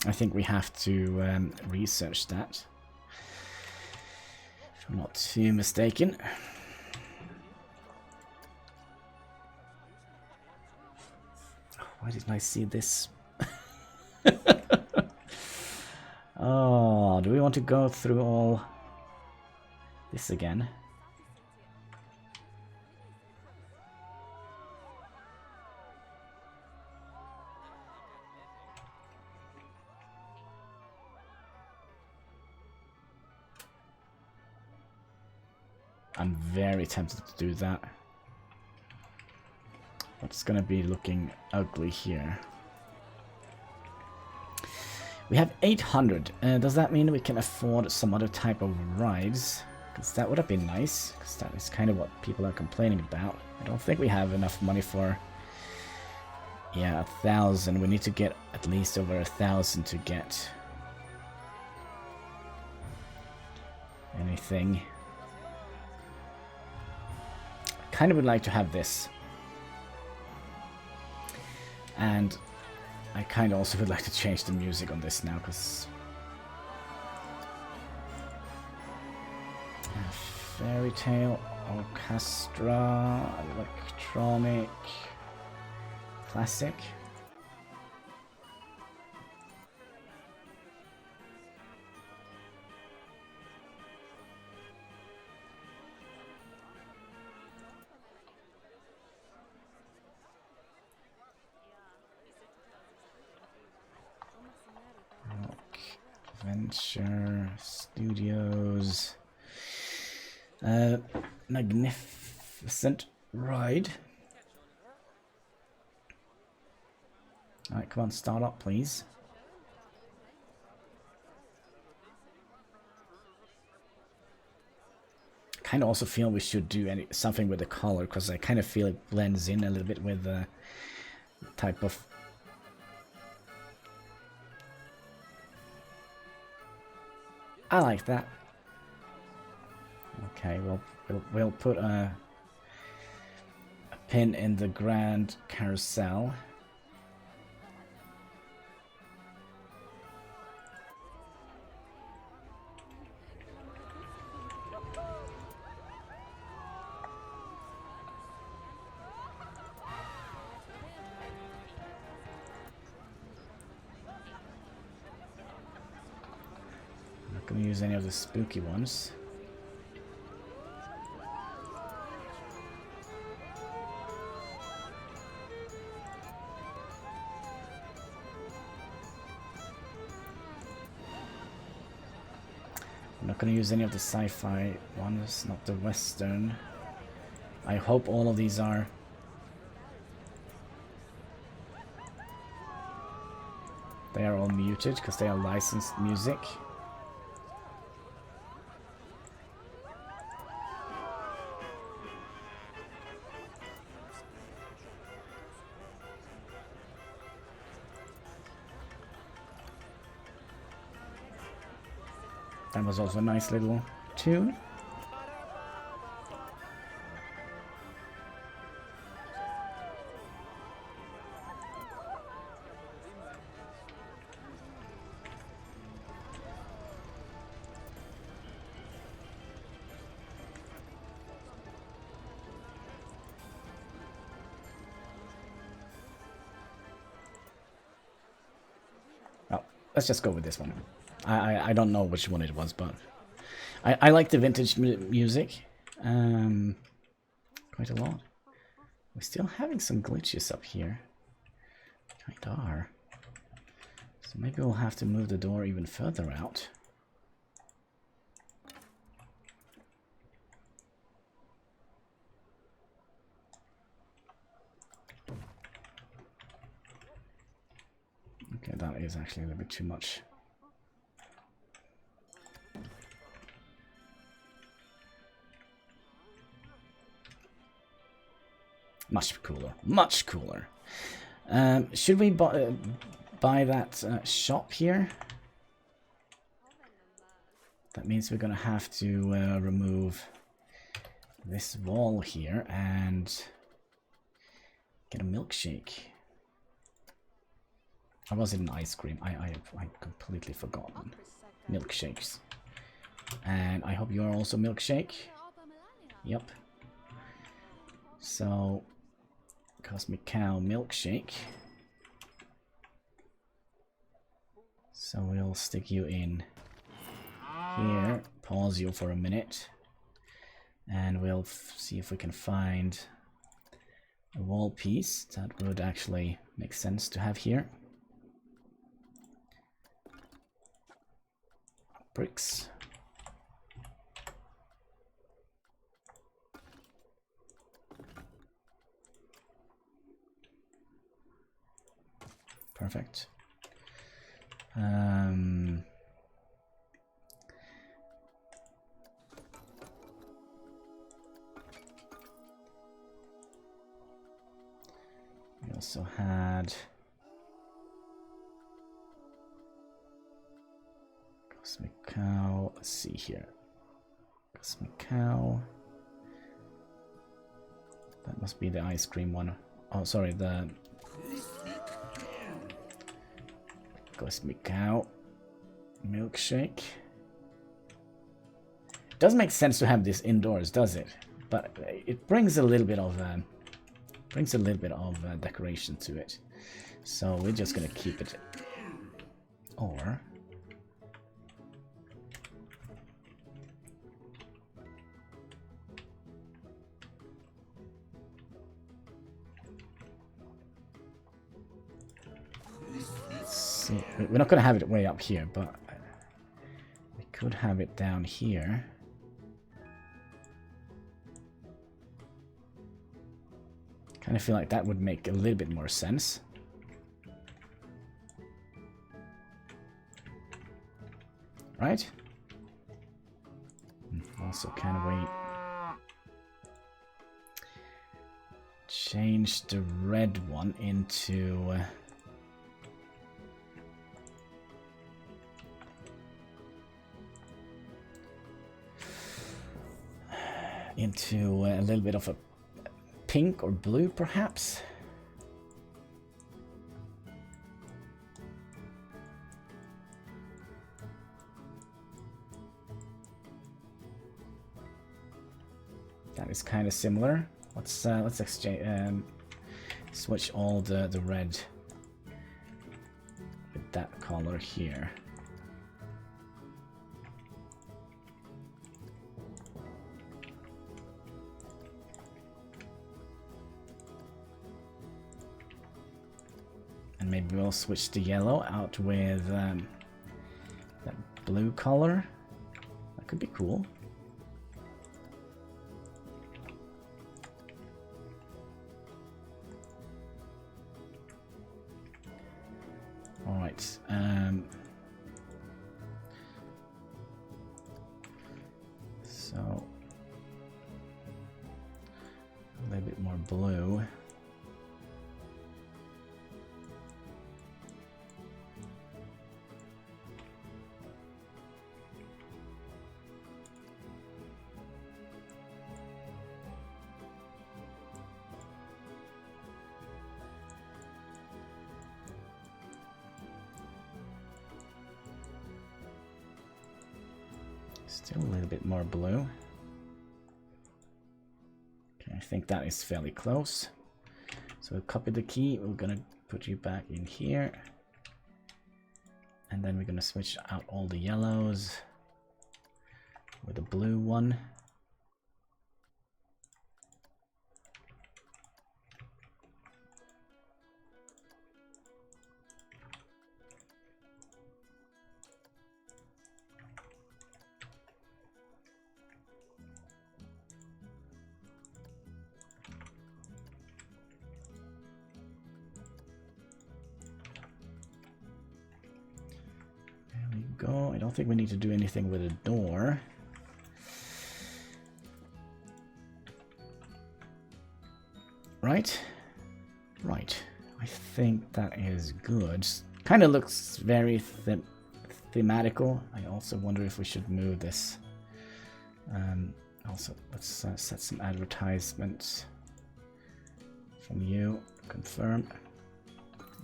I think we have to research that, if I'm not too mistaken. Why didn't I see this? Oh, do we want to go through all this again? I'm very tempted to do that. But it's gonna be looking ugly here. We have 800. Does that mean we can afford some other type of rides? Because that would have been nice. Because that is kind of what people are complaining about. I don't think we have enough money for... Yeah, 1,000. We need to get at least over 1,000 to get... anything. I kind of would like to have this. And... I kind of also would like to change the music on this now, because... Fairy Tale, Orchestra, Electronic, Classic. Adventure Studios. Magnificent Ride. Alright, come on, start up, please. Kind of also feel we should do something with the color, because I kind of feel it blends in a little bit with the type of... I like that. Okay, we'll put a pin in the Grand Carousel. I'm not gonna use any of the spooky ones. I'm not going to use any of the sci-fi ones, not the western. I hope all of these are... They are all muted, because they are licensed music. That was also a nice little tune. Well, let's just go with this one. I don't know which one it was, but I like the vintage music quite a lot. We're still having some glitches up here. Kind of are. So maybe we'll have to move the door even further out. Okay, that is actually a little bit too much. Much cooler. Much cooler. Should we buy that shop here? That means we're gonna have to remove this wall here and get a milkshake. Or was it an ice cream? I completely forgotten. Milkshakes. And I hope you're also milkshake. Yep. So, Cosmic Cow milkshake. So we'll stick you in here, pause you for a minute, and we'll see if we can find a wall piece that would actually make sense to have here. Bricks. Perfect. We also had Cosmic Cow. Let's see here. Cosmic Cow. That must be the ice cream one. Oh, sorry, the Cosmic Cow milkshake. Doesn't make sense to have this indoors, does it? But it brings a little bit of decoration to it. So we're just gonna keep it. Or see. We're not gonna have it way up here, but we could have it down here. Kind of feel like that would make a little bit more sense. Right? Also, kind of wait. Change the red one into a little bit of a pink or blue, perhaps. That is kind of similar. Let's exchange switch all the red with that color here. And maybe we'll switch the yellow out with that blue color. That could be cool. All right. So a little bit more blue. Still a little bit more blue. Okay, I think that is fairly close. So we'll copy the key. We're gonna put you back in here. And then we're gonna switch out all the yellows with the blue one. Go. I don't think we need to do anything with a door. Right? Right. I think that is good. Kind of looks very thematical. I also wonder if we should move this. Also, let's set some advertisements from you. Confirm.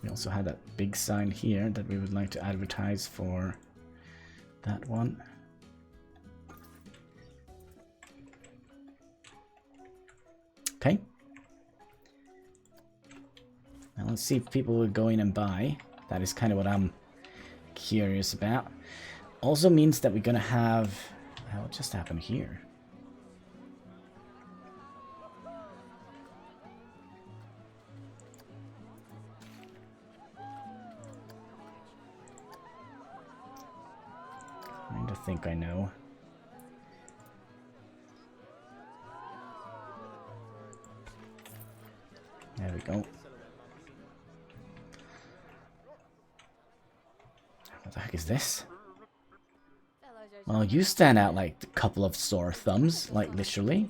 We also had that big sign here that we would like to advertise for that one. Okay. Now let's see if people will go in and buy. That is kind of what I'm curious about. Also means that we're gonna have... What just happened here? I think I know. There we go. What the heck is this? Well, you stand out like a couple of sore thumbs, like literally.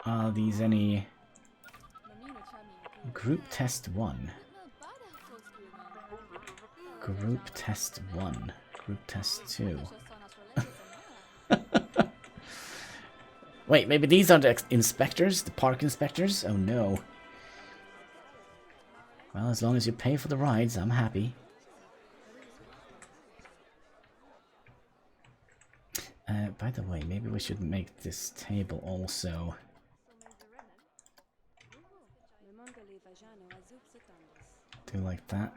Are these any... Group test 1. Group test 1. Group test 2. Wait, maybe these are the inspectors? The park inspectors? Oh no. Well, as long as you pay for the rides, I'm happy. By the way, maybe we should make this table also... do like that.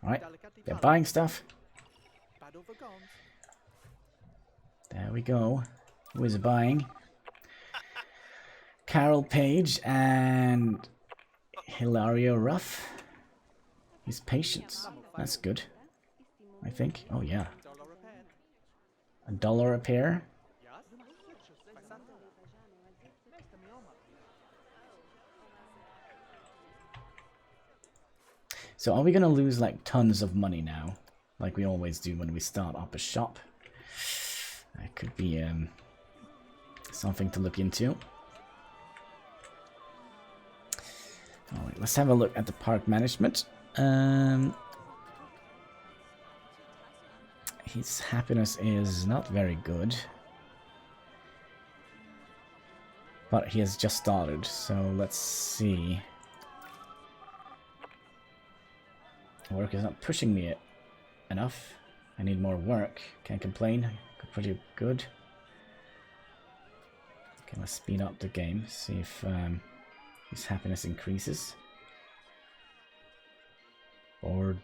Alright, they're buying stuff. There we go. Who is buying? Carol Page and Hilario Ruff. He's patient. That's good. I think. Oh yeah. $1 a pair. So are we gonna lose like tons of money now? Like we always do when we start up a shop? That could be something to look into. Alright, let's have a look at the park management. His happiness is not very good. But he has just started, so let's see. Work is not pushing me enough. I need more work. Can't complain. Pretty good. Okay, let's speed up the game. See if his happiness increases. Board.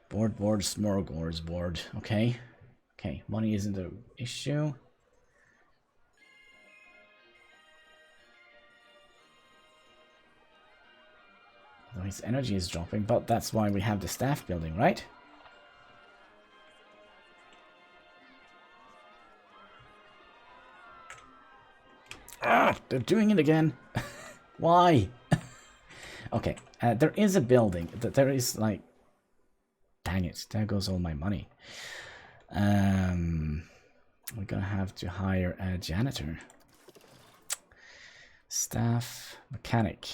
Board, smorgasbord. Okay. Okay, money isn't an issue. Well, his energy is dropping, but that's why we have the staff building, right? Ah, they're doing it again. Why? Okay, there is a building. There is like... Dang it, there goes all my money. We're gonna have to hire a janitor. Staff, mechanic.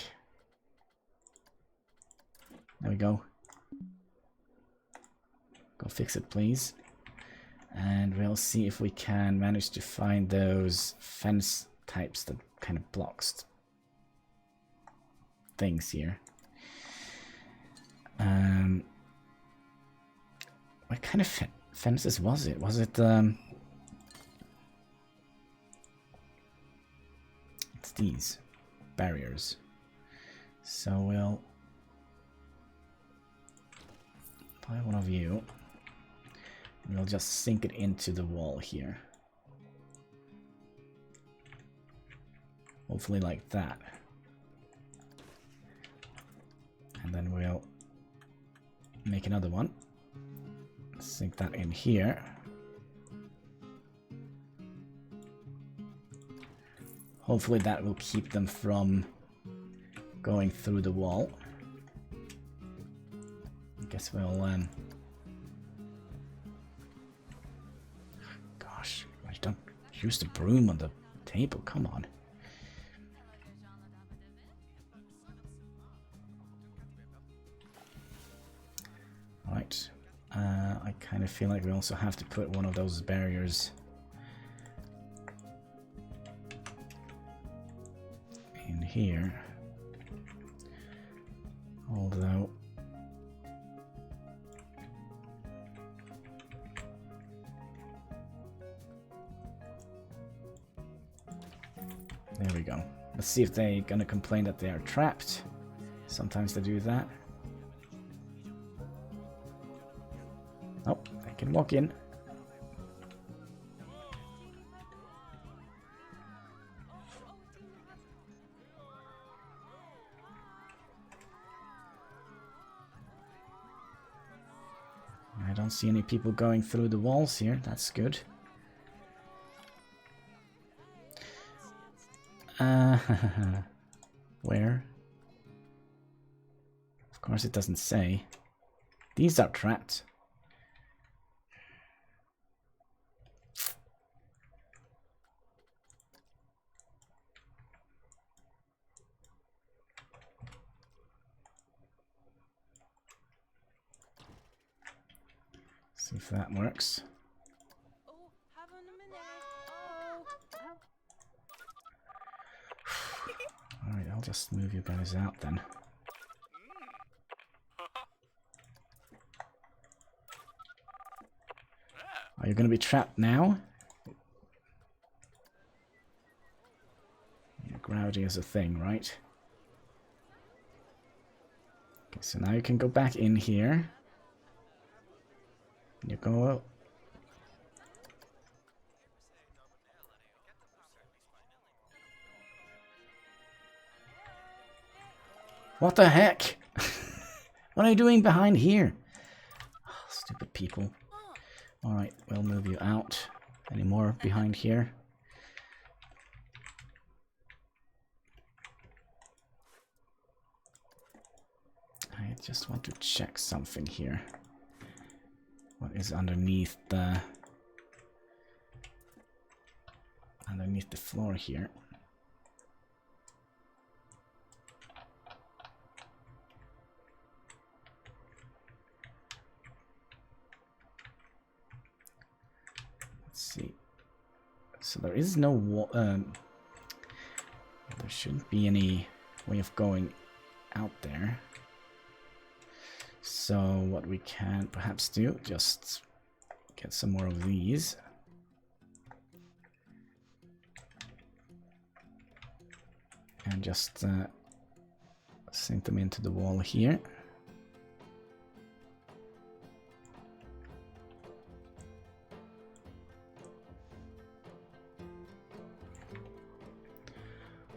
There we go. Go fix it, please. And we'll see if we can manage to find those fence types that kind of blocks things here. What kind of fences was it? Was it it's these barriers. So we'll buy one of you. And we'll just sink it into the wall here. Hopefully like that. And then we'll make another one. Sink that in here. Hopefully that will keep them from going through the wall. I guess we'll gosh, I don't use the broom on the table, come on. Alright. I kind of feel like we also have to put one of those barriers in here. Although there we go. Let's see if they're gonna complain that they are trapped. Sometimes they do that. Oh, I can walk in. don't see any people going through the walls here. That's good. Where? Of course it doesn't say. These are trapped. See if that works. Alright, I'll just move you guys out then. Are you going to be trapped now? Yeah, gravity is a thing, right? Okay, so now you can go back in here. You go out. What the heck? What are you doing behind here? Oh, stupid people. Alright, we'll move you out. Any more behind here? I just want to check something here. What is underneath the floor here? Let's see. So there is no there shouldn't be any way of going out there. So what we can perhaps do, just get some more of these. And just sink them into the wall here.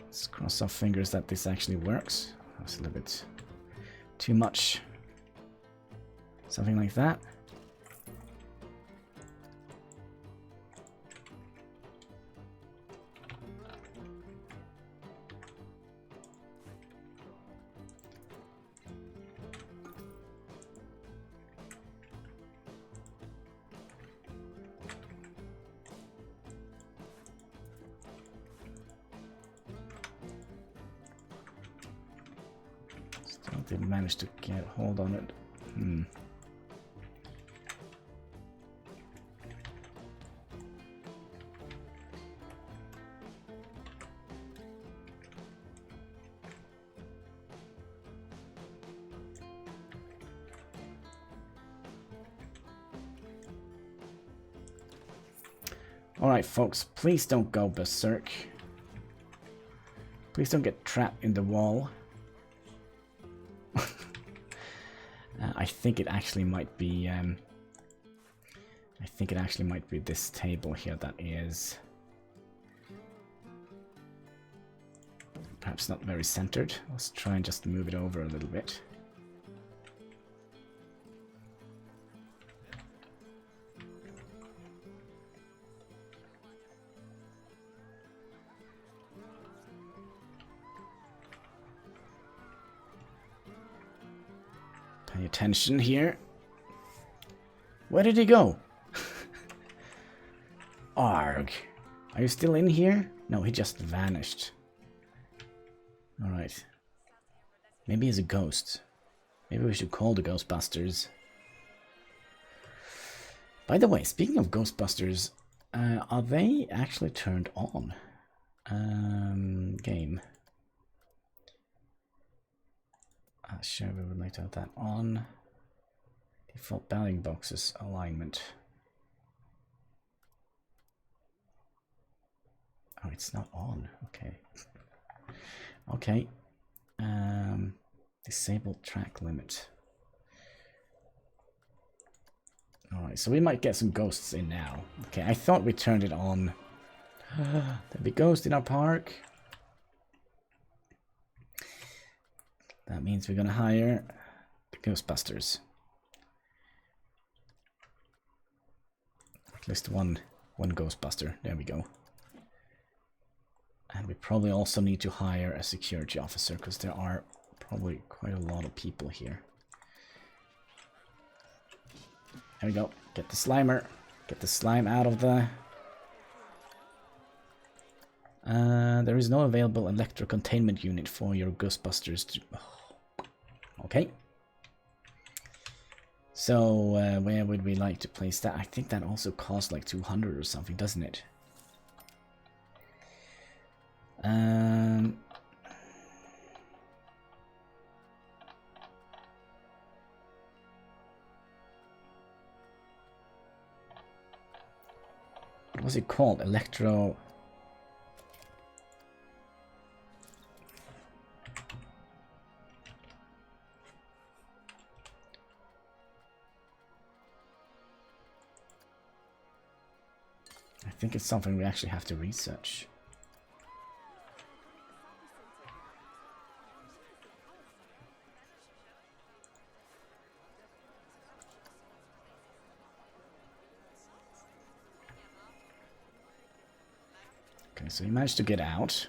Let's cross our fingers that this actually works. That's a little bit too much. Something like that. Still didn't manage to get hold on it. Alright folks, please don't go berserk. Please don't get trapped in the wall. I think it actually might be this table here that is perhaps not very centered. Let's try and just move it over a little bit. Pay attention here. Where did he go? Arg. Are you still in here? No, he just vanished. Alright. Maybe he's a ghost. Maybe we should call the Ghostbusters. By the way, speaking of Ghostbusters, are they actually turned on? Game. Sure, we would like to have that on. Default bounding boxes alignment. Oh, it's not on. Okay. Okay. Disable track limit. Alright, so we might get some ghosts in now. Okay, I thought we turned it on. There'll be ghosts in our park. That means we're gonna hire the Ghostbusters. At least one Ghostbuster. There we go. And we probably also need to hire a security officer, because there are probably quite a lot of people here. There we go. Get the Slimer. Get the slime out of the... there is no available electro containment unit for your Ghostbusters to... Oh. Okay. So, where would we like to place that? I think that also costs like 200 or something, doesn't it? What was it called? Electro... I think it's something we actually have to research. Okay, so he managed to get out.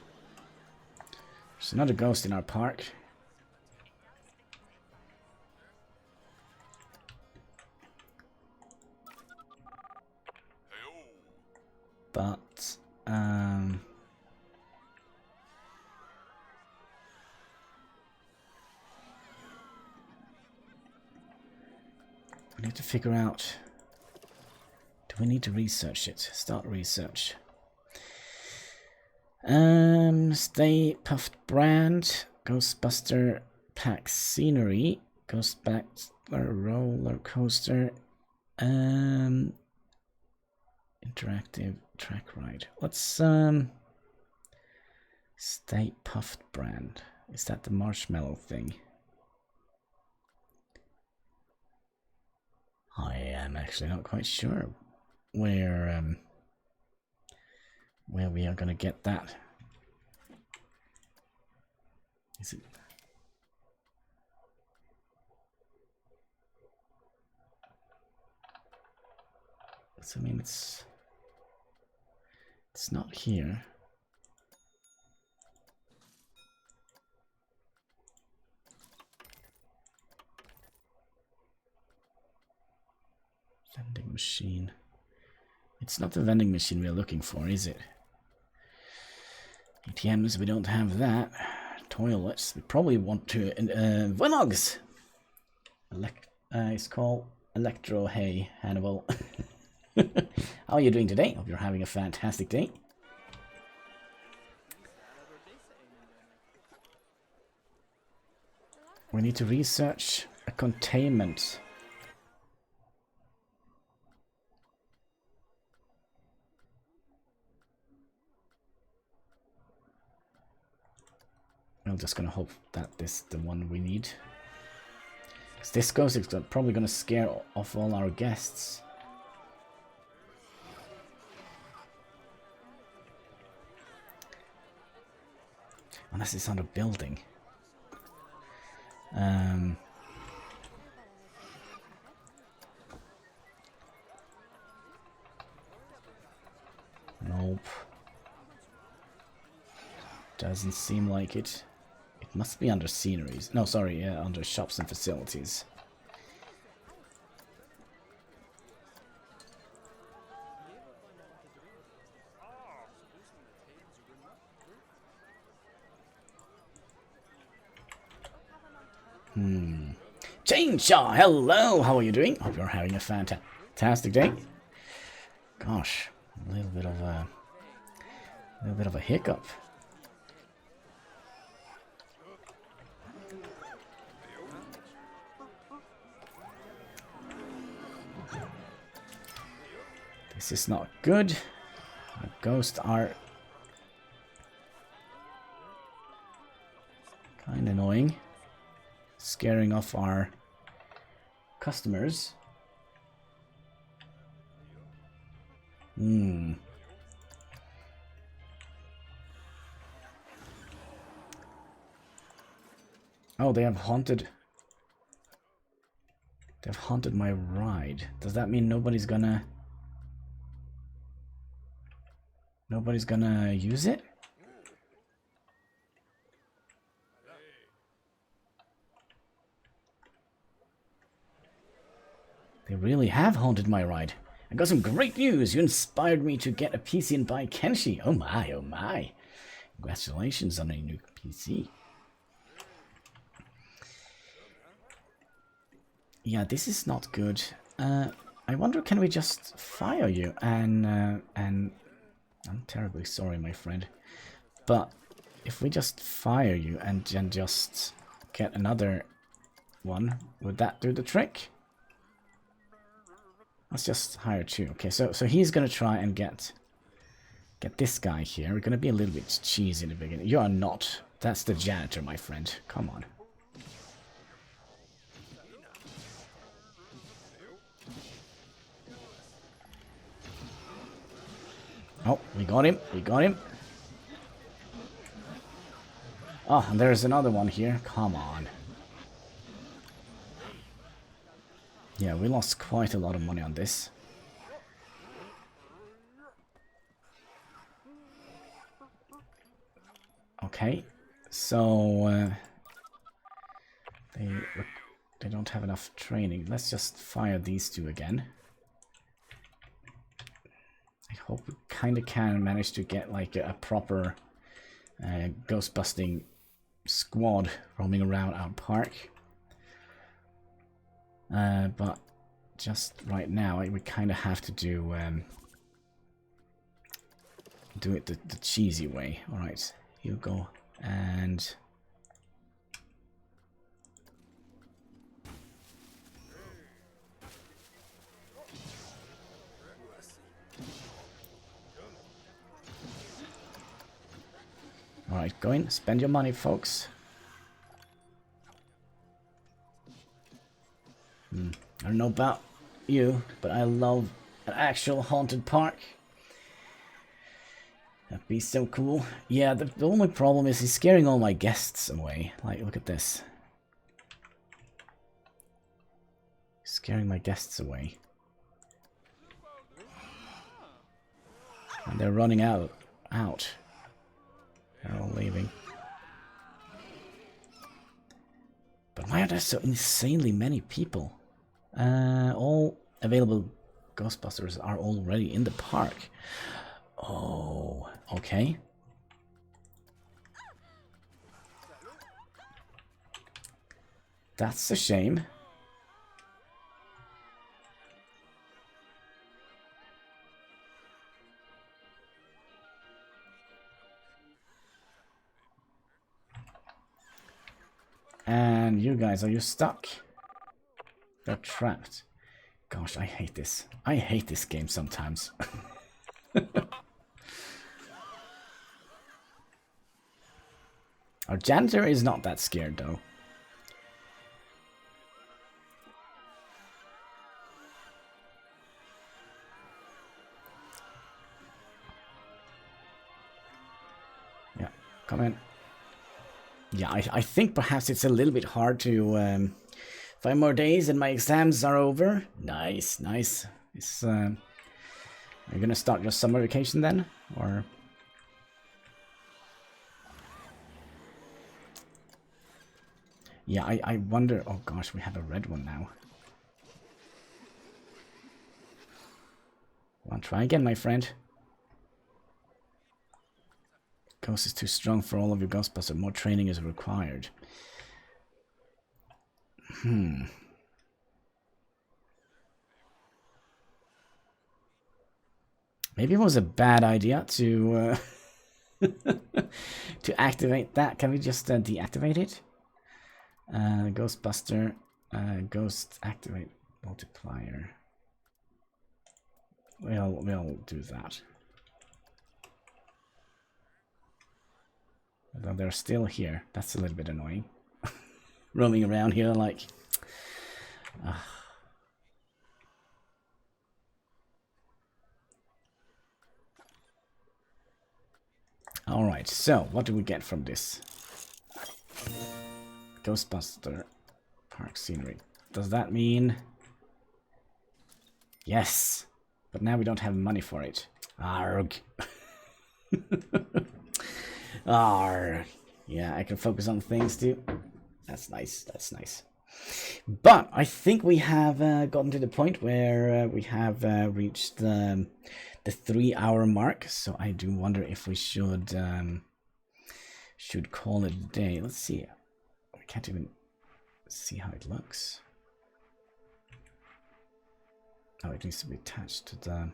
There's another ghost in our park. But, we need to figure out... Do we need to research it? Start research. Stay Puffed Brand, Ghostbuster Pack Scenery, Ghostbuster Roller Coaster, Interactive Track Ride. Let's Stay Puffed Brand. Is that the marshmallow thing? I am actually not quite sure where we are gonna get that. Is it? So, I mean, it's not here. Vending machine. It's not the vending machine we are looking for, is it? ATMs, we don't have that. Toilets, we probably want to... Vlogs! It's called Electro. Hey, Hannibal. How are you doing today? Hope you're having a fantastic day. We need to research a containment. I'm just gonna hope that this is the one we need. Because this ghost is probably gonna scare off all our guests. Unless it's on a building. Nope. Doesn't seem like it. It must be under sceneries. No, sorry, yeah, under shops and facilities. Chainsaw, hello, how are you doing? Hope you're having a fantastic day. Gosh, a little bit of a hiccup. This is not good. The ghosts are kind of annoying. Scaring off our customers. Oh, they have haunted. They've haunted my ride. Does that mean nobody's gonna Nobody's gonna use it? They really have haunted my ride. I got some great news. You inspired me to get a PC and buy Kenshi. Oh my, oh my. Congratulations on a new PC. Yeah, this is not good. I wonder, can we just fire you? And I'm terribly sorry, my friend. But if we just fire you and then just get another one, would that do the trick? Let's just hire two. Okay, so he's gonna try and get this guy here. We're gonna be a little bit cheesy in the beginning. You are not. That's the janitor, my friend. Come on. Oh, we got him. We got him. Oh, and there's another one here. Come on. Yeah, we lost quite a lot of money on this. Okay, so they don't have enough training. Let's just fire these two again. I hope we kind of can manage to get like a proper ghost busting squad roaming around our park. But just right now, we kind of have to do it the cheesy way. All right, you go and. Alright, go in, spend your money, folks. I don't know about you, but I love an actual haunted park. That'd be so cool. Yeah, the only problem is he's scaring all my guests away. Like, look at this. He's scaring my guests away. And they're running out. They're all leaving. But why are there so insanely many people? All available Ghostbusters are already in the park. Oh, okay. That's a shame. And you guys, are you stuck? They're trapped. Gosh, I hate this. I hate this game sometimes. Our janitor is not that scared, though. Yeah, come in. Yeah, I think perhaps it's a little bit hard to 5 more days and my exams are over. Nice, nice. It's, are you gonna start your summer vacation then, or? Yeah, I wonder. Oh gosh, we have a red one now. Well, try again, my friend. Ghost is too strong for all of your Ghostbusters. More training is required. Maybe it was a bad idea to to activate that. Can we just deactivate it? Ghostbuster, ghost activate multiplier. We'll do that. Although they're still here. That's a little bit annoying. Roaming around here like... Alright, so what do we get from this? Ghostbuster park scenery. Does that mean... Yes! But now we don't have money for it. Arg! Ah, yeah, I can focus on things too. That's nice. That's nice. But I think we have gotten to the point where we have reached the 3-hour mark. So I do wonder if we should call it a day. Let's see. I can't even see how it looks. Oh, it needs to be attached to the.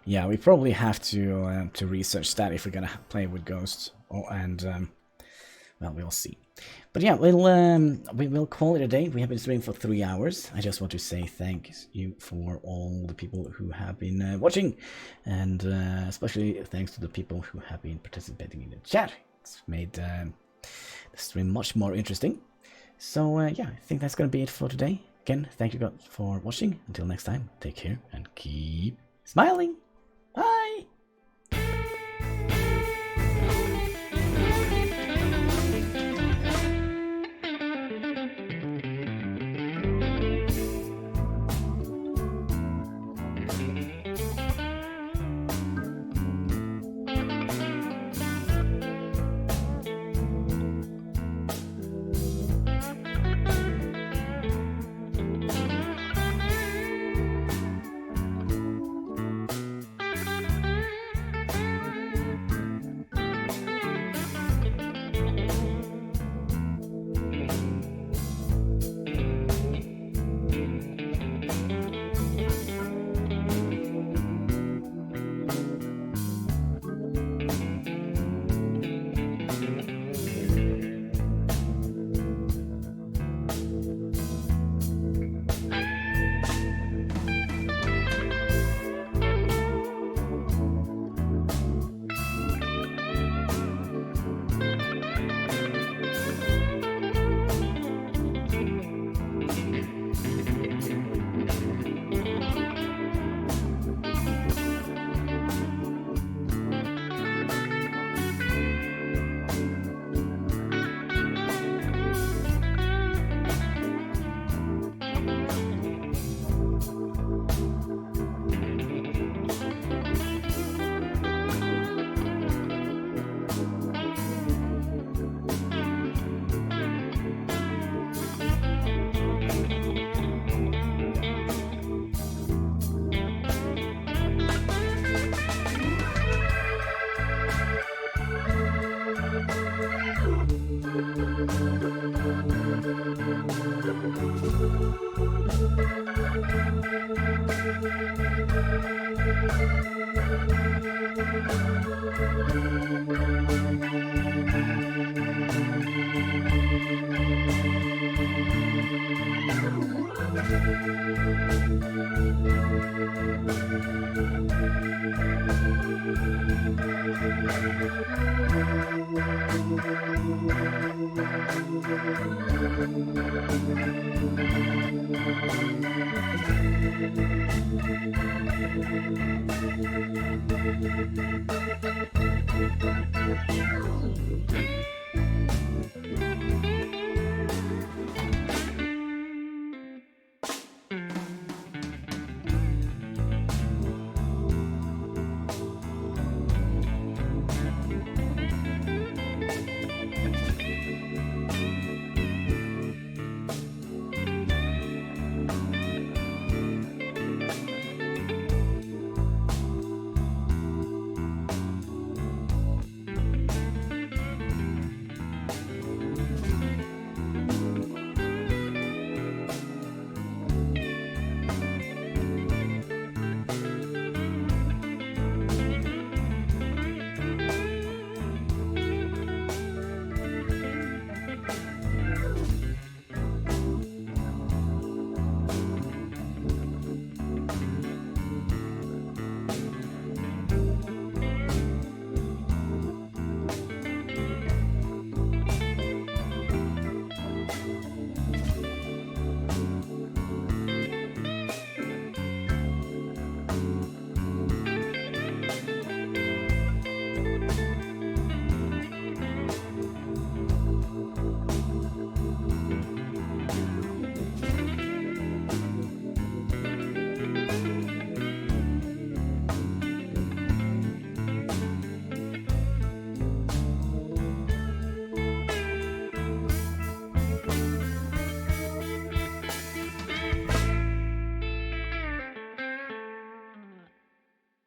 Yeah, we probably have to research that if we're gonna play with ghosts. Oh, and well, we'll see. But yeah, we will call it a day. We have been streaming for 3 hours. I just want to say thank you for all the people who have been watching, and especially thanks to the people who have been participating in the chat. It's made the stream much more interesting. So yeah, I think that's gonna be it for today. Again, thank you guys for watching. Until next time, take care and keep smiling. Bye!